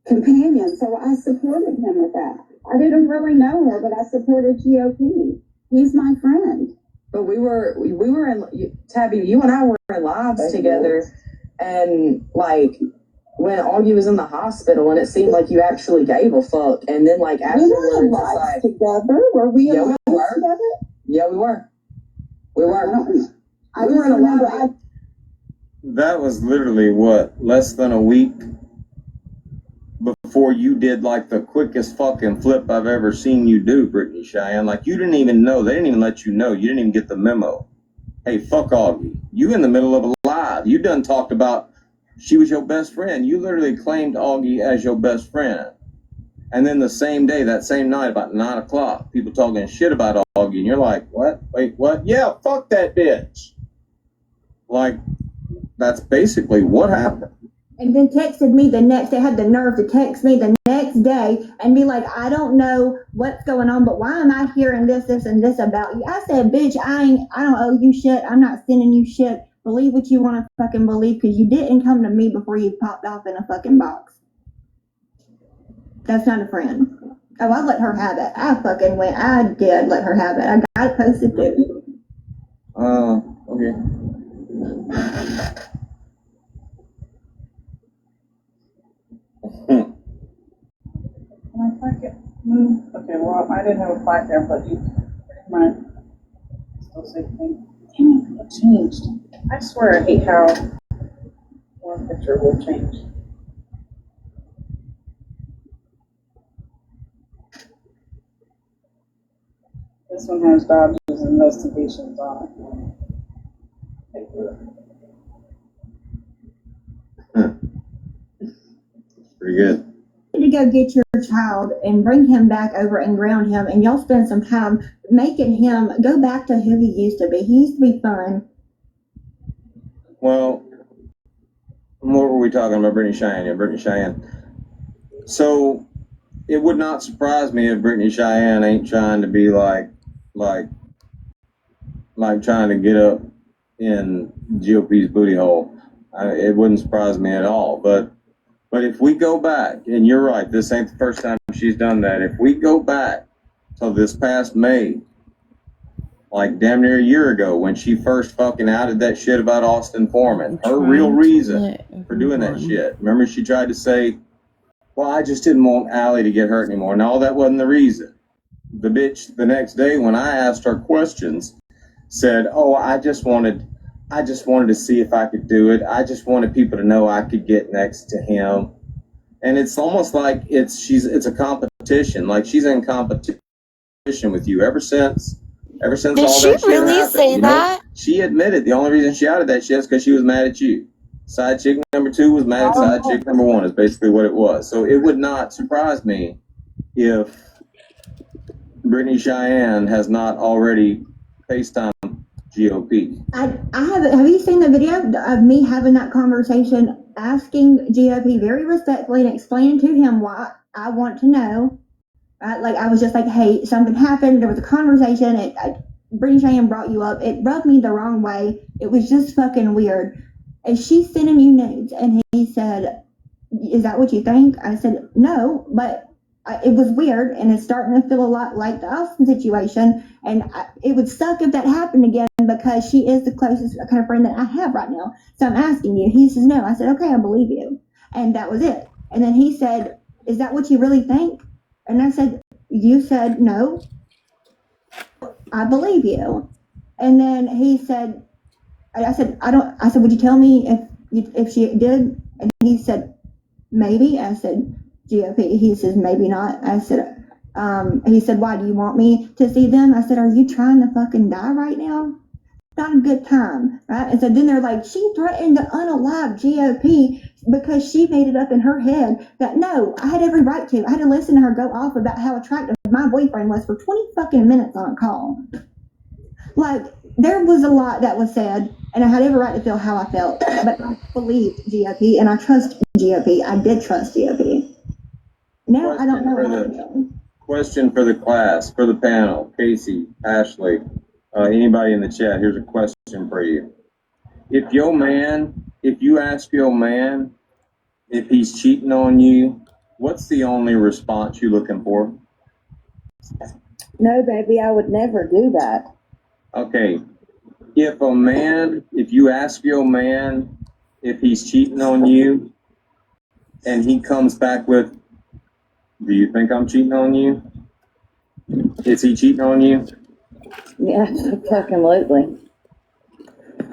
companion, so I supported him with that. I didn't really know her, but I supported GOP. He's my friend. But we were in Tabby. You and I were in lives together, and like when Augie was in the hospital, and it seemed like you actually gave a fuck. And then like afterwards, We were in lives together. Were we in lives together? Yeah, we were. We were. I just remember. That was literally what, less than a week before you did like the quickest fucking flip I've ever seen you do, Brittany Cheyenne. Like you didn't even know. They didn't even let you know. You didn't even get the memo. Hey, fuck Augie. You in the middle of a live. You done talked about she was your best friend. You literally claimed Augie as your best friend. And then the same day, that same night, about 9 o'clock, people talking shit about Augie. And you're like, what? Wait, what? Yeah, fuck that bitch. Like, that's basically what happened. And then texted me the next day, had the nerve to text me the next day and be like, I don't know what's going on, but why am I hearing this, and this about you? I said, bitch, I don't owe you shit. I'm not sending you shit. Believe what you want to fucking believe, because you didn't come to me before you popped off in a fucking box. That's not a friend. Oh, I let her have it. I did let her have it. I got it posted too. Okay. Can I find it? Okay, well, I didn't have a fight there, but you might still say thing. Damn it changed. I swear I hate how one picture will change. This one has Dodge's investigations on it. Pretty good. To go get your child and bring him back over and ground him, and y'all spend some time making him go back to who he used to be. He used to be fun. Well, what were we talking about? Brittany Cheyenne. Yeah, Brittany Cheyenne. So it would not surprise me if Brittany Cheyenne ain't trying to be like trying to get up in GOP's booty hole. It wouldn't surprise me at all. But if we go back, and you're right, this ain't the first time she's done that. If we go back to this past May, like damn near a year ago, when she first fucking outed that shit about Austin Foreman, her real reason for doing that shit. Remember, she tried to say, well, I just didn't want Allie to get hurt anymore. No, that wasn't the reason. The bitch, the next day when I asked her questions, said, oh, I just wanted to see if I could do it. I just wanted people to know I could get next to him. And it's almost like it's a competition. Like she's in competition with you ever since Did all she that shit really happened. say You know, that? she admitted the only reason she outed that shit is because she was mad at you. Side chick number 2 was mad at side chick number 1 is basically what it was. So it would not surprise me if Brittany Cheyenne has not already FaceTime GOP. Have you seen the video of me having that conversation, asking GOP very respectfully and explaining to him why I want to know? Right? Like I was just like, hey, something happened. There was a conversation. Brittany Cheyenne brought you up. It rubbed me the wrong way. It was just fucking weird. And she's sending you nudes, and he said, is that what you think? I said, no, but it was weird, and it's starting to feel a lot like the Austin situation, and it would suck if that happened again, because she is the closest kind of friend that I have right now. So I'm asking you. He says no. I said, okay, I believe you. And that was it. And then he said, is that what you really think? And I said, you said no. I believe you. And then he said, I said, would you tell me if she did? And he said, maybe. I said, GOP. He says, maybe not. I said, he said, why do you want me to see them? I said, are you trying to fucking die right now? Not a good time, right? And so then they're like, she threatened to unalive GOP because she made it up in her head that no, I had every right to. I had to listen to her go off about how attractive my boyfriend was for 20 fucking minutes on a call. Like, there was a lot that was said, and I had every right to feel how I felt, but I believed GOP, and I trust GOP. I did trust GOP. Now I don't know what I feel. Question for the class, for the panel, Casey, Ashley, anybody in the chat, here's a question for you. If you ask your man if he's cheating on you, what's the only response you're looking for? No, baby, I would never do that. Okay. If you ask your man if he's cheating on you, and he comes back with, do you think I'm cheating on you? Is he cheating on you? Yeah, fucking absolutely.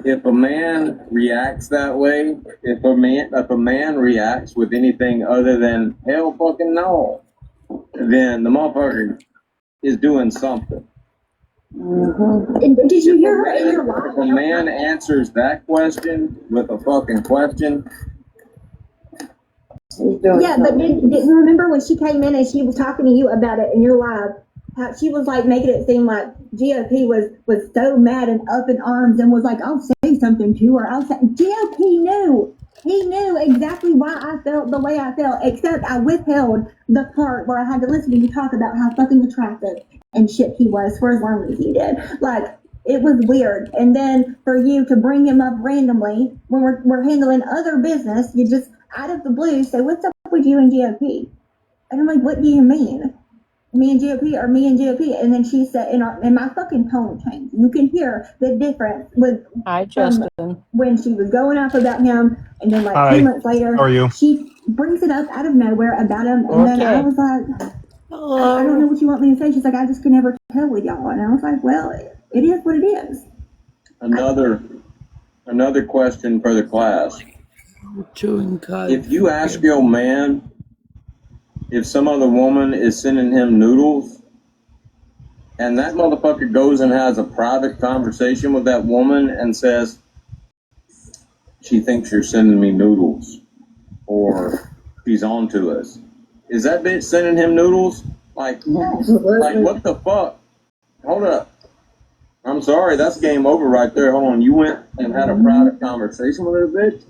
If a man reacts that way, if a man reacts with anything other than hell fucking no, then the motherfucker is doing something. Mm-hmm. Did you hear her in your life? If a man answers that question with a fucking question. Yeah, but did you remember when she came in and she was talking to you about it in your live? How she was like making it seem like GOP was so mad and up in arms and was like, I'll say something to her. GOP knew. He knew exactly why I felt the way I felt, except I withheld the part where I had to listen to you talk about how fucking attractive and shit he was for as long as you did. Like, it was weird. And then for you to bring him up randomly when we're handling other business, you just out of the blue say, what's up with you and GOP? And I'm like, what do you mean? Me and GOP or me and GOP? And then she said, and my fucking tone changed. You can hear the difference with when she was going off about him, and then like 2 months later, How are you? she brings it up out of nowhere about him, and then I was like, I don't know what you want me to say. She's like, I just can never tell with y'all, and I was like, well, it is what it is. Another question for the class. If you ask your man if some other woman is sending him noodles, and that motherfucker goes and has a private conversation with that woman and says, she thinks you're sending me noodles, or she's on to us. Is that bitch sending him noodles? Like what the fuck? Hold up. I'm sorry, that's game over right there. Hold on. You went and had a private conversation with her, bitch?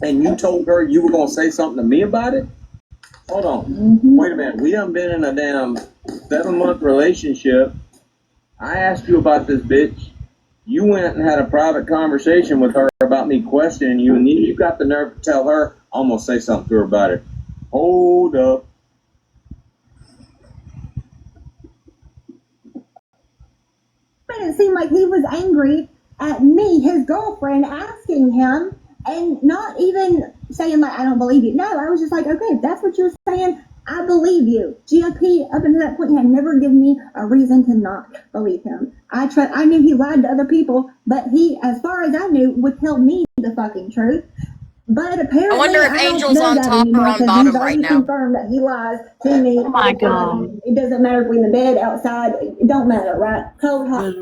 And you told her you were going to say something to me about it? Hold on. Wait a minute. We done been in a damn 7-month relationship. I asked you about this bitch. You went and had a private conversation with her about me questioning you, and you got the nerve to tell her I'm going to say something to her about it. Hold up. It seemed like he was angry at me, his girlfriend, asking him, and not even saying like, I don't believe you. No, I was just like, okay, if that's what you're saying, I believe you. GOP up until that point had never given me a reason to not believe him. I knew he lied to other people, but he, as far as I knew, would tell me the fucking truth. But apparently, I wonder if Angel's on top or on bottom right now. Confirmed that he lies to me. Oh my God. It doesn't matter if we're in the bed, outside. It don't matter, right? Cold, hot,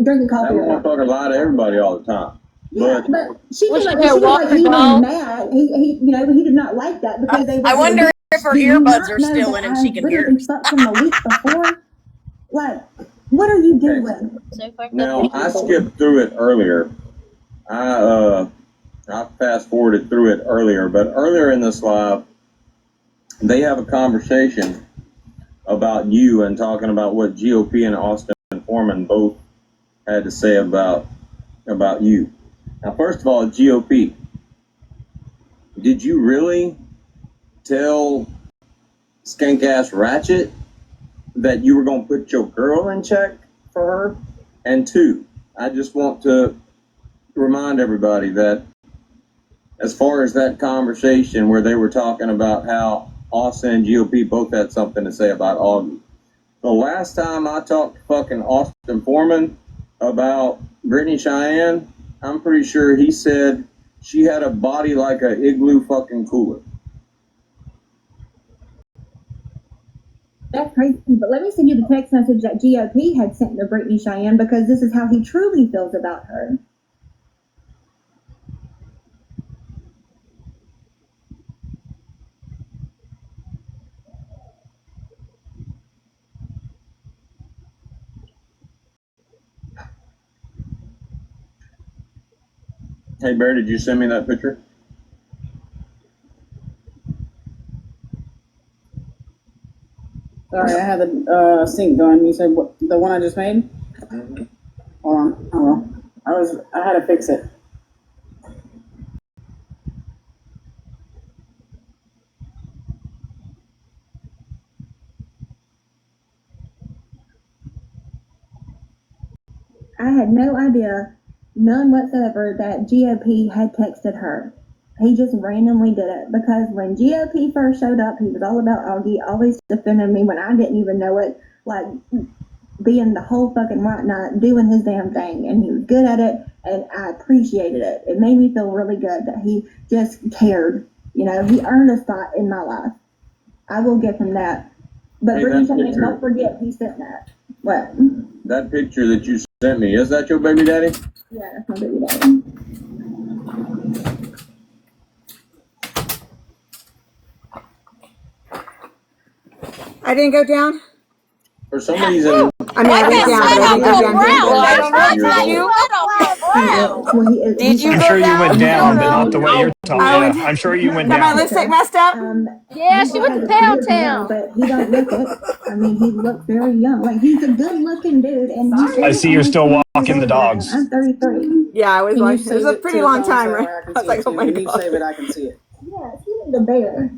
drinking coffee. That motherfucker lie to everybody all the time. Yeah, but she was like, he was mad. He, he did not like that because they. I wonder if her earbuds are still in and she can hear us. From a week before. Like, what are you doing? Now, I skipped through it earlier. I fast forwarded through it earlier, but earlier in this live, they have a conversation about you and talking about what GOP and Austin Foreman both had to say about you. Now, first of all, GOP, did you really tell Skank-Ass Ratchet that you were going to put your girl in check for her? And two, I just want to remind everybody that as far as that conversation where they were talking about how Austin and GOP both had something to say about Augie. The last time I talked to fucking Austin Foreman about Brittany Cheyenne, I'm pretty sure he said she had a body like a igloo fucking cooler. That's crazy, but let me send you the text message that GOP had sent to Brittany Cheyenne because this is how he truly feels about her. Hey, Bear, did you send me that picture? Sorry, I had the sync going. You said what, the one I just made? Mm-hmm. Hold on. Oh well. I had to fix it. idea, none whatsoever, that GOP had texted her. He just randomly did it because when GOP first showed up, he was all about Augie, always defending me when I didn't even know it, like being the whole fucking whatnot, doing his damn thing, and he was good at it, and I appreciated it. It made me feel really good that he just cared. You know, he earned a spot in my life. I will give him that. But Brittany, don't forget he sent that. What? That picture that you sent me, is that your baby daddy? Yeah, that's my baby daddy. I didn't go down. For some reason, I mean, I went down, but I didn't go down. Did you I'm go sure you down? went I down, don't but not the way you're talking. I Yeah, went- I'm sure you went Got my down. lipstick messed up? Yeah, she went to Pound Town. But he don't look it. I mean, he looks very young. Like, he's a good-looking dude, and I see you're still walking the dogs. I'm 33. Yeah, I was Can like, you it was save a it pretty to long the time, phone right? so I can I was see like, it oh too? my When you god. save it, I can see it. Yeah, he's the bear.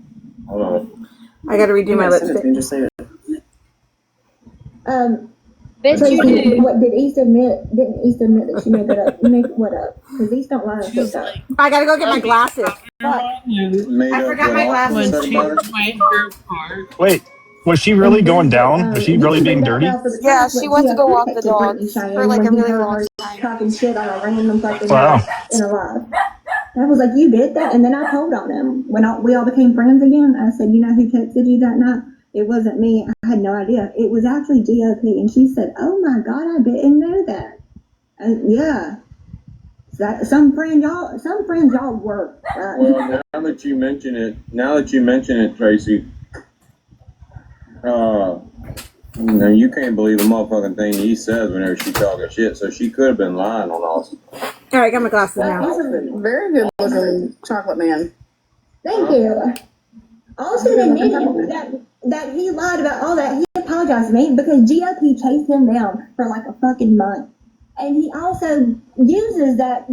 Hold on. I gotta redo my Send it to lipstick. me, just save it. Bet you Tracy, did. what did East admit? Didn't East admit that she made that up? Make what up? Because East don't lie to She's stuff. like, I gotta go get my glasses. Fuck. Made I up forgot what my Austin glasses. when said she about her? played her part. Wait, was she really going down? Was she really being dirty? Yeah, she went to go walk the dogs for like a really long time. Talking shit on a random fucking Wow. in a live. I was like, you did that? And then I told on him. When we all became friends again, I said, you know who texted you that night? It wasn't me. I had no idea. It was actually GOP. And she said, oh my God, I didn't know that. Yeah. Some friends y'all work. Well, now that you mention it, Tracy, now you can't believe the motherfucking thing he says whenever she talking shit, so she could have been lying on us. All right, got my glasses now. He's a very good looking chocolate man. Thank you. Austin admitted that he lied about all that. He apologized to me because GOP chased him down for like a fucking month. And he also uses that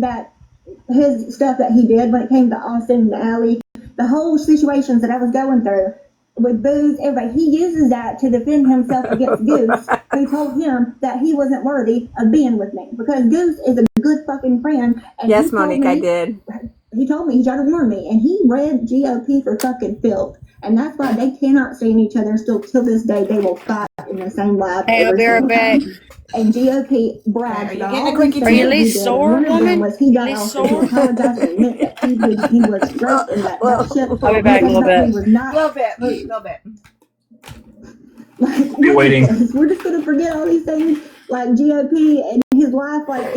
his stuff that he did when it came to Austin and Allie, the whole situations that I was going through with booze, everybody, he uses that to defend himself against Goose, who told him that he wasn't worthy of being with me because Goose is a good fucking friend. And yes, Monique, I did. He told me, he tried to warn me, and he read GOP for fucking filth. And that's why they cannot stand each other still till this day. They will fight in the same live. Hey, I'll be right back. And GOP bragged about all these things Are you at he least did. sore, And one of them woman? was he got At least off to sore? apologize and admit that he was stressed and that shit. I'll be back in a little bit. He was not. A little bit. Like, Be waiting. we're just gonna forget all these things like GOP and his life. Like,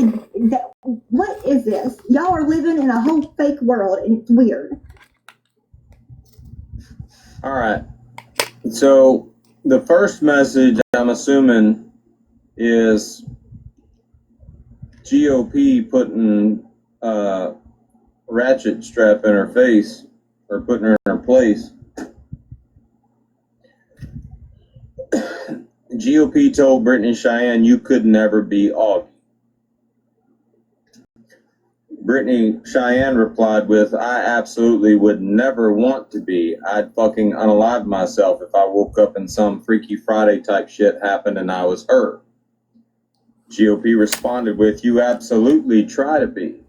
what is this? Y'all are living in a whole fake world, and it's weird. All right. So the first message, I'm assuming, is GOP putting a ratchet strap in her face or putting her in her place. GOP told Brittany Cheyenne, you could never be Augie. Brittany Cheyenne replied with, I absolutely would never want to be. I'd fucking unalive myself if I woke up and some Freaky Friday type shit happened and I was her. GOP responded with, you absolutely try to be.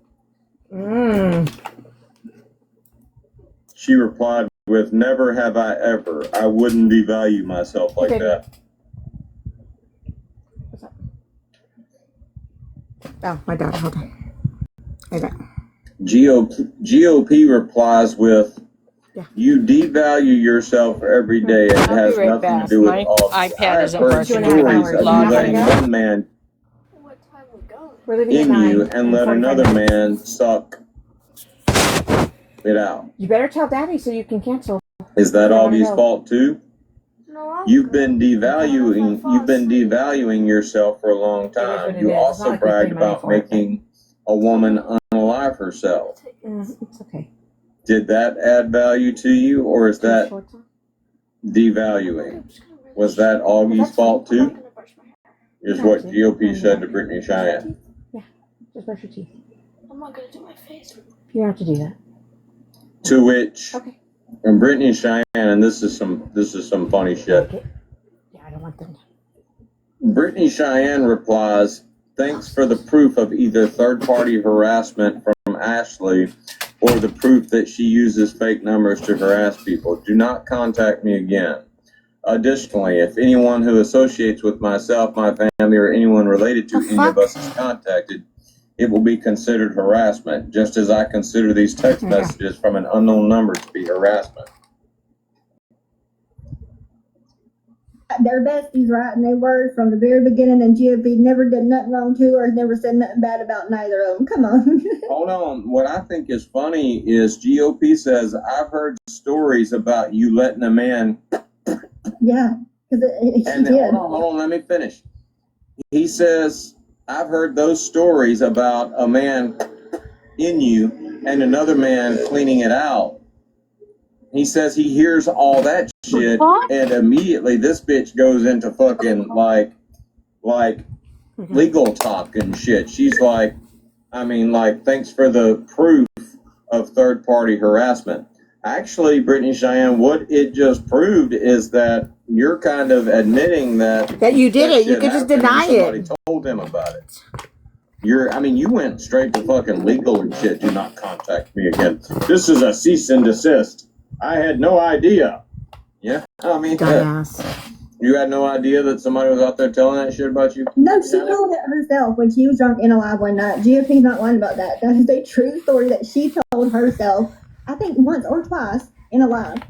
She replied with, never have I ever. I wouldn't devalue myself like that. Oh, my daughter, hold on. Okay. GOP replies with, you devalue yourself every day. It has be right nothing back. to do with My all. iPad I have isn't heard working. stories of you letting one man in you and let another man suck it out. You better tell Daddy so you can cancel. Is that Augie's fault too? You've been devaluing yourself for a long time. You also bragged about making a woman unalive herself. It's okay. Did that add value to you, or is that devaluing? Was that Augie's fault too? Is what GOP said to Brittany Cheyenne. Yeah, just brush your teeth. I'm not gonna do my face. You don't have to do that. To which, Okay. and Brittany Cheyenne, and this is some funny shit. Yeah, I don't want them. Brittany Cheyenne replies, Thanks for the proof of either third-party harassment from Ashley or the proof that she uses fake numbers to harass people. Do not contact me again. Additionally, if anyone who associates with myself, my family, or anyone related to any of us is contacted, it will be considered harassment, just as I consider these text messages from an unknown number to be harassment. They're besties, right? And they were from the very beginning, and GOP never did nothing wrong to her, never said nothing bad about neither of them. Come on. Hold on. What I think is funny is GOP says, I've heard stories about you letting a man... Yeah, because hold on, let me finish. He says, I've heard those stories about a man in you and another man cleaning it out. He says he hears all that shit, and immediately this bitch goes into fucking like legal talk and shit. She's like, thanks for the proof of third-party harassment. Actually, Brittany Cheyenne, what it just proved is that you're kind of admitting that you did it. You could just deny it. Somebody told him about it. You went straight to fucking legal and shit. Do not contact me again. This is a cease and desist. I had no idea. Yeah, you had no idea that somebody was out there telling that shit about you? No, she told it herself when she was drunk and alive one night. GOP's not lying about that. That is a true story that she told herself, I think once or twice in alive.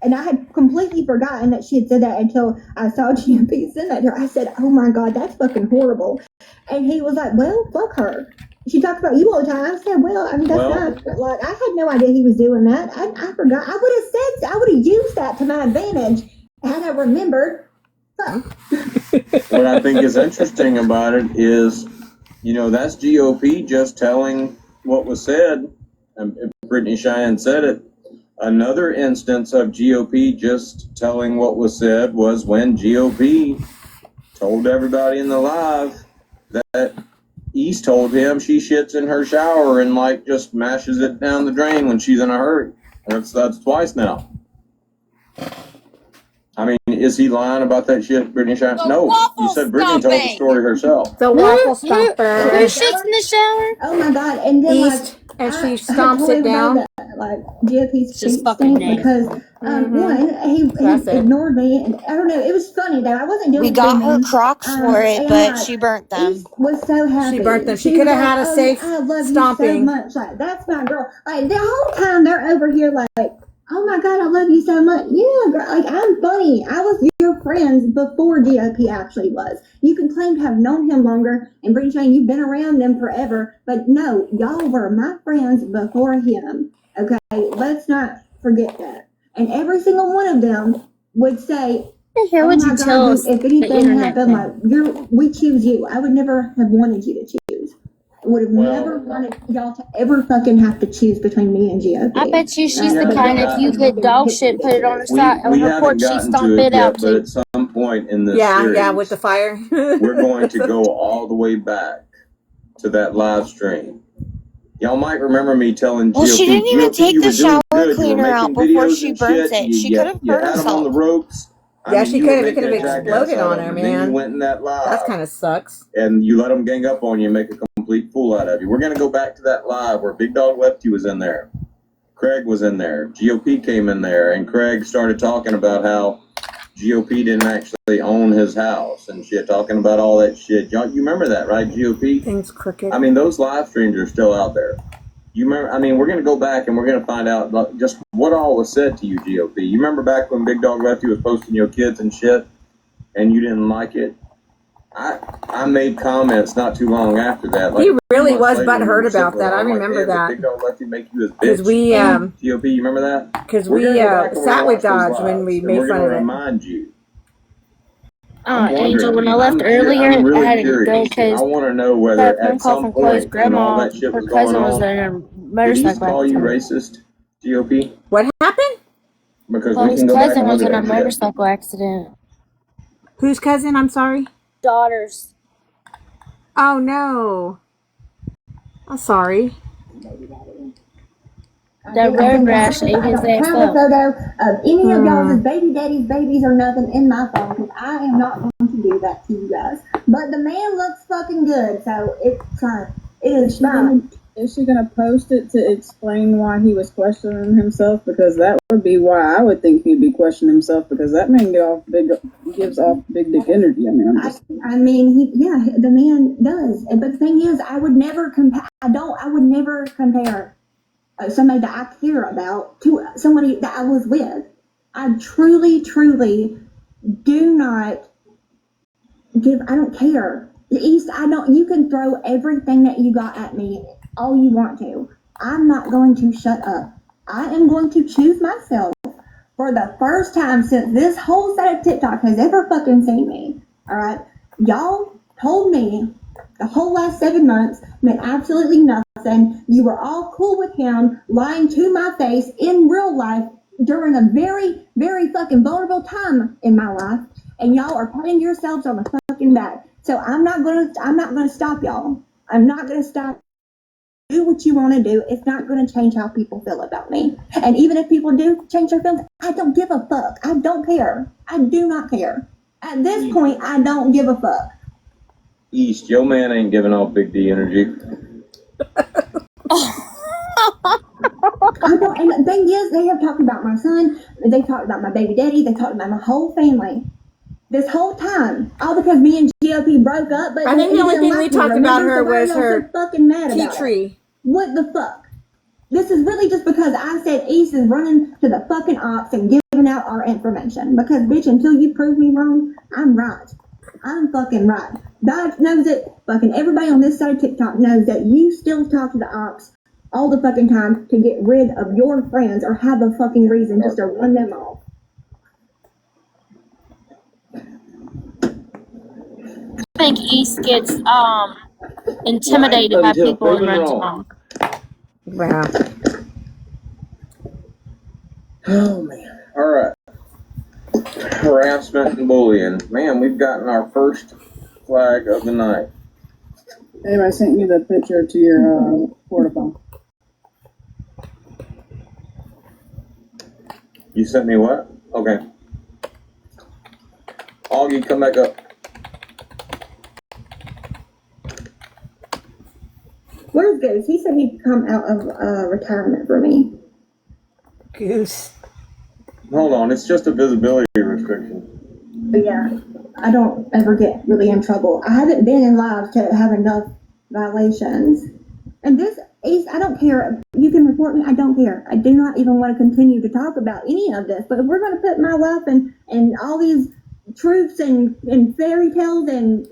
And I had completely forgotten that she had said that until I saw GOP send that to her. I said, oh my God, that's fucking horrible. And he was like, well, fuck her. She talks about you all the time. I said, that's not, like, I had no idea he was doing that. I forgot. I would have used that to my advantage had I remembered. What I think is interesting about it is, that's GOP just telling what was said. And Brittany Cheyenne said it. Another instance of GOP just telling what was said was when GOP told everybody in the live that East told him she shits in her shower and just mashes it down the drain when she's in a hurry. That's twice now. Is he lying about that shit, Brittany Cheyenne? No, you said Brittany told the story herself. The waffle stomper. Who shits in the shower? Oh my God! And then East, and she stomps it down. GOP's just fucking because one, he ignored me, and I don't know. It was funny though. I wasn't doing. We got her Crocs for it, but she burnt them. East was so happy. She burnt them. She could have had a safe stomping. You so much. That's my girl. The whole time they're over here oh my God, I love you so much. Yeah, girl, I'm funny. I was your friends before GOP actually was. You can claim to have known him longer, and Brittany Cheyenne, you've been around them forever, but no, y'all were my friends before him. Okay, let's not forget that. And every single one of them would say, Here would you tell us if anything happened, we choose you. I would never have wanted you to choose. I would have never wanted y'all to ever fucking have to choose between me and GOP. I bet you she's the kind if you could dog shit, put it on her side, on her porch, she stomp it out too. But at some point in this series, with the fire, we're going to go all the way back to that live stream. Y'all might remember me telling GOP. Well, she didn't even take the shower cleaner out before she burnt it. She could have hurt herself. On the ropes. She could have. It could have exploded on her, man. Then you went in that live. That kind of sucks. And you let them gang up on you and make a complete fool out of you. We're going to go back to that live where Big Dog Lefty was in there. Craig was in there. GOP came in there, and Craig started talking about how GOP didn't actually own his house and shit, talking about all that shit. You remember that, right, GOP? Things crooked. Those live streams are still out there. You remember? We're going to go back and we're going to find out just what all was said to you, GOP. You remember back when Big Dog Lefty was posting your kids and shit, and you didn't like it? I made comments not too long after that. He really was butthurt about that. I remember that. Big Dog Lefty make you his bitch. Because we, GOP, you remember that? Because we sat with Dodge when we made fun of it. We're going to remind you. Angel, when I left earlier, I had to go because I want to know whether at some point grandma, that shit her was cousin going was on, in a motorcycle. Did he call you racist, GOP? What happened? Because Well, we his can go back cousin and was look in a at that shit. motorcycle accident. Whose cousin? I'm sorry. Daughters. Oh no. I'm sorry. The road rash ate his ass I have a up. photo of any of y'all's baby daddies, babies, or nothing in my phone because I am not going to do that to you guys. But the man looks fucking good, so it's fine. It is fine. Is she gonna post it to explain why he was questioning himself? Because that would be why I would think he'd be questioning himself, because that man gives off big dick energy. I mean, the man does. But the thing is, I would never compare. I would never compare somebody that I care about to somebody that I was with. I truly do not give. I don't care. East, you can throw everything that you got at me all you want to. I'm not going to shut up. I am going to choose myself for the first time since this whole set of TikTok has ever fucking seen me. Alright? Y'all told me the whole last 7 months meant absolutely nothing. You were all cool with him lying to my face in real life during a very, very fucking vulnerable time in my life. And y'all are patting yourselves on the fucking back. So I'm not gonna stop y'all. I'm not gonna stop. Do what you want to do. It's not going to change how people feel about me. And even if people do change their feelings, I don't give a fuck. I don't care. I do not care. At this point, I don't give a fuck. East, your man ain't giving off big D energy. And the thing is, they have talked about my son. They talked about my baby daddy. They talked about my whole family. This whole time, all because me and GOP broke up. But I think the only thing we talked about her was her fucking mad tea about tree. It. What the fuck? This is really just because I said East is running to the fucking ops and giving out our information. Because, bitch, until you prove me wrong, I'm right. I'm fucking right. God knows it. Fucking everybody on this side of TikTok knows that you still talk to the ops all the fucking time to get rid of your friends or have a fucking reason just to run them off. I think East gets intimidated by people and runs off. Wow. Oh man. Alright. Harassment and bullying. Man, we've gotten our first flag of the night. Babe, I sent you the picture to your portable. You sent me what? Okay. Augie, come back up. Where's Goose? He said he'd come out of retirement for me. Goose. Hold on, it's just a visibility restriction. But yeah, I don't ever get really in trouble. I haven't been in live to have enough violations. And this, Ace, I don't care. You can report me. I don't care. I do not even want to continue to talk about any of this. But if we're going to put my life and all these truths and fairy tales and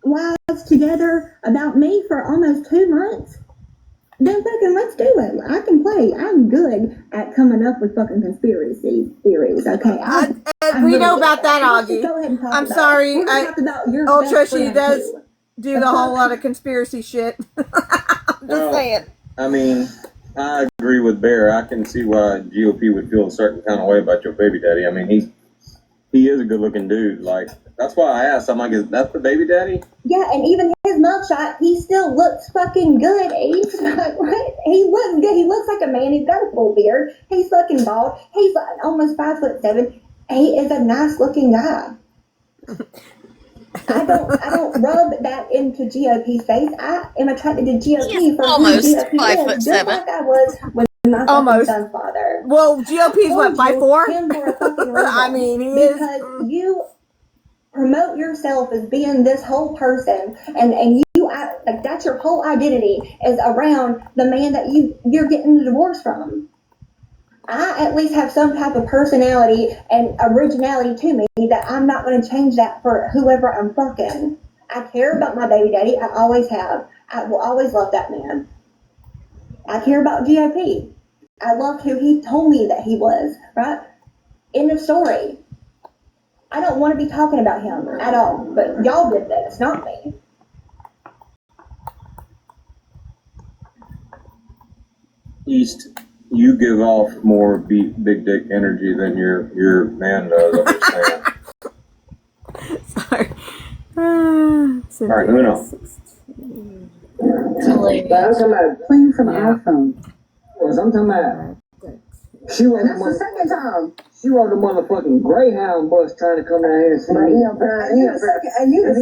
lies together about me for almost 2 months, then fucking let's do it. I can play. I'm good at coming up with fucking conspiracy theories. Okay, we know about that, Augie. Go ahead and talk I'm about sorry. Trisha does do the whole lot of conspiracy shit. I'm just saying. I mean, I agree with Bear. I can see why GOP would feel a certain kind of way about your baby daddy. I mean, he is a good looking dude. Like, that's why I asked. I'm like, is that the baby daddy? Yeah, and even his mugshot, he still looks fucking good. He's like, what? He looks good. He looks like a man. He's got a full beard. He's fucking bald. He's like almost 5'7". He is a nice looking guy. I don't rub that into GOP's face. I am attracted to GOP for almost GOP 5'7". just like I was with my Almost. fucking father. Well, GOP's what, 5'4"? Him for a fucking reason. I mean, he because is. You promote yourself as being this whole person, and you act like that's your whole identity is around the man that you're getting a divorce from. I at least have some type of personality and originality to me that I'm not going to change that for whoever I'm fucking. I care about my baby daddy. I always have. I will always love that man. I care about GOP. I loved who he told me that he was, right? End of story. I don't want to be talking about him at all, but y'all did this, not me. East, you give off more big dick energy than your man does. Sorry. All right, Uno. I'm talking about playing from iPhone. I'm talking about She rode and that's the second time. She rode a motherfucking Greyhound bus trying to come down here and see me. And you the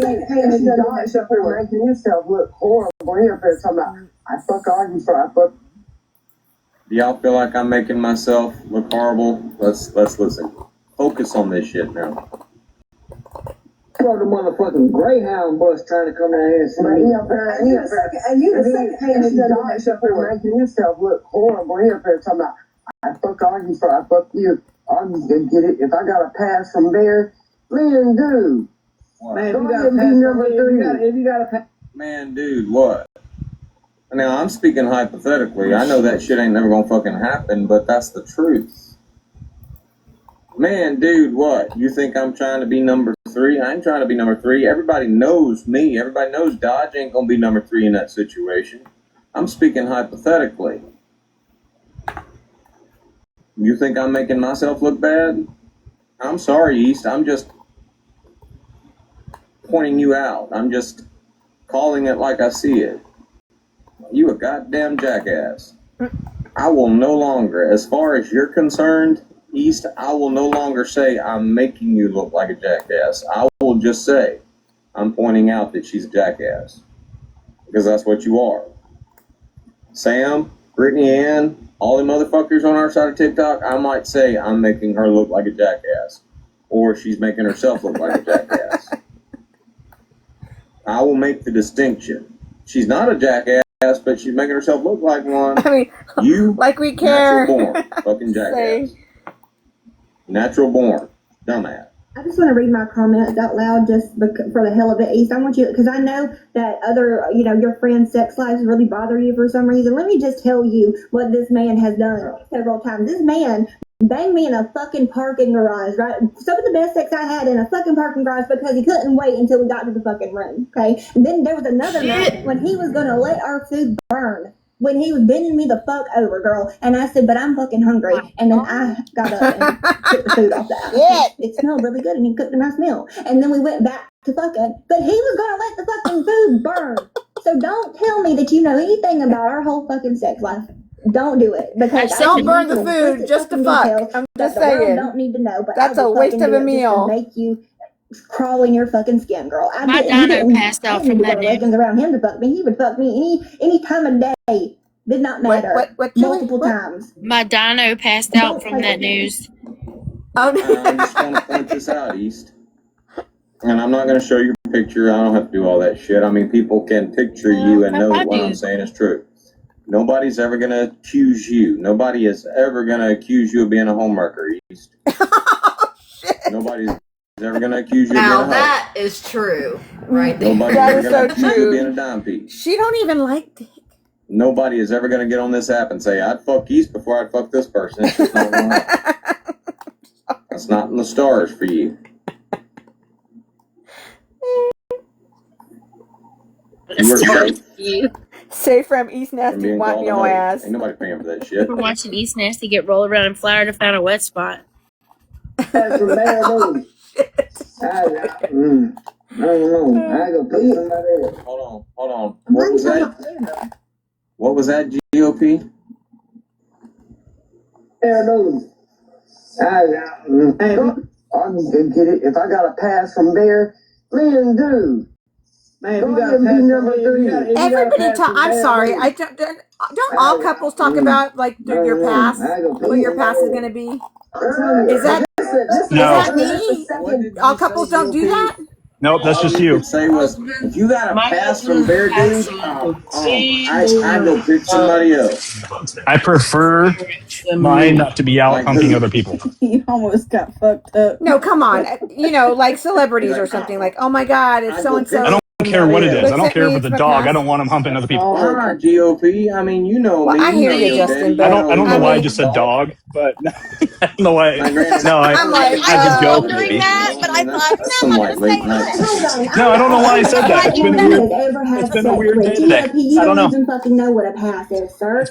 second man that done that shit for making himself look horrible. He up there talking about, I fuck argued for, I fuck. Do y'all feel like I'm making myself look horrible? Let's listen. Focus on this shit now. She rode a motherfucking Greyhound bus trying to come down here and see me. And you the second man that done that shit for making himself look horrible. He up there talking about, I fuck argued for, I fuck you. Argues gonna get it. If I got a pass from there, man, dude. Man, if you got a pass, if you got a pass. Man, dude, what? Now, I'm speaking hypothetically. I know that shit ain't never gonna fucking happen, but that's the truth. Man, dude, what? You think I'm trying to be number 3? I ain't trying to be number 3. Everybody knows me. Everybody knows Dodge ain't gonna be number 3 in that situation. I'm speaking hypothetically. You think I'm making myself look bad? I'm sorry, East. I'm just pointing you out. I'm just calling it like I see it. You a goddamn jackass. I will no longer, as far as you're concerned, East, I will no longer say I'm making you look like a jackass. I will just say I'm pointing out that she's a jackass. Because that's what you are. Sam, Brittany Ann, all the motherfuckers on our side of TikTok, I might say I'm making her look like a jackass. Or she's making herself look like a jackass. I will make the distinction. She's not a jackass, but she's making herself look like one. I mean, you, like we care. Natural born, fucking jackass. Natural born, dumbass. I just want to read my comments out loud just for the hell of it, East. I want you, because I know that other, your friends' sex lives really bother you for some reason. Let me just tell you what this man has done several times. This man banged me in a fucking parking garage, right? Some of the best sex I had in a fucking parking garage because he couldn't wait until we got to the fucking room, okay? And then there was another night when he was going to let our food burn. When he was bending me the fuck over, girl, and I said, but I'm fucking hungry, and then I got up and took the food off the house. It smelled really good, and he cooked a nice meal. And then we went back to fucking, but he was gonna let the fucking food burn. So don't tell me that you know anything about our whole fucking sex life. Don't do it, because Don't burn the food just to fuck. I'm just saying. Don't need to know, but that's a waste of a meal. Make you crawl in your fucking skin, girl. My dino passed out from that news. Legends around him to fuck me. He would fuck me any time of day. Did not matter. Multiple times. My dino passed out from that news. Oh no! I'm just going to point this out, East. And I'm not going to show your picture. I don't have to do all that shit. I mean, people can picture you and know that what I'm saying is true. Nobody's ever going to accuse you. Nobody is ever going to accuse you of being a homewrecker, East. Oh, shit. Nobody's ever going to accuse you now of being a that hoe. Is true, right there. Nobody's That ever is going so to accuse you true. of being a dime piece. She don't even like dick. Nobody is ever going to get on this app and say, I'd fuck East before I'd fuck this person. It's just not going to happen. That's not in the stars for you. You were safe. Safe from East From Nasty being wanting called a your hoe. ass. Ain't nobody paying for that shit. We're watching East Nasty get rolled around in flour to find a wet spot. That's from bad news. I don't know. I go pee somebody else. Hold on. What was that? What was that, GOP? Bad news. I can get it. If I got a pass from there, man, dude. Man, if you got to be number 3. Everybody talk. I'm sorry. I don't all couples talk about like your past, what your past is gonna be. Is that me? All couples don't do that. Nope, that's just you. Say was, if you got a pass from Bear Dude, I go pick somebody else. I prefer mine not to be out humping other people. You almost got fucked up. No, come on. Like celebrities or something. Like, oh my God, it's so and so. I don't care what it is. I don't care if it's a dog. I don't want him humping other people. All right, GOP. I mean, you know me. I hear you, Justin. I don't know why I just said dog, but I don't know why. No, I just joke. Wondering that, but I thought no, I'm gonna say that. No, I don't know why I said that. It's been a weird day today. I don't know. Even fucking know what a pass is, sir.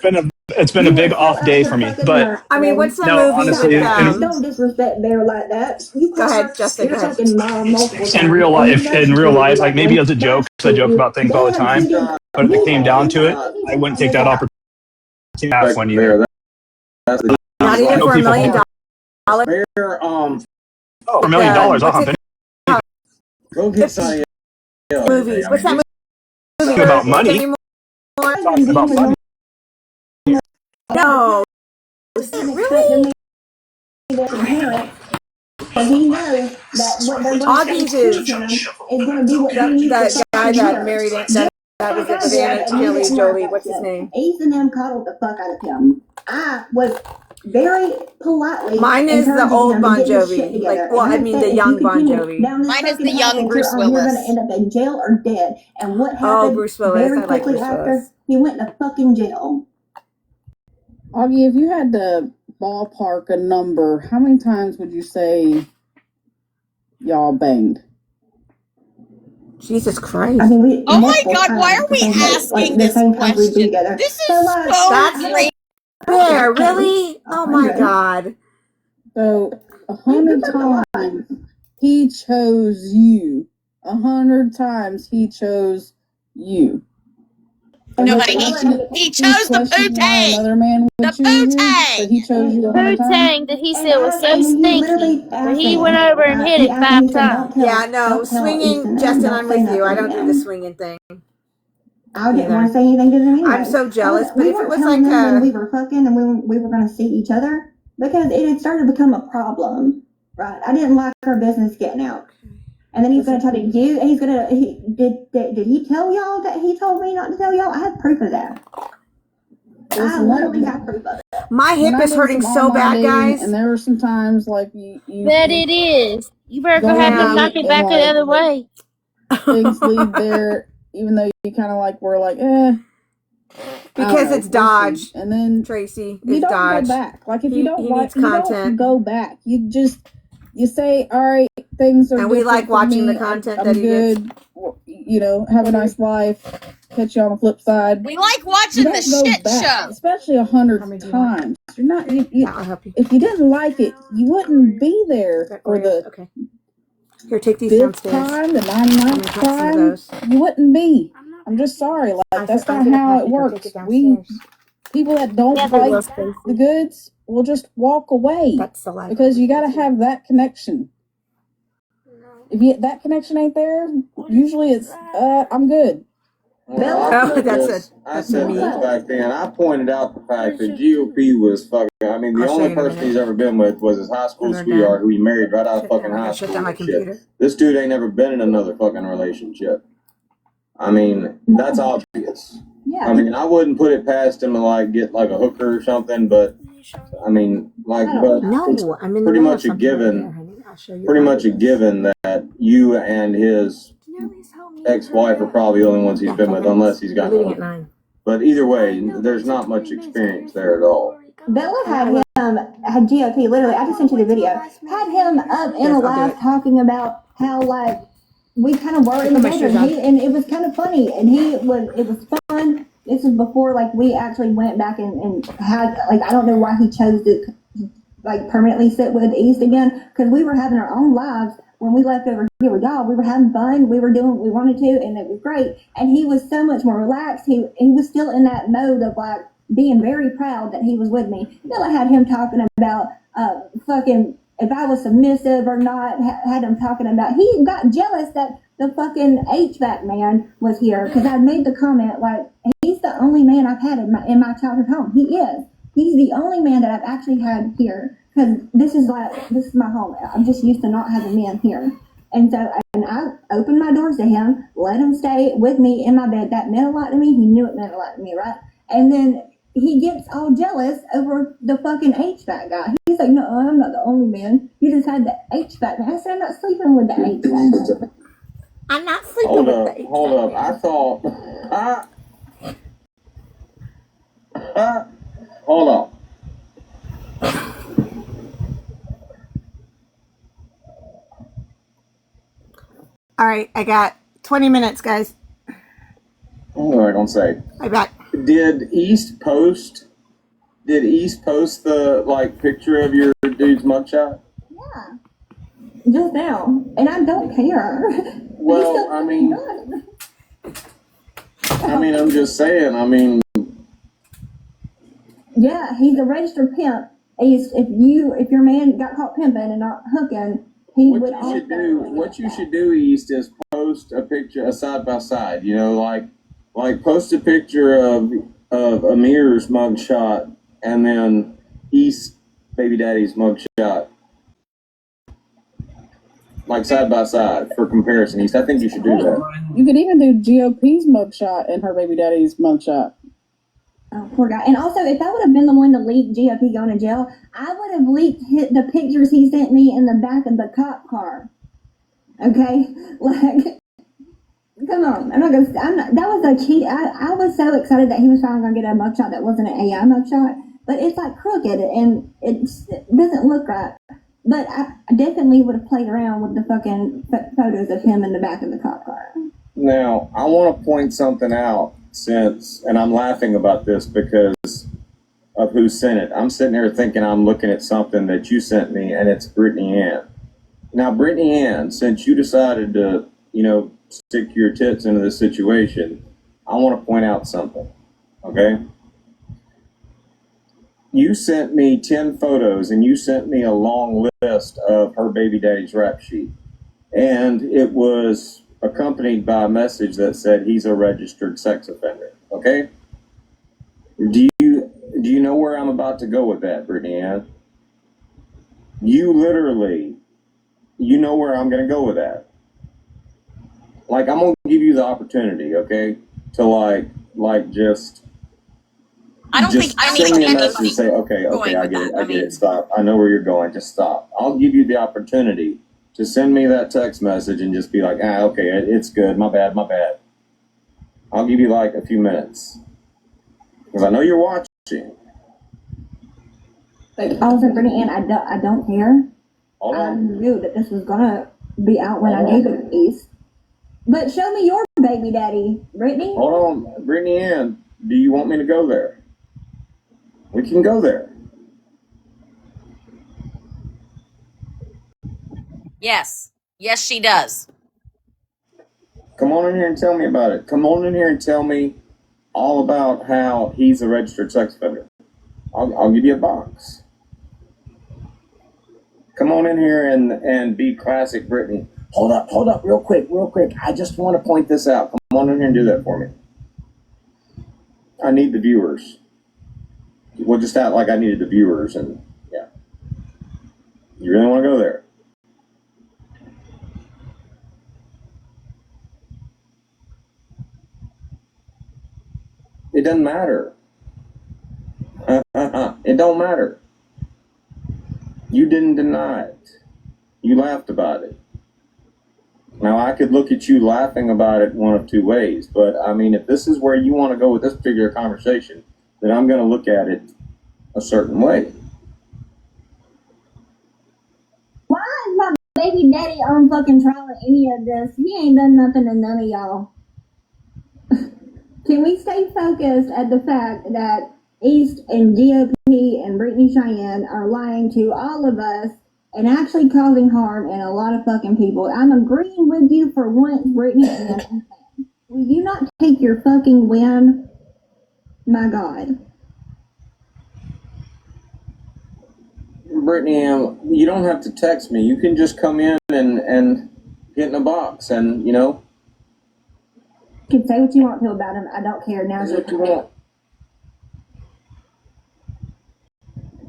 It's been a big off day for me. But I mean, what's the no, movie? honestly, Don't disrespect Bear like that. Go ahead, Justin. You're fucking mom multiple times. in real life, like maybe as a joke, because I joke about things all the time. But if it came down to it, I wouldn't take that opportunity. One year. I Body I know for $1 people million. They're for $1 million, I'll hump it. go get Sadia. Movies. What's that movie? About money. Give me more. Talking about money. No. Really? And he knows that what they're going to Augie's say is to him is going to be what he needs that to guy fucking that hear. married it. That was it with Anna Jolie. What's his name? Ace and them coddled the fuck out of him. I was very politely. Mine is the old Bon Jovi. Like, well, I mean the young Bon Jovi. Mine is the young Bruce Willis. You're going to end up in jail or dead. And what happened? Oh, Bruce Willis. Very I like quickly Bruce after, Willis. he went to fucking jail. Augie, if you had to ballpark a number, how many times would you say y'all banged? Jesus Christ. I mean, oh my God, why are we asking this question? This is so great. There, really? Oh my God. So 100 times he chose you. 100 times he chose you. No, but he chose the poo-tang. Another man would choose you, but he chose you 100 times. Poo-tang that he said was so stinky. But he went over and hit it 5 times. Yeah, no, swinging, Justin, I'm with you. I don't do the swinging thing. I didn't want to say anything to them anyway. I'm so jealous, but we if it weren't was telling like them when a... we were fucking and we were going to see each other because it had started to become a problem, right? I didn't like our business getting out. And then he's going to try to do, he's going to, did he tell y'all that he told me not to tell y'all? I have proof of that. I literally have proof of it. My hip is hurting so bad, guys. And there were some times like you That it is. You better go have to knock it back the other way. Things lead there, even though you kind of like were like, because it's Dodge, and then Tracy, you don't Dodge. go back. Like if you don't like, you don't go back. You say, all right, things are. And we like watching the content that he good. You know, have a nice life. Catch you on the flip side. We like watching the shit show, especially 100 times. You're not. I'll help you. If you didn't like it, you wouldn't be there for the. Okay. Here, take these downstairs. Time, the 99th time, you wouldn't be. I'm just sorry. Like that's not how it works. People that don't like the goods will just walk away. Because you got to have that connection. If that connection ain't there, usually it's I'm good. Well, I said this back then. I pointed out the fact that GOP was fucking. I mean, the only person he's ever been with was his high school sweetheart, who he married right out of fucking high school. This dude ain't never been in another fucking relationship. I mean, that's obvious. Yeah. I mean, I wouldn't put it past him to like get like a hooker or something, but I mean, like, but it's pretty much a given. Pretty much a given that you and his ex-wife are probably the only ones he's been with, unless he's got one. But either way, there's not much experience there at all. Bella had GOT, literally, I just sent you the video, had him up in a live talking about how, like, we kind of were in the bedroom, and it was kind of funny, and it was fun. This was before, like, we actually went back and had, like, I don't know why he chose to, like, permanently sit with East again, because we were having our own lives. When we left over here with y'all, we were having fun, we were doing what we wanted to, and it was great. And he was so much more relaxed. He was still in that mode of like being very proud that he was with me. Bella had him talking about fucking if I was submissive or not. Had him talking about he got jealous that the fucking HVAC man was here because I made the comment like he's the only man I've had in my childhood home. He is. He's the only man that I've actually had here. Because this is my home. I'm just used to not having men here. And so I opened my doors to him, let him stay with me in my bed. That meant a lot to me. He knew it meant a lot to me, right? And then he gets all jealous over the fucking HVAC guy. He's like, no, I'm not the only man. You just had the HVAC man. I said, I'm not sleeping with the HVAC. I'm not sleeping with the HVAC. Hold up. I thought... hold on. All right, I got 20 minutes, guys. What was I gonna say? I bet. Did East post the like picture of your dude's mugshot? Yeah. Just now. And I don't care. Well, I mean, I'm just saying, I mean. Yeah, he's a registered pimp. if your man got caught pimping and not hooking, he would also. What you should do, East, is post a picture, a side by side. You know, like post a picture of Amir's mugshot and then East baby daddy's mugshot, like side by side for comparison. East, I think you should do that. You could even do GOP's mugshot and her baby daddy's mugshot. Oh, poor guy. And also, if I would have been the one to leak GOP going to jail, I would have leaked the pictures he sent me in the back of the cop car. Okay? Like, come on. That was a cheat. I was so excited that he was finally going to get a mugshot that wasn't an AI mugshot. But it's like crooked and it doesn't look right. But I definitely would have played around with the fucking photos of him in the back of the cop car. Now, I want to point something out and I'm laughing about this because of who sent it. I'm sitting there thinking I'm looking at something that you sent me, and it's Brittany Ann. Now, Brittany Ann, since you decided to, stick your tits into this situation, I want to point out something, okay? You sent me 10 photos, and you sent me a long list of her baby daddy's rap sheet. And it was accompanied by a message that said he's a registered sex offender, okay? Do you know where I'm about to go with that, Brittany Ann? You know where I'm going to go with that. Like, I'm going to give you the opportunity, okay, to just... I don't think send me a message and say, okay, I get it, stop. I know where you're going, just stop. I'll give you the opportunity to send me that text message and just be like, okay, it's good, my bad. I'll give you like a few minutes. Because I know you're watching. Like, also, Brittany Ann, I don't care. I knew that this was going to be out when I gave it a piece. But show me your baby daddy, Brittany. Hold on, Brittany Ann, do you want me to go there? We can go there. Yes, she does. Come on in here and tell me about it. Come on in here and tell me all about how he's a registered sex offender. I'll give you a box. Come on in here and be classic Brittany. Hold up, real quick. I just want to point this out. Come on in here and do that for me. I need the viewers. We'll just act like I needed the viewers, and yeah. You really want to go there? It doesn't matter. It don't matter. You didn't deny it. You laughed about it. Now, I could look at you laughing about it one of two ways, but I mean, if this is where you want to go with this particular conversation, then I'm going to look at it a certain way. Why is my baby daddy on fucking trial in any of this? He ain't done nothing to none of y'all. Can we stay focused at the fact that East and GOP and Brittany Cheyenne are lying to all of us and actually causing harm in a lot of fucking people? I'm agreeing with you for once, Brittany. Will you not take your fucking win? My God. Brittany, you don't have to text me. You can just come in and get in a box and, You can say what you want to about him. I don't care. Now's your time.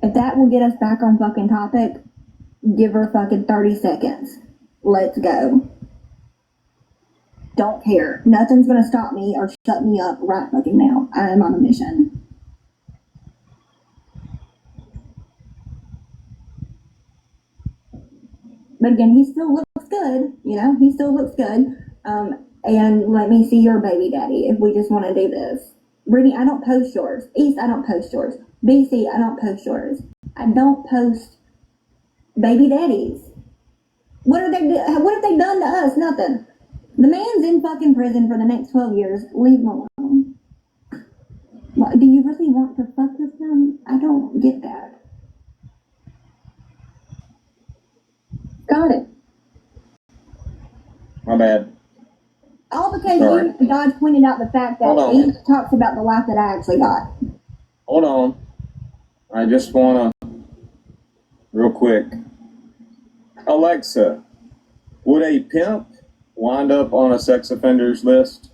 If that will get us back on fucking topic, give her fucking 30 seconds. Let's go. Don't care. Nothing's gonna stop me or shut me up right fucking now. I am on a mission. But again, he still looks good. He still looks good. And let me see your baby daddy if we just want to do this. Brittany, I don't post yours. East, I don't post yours. BC, I don't post yours. I don't post baby daddies. What have they done to us? Nothing. The man's in fucking prison for the next 12 years. Leave him alone. What, do you really want to fuck with him? I don't get that. Got it. My bad. All because you guys pointed out the fact that he talks about the life that I actually got. Hold on. I just want to real quick. Alexa, would a pimp wind up on a sex offenders list?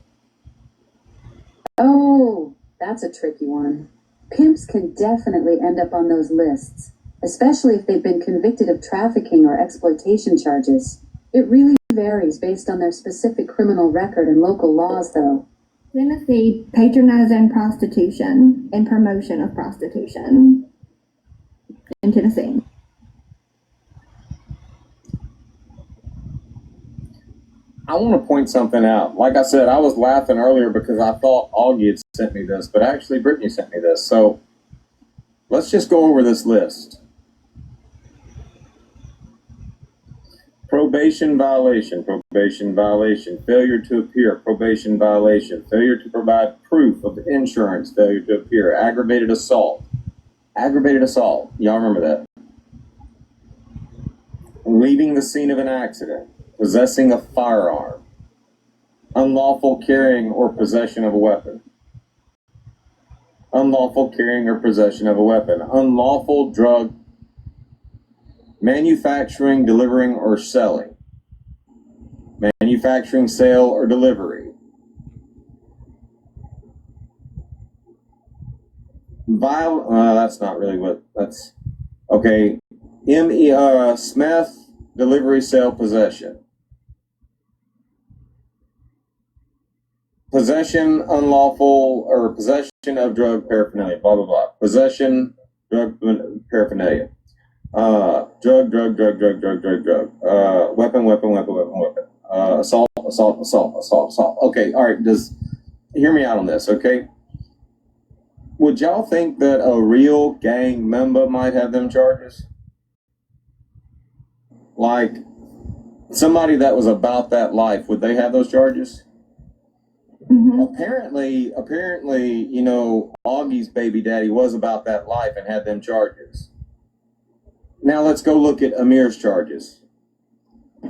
Oh, that's a tricky one. Pimps can definitely end up on those lists, especially if they've been convicted of trafficking or exploitation charges. It really varies based on their specific criminal record and local laws, though. Tennessee, patronizing prostitution and promotion of prostitution in Tennessee. I want to point something out. Like I said, I was laughing earlier because I thought Augie had sent me this, but actually Brittany sent me this. So let's just go over this list. Probation violation, failure to appear, probation violation, failure to provide proof of insurance, failure to appear, aggravated assault. Y'all remember that? Leaving the scene of an accident, possessing a firearm, unlawful carrying or possession of a weapon, unlawful drug manufacturing, delivering, or selling, manufacturing, sale, or delivery, that's not really what that's, okay, Smith, delivery, sale, possession. Possession, unlawful, or possession of drug paraphernalia, blah, blah, blah. Possession, drug paraphernalia. Drug. Weapon. Assault. Okay, all right, hear me out on this, okay? Would y'all think that a real gang member might have them charges? Like, somebody that was about that life, would they have those charges? Mm-hmm. Apparently, you know, Augie's baby daddy was about that life and had them charges. Now let's go look at Amir's charges.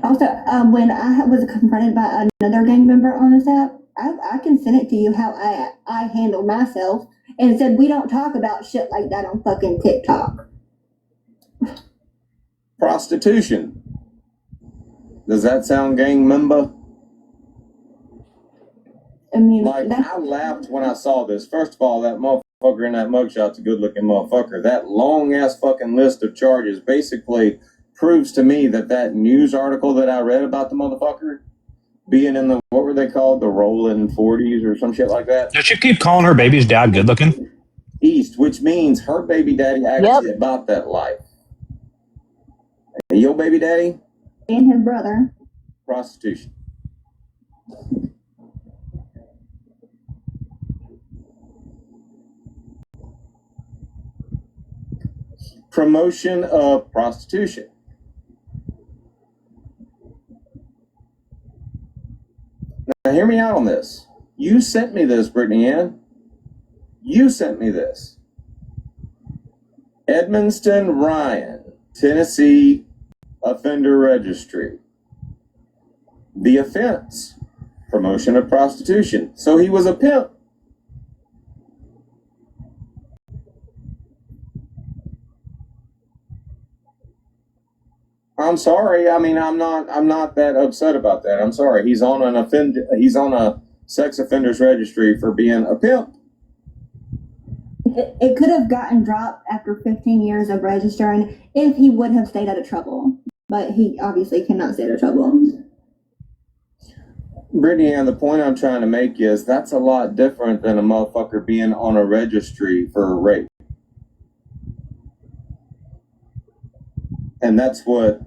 Also, when I was confronted by another gang member on this app, I can send it to you how I handled myself and said we don't talk about shit like that on fucking TikTok. Prostitution. Does that sound gang member? I mean, I laughed when I saw this. First of all, that motherfucker in that mugshot's a good-looking motherfucker. That long-ass fucking list of charges basically proves to me that news article that I read about the motherfucker being in the, what were they called? The rolling 40s or some shit like that. Does she keep calling her baby's dad good-looking? East, which means her baby daddy actually about that life. Hey, your baby daddy? And his brother. Prostitution. Promotion of prostitution. Now, hear me out on this. You sent me this, Brittany Ann. You sent me this. Edmonston Ryan, Tennessee Offender Registry. The offense, promotion of prostitution. So he was a pimp. I'm sorry. I mean, I'm not that upset about that. I'm sorry. He's on a sex offenders registry for being a pimp. It could have gotten dropped after 15 years of registering if he would have stayed out of trouble. But he obviously cannot stay out of trouble. Brittany Ann, the point I'm trying to make is that's a lot different than a motherfucker being on a registry for a rape. And that's what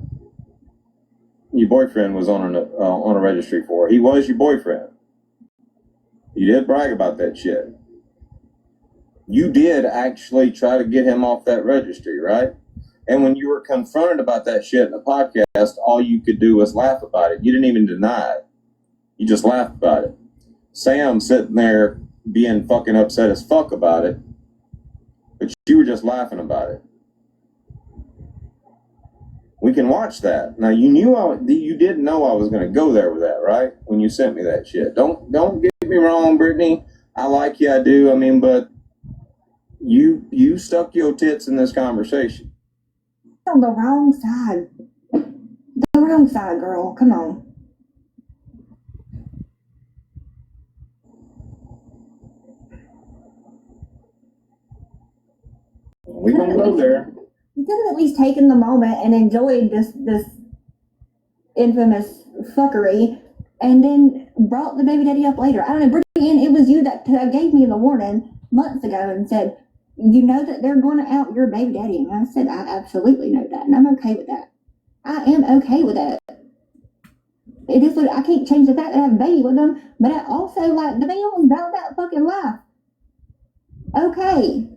your boyfriend was on a registry for. He was your boyfriend. You did brag about that shit. You did actually try to get him off that registry, right? And when you were confronted about that shit in the podcast, all you could do was laugh about it. You didn't even deny it. You just laughed about it. Sam sitting there being fucking upset as fuck about it, but you were just laughing about it. We can watch that. Now, you did know I was going to go there with that, right? When you sent me that shit. Don't get me wrong, Brittany. I like you, I do. I mean, but you stuck your tits in this conversation. On the wrong side. The wrong side, girl. Come on. We don't go there. You could have at least taken the moment and enjoyed this infamous fuckery, and then brought the baby daddy up later. I don't know, Brittany, it was you that gave me the warning months ago and said, you know that they're going to out your baby daddy. And I said, I absolutely know that, and I'm okay with that. I am okay with that. It is what I can't change the fact that I have a baby with them, but I also like the man was about that fucking life. Okay.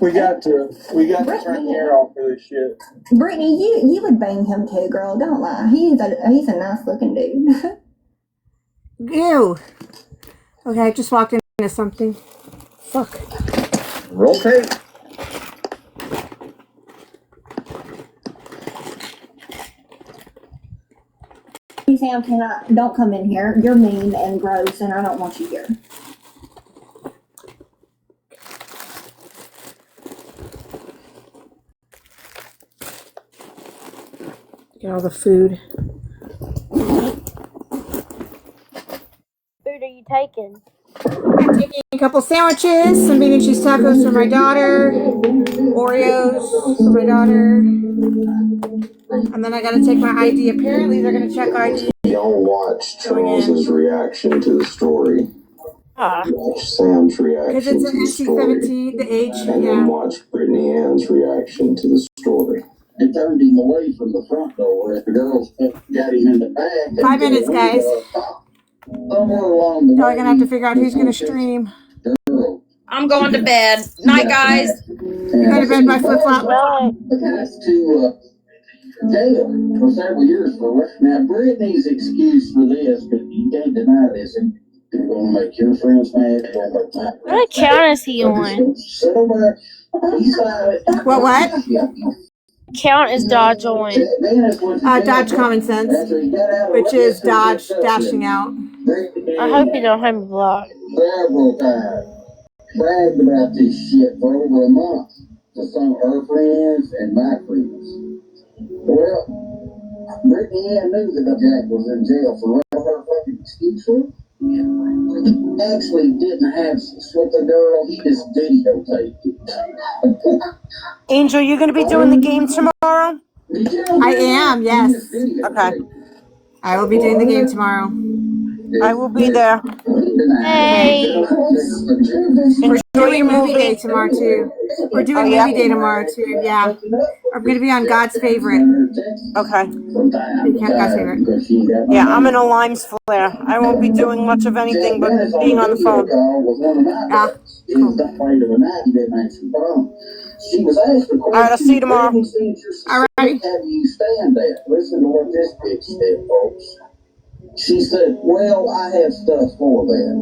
We got to turn the air off for this shit. Brittany, you would bang him too, girl. Don't lie. He's a nice looking dude. Ew. Okay, I just walked into something. Fuck. Roll tape. Sam, don't come in here. You're mean and gross, and I don't want you here. Get all the food. Food are you taking? I'm taking a couple sandwiches, some bean and cheese tacos for my daughter, Oreos for my daughter, and then I gotta take my ID. Apparently they're gonna check ID. Don't watch Charles's reaction to the story. Watch Sam's reaction Because it's to an the story. NC-17, the age, And then watch Brittany Ann's reaction to the story. It turned him away from the front door. If the girls got him in the back. 5 minutes, guys. Somewhere along the way. Probably gonna have to figure out who's gonna stream. I'm going to bed. Night, guys. You go to bed by flip-flop. To jail for several years for it. Now, Brittany's excuse for this, but you can't deny this, and you're going to make your friends mad. What account is he on? Sit over there. What? Account is Dodge on? Dodge Common Sense, which is Dodge dashing out. I hope you don't have me blocked. Several times. Bragged about this shit for over a month to some of her friends and my friends. Well, Brittany Ann knew that Jack was in jail for her fucking excuse for it. Actually didn't have sex with the girl, he just videotaped it. Angel, you going to be doing the game tomorrow? I am, yes. Okay. I will be doing the game tomorrow. I will be there. Hey. We're doing movie day tomorrow, too. We're doing movie day tomorrow, too. Yeah. I'm going to be on God's Favorite. Okay. God's Favorite. Yeah, I'm in a Limes flare. I won't be doing much of anything but being on the phone. Yeah. All right, I'll see you tomorrow. All right. Listen to what this bitch said, folks. She said, well, I have stuff for that.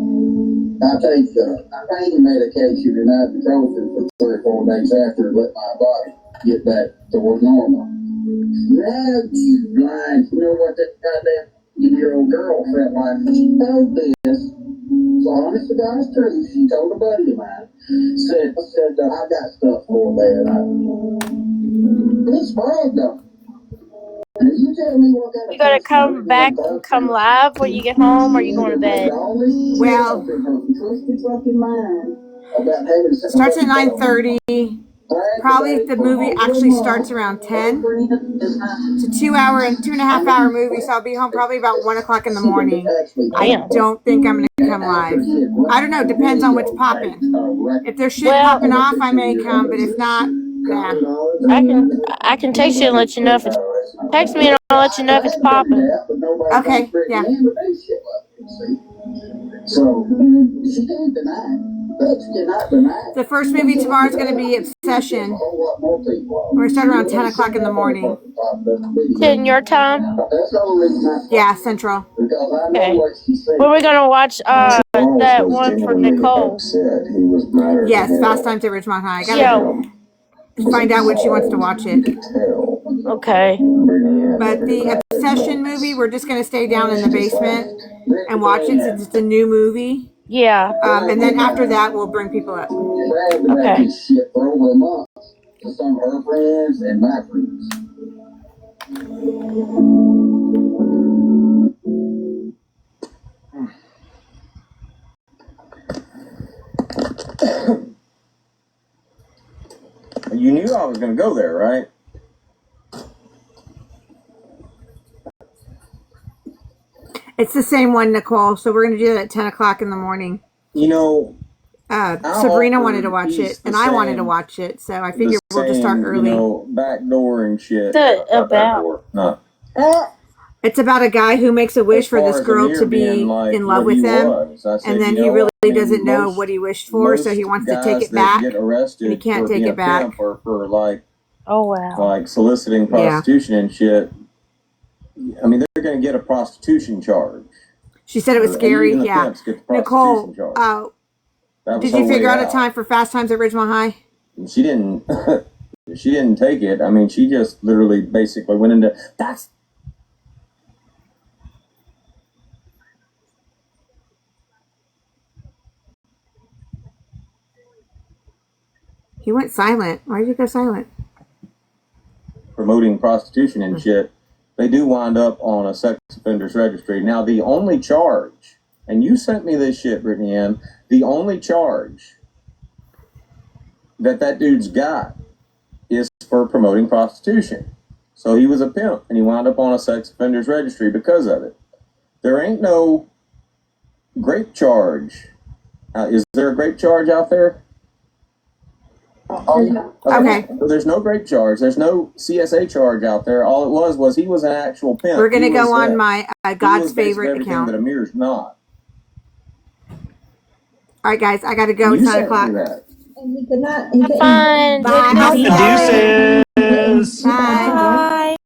I take pain medication and ibuprofen for 3 or 4 days after to let my body get back toward normal. Now you blind, you know what that goddamn 8-year-old girl felt like? She told this. So honest to God's truth, she told a buddy of mine, said, I got stuff for that. It's brand though. You gotta come back and come live when you get home, or are you going to bed? Well, it starts at 9:30. Probably the movie actually starts around 10. It's a 2.5 hour movie, so I'll be home probably about 1 o'clock in the morning. I don't think I'm going to come live. I don't know. Depends on what's popping. If there's shit popping off, I may come, but if not, nah. I can text you and let you know if it's. Text me and I'll let you know if it's popping. Okay, yeah. So, she can't deny. The first movie tomorrow is going to be Obsession. We're going to start around 10 o'clock in the morning. 10 your time? Yeah, Central. Okay. When are we going to watch that one for Nicole? Yes, Fast Times at Ridgemont High. I got to find out when she wants to watch it. Okay. But the Succession movie, we're just going to stay down in the basement and watch it since it's a new movie. Yeah. And then after that, we'll bring people up. Okay. Some of her friends and my friends. You knew I was going to go there, right? It's the same one, Nicole. So we're going to do that at 10 o'clock in the morning. You know, Sabrina wanted to watch it, and I wanted to watch it. So I figured we'll just start early. You know, backdoor and shit. About. No. It's about a guy who makes a wish for this girl to be in love with him, and then he really doesn't know what he wished for, so he wants to take it back, and he can't take it back. For like, oh wow, like soliciting prostitution and shit. I mean, they're going to get a prostitution charge. She said it was scary. Yeah, Nicole. Did you figure out a time for Fast Times at Ridgemont High? She didn't. She didn't take it. I mean, she just literally basically went into that's. He went silent. Why did you go silent? Promoting prostitution and shit. They do wind up on a sex offenders registry. Now, the only charge, and you sent me this shit, Brittany Ann, the only charge that dude's got is for promoting prostitution. So he was a pimp, and he wound up on a sex offenders registry because of it. There ain't no grape charge. Is there a grape charge out there? Okay. So there's no grape charge. There's no CSA charge out there. All it was he was an actual pimp. We're going to go on my God's favorite account. That Amir's not. All right, guys. I got to go. It's 9 o'clock. Have fun. Bye. Deuces. Bye. Bye.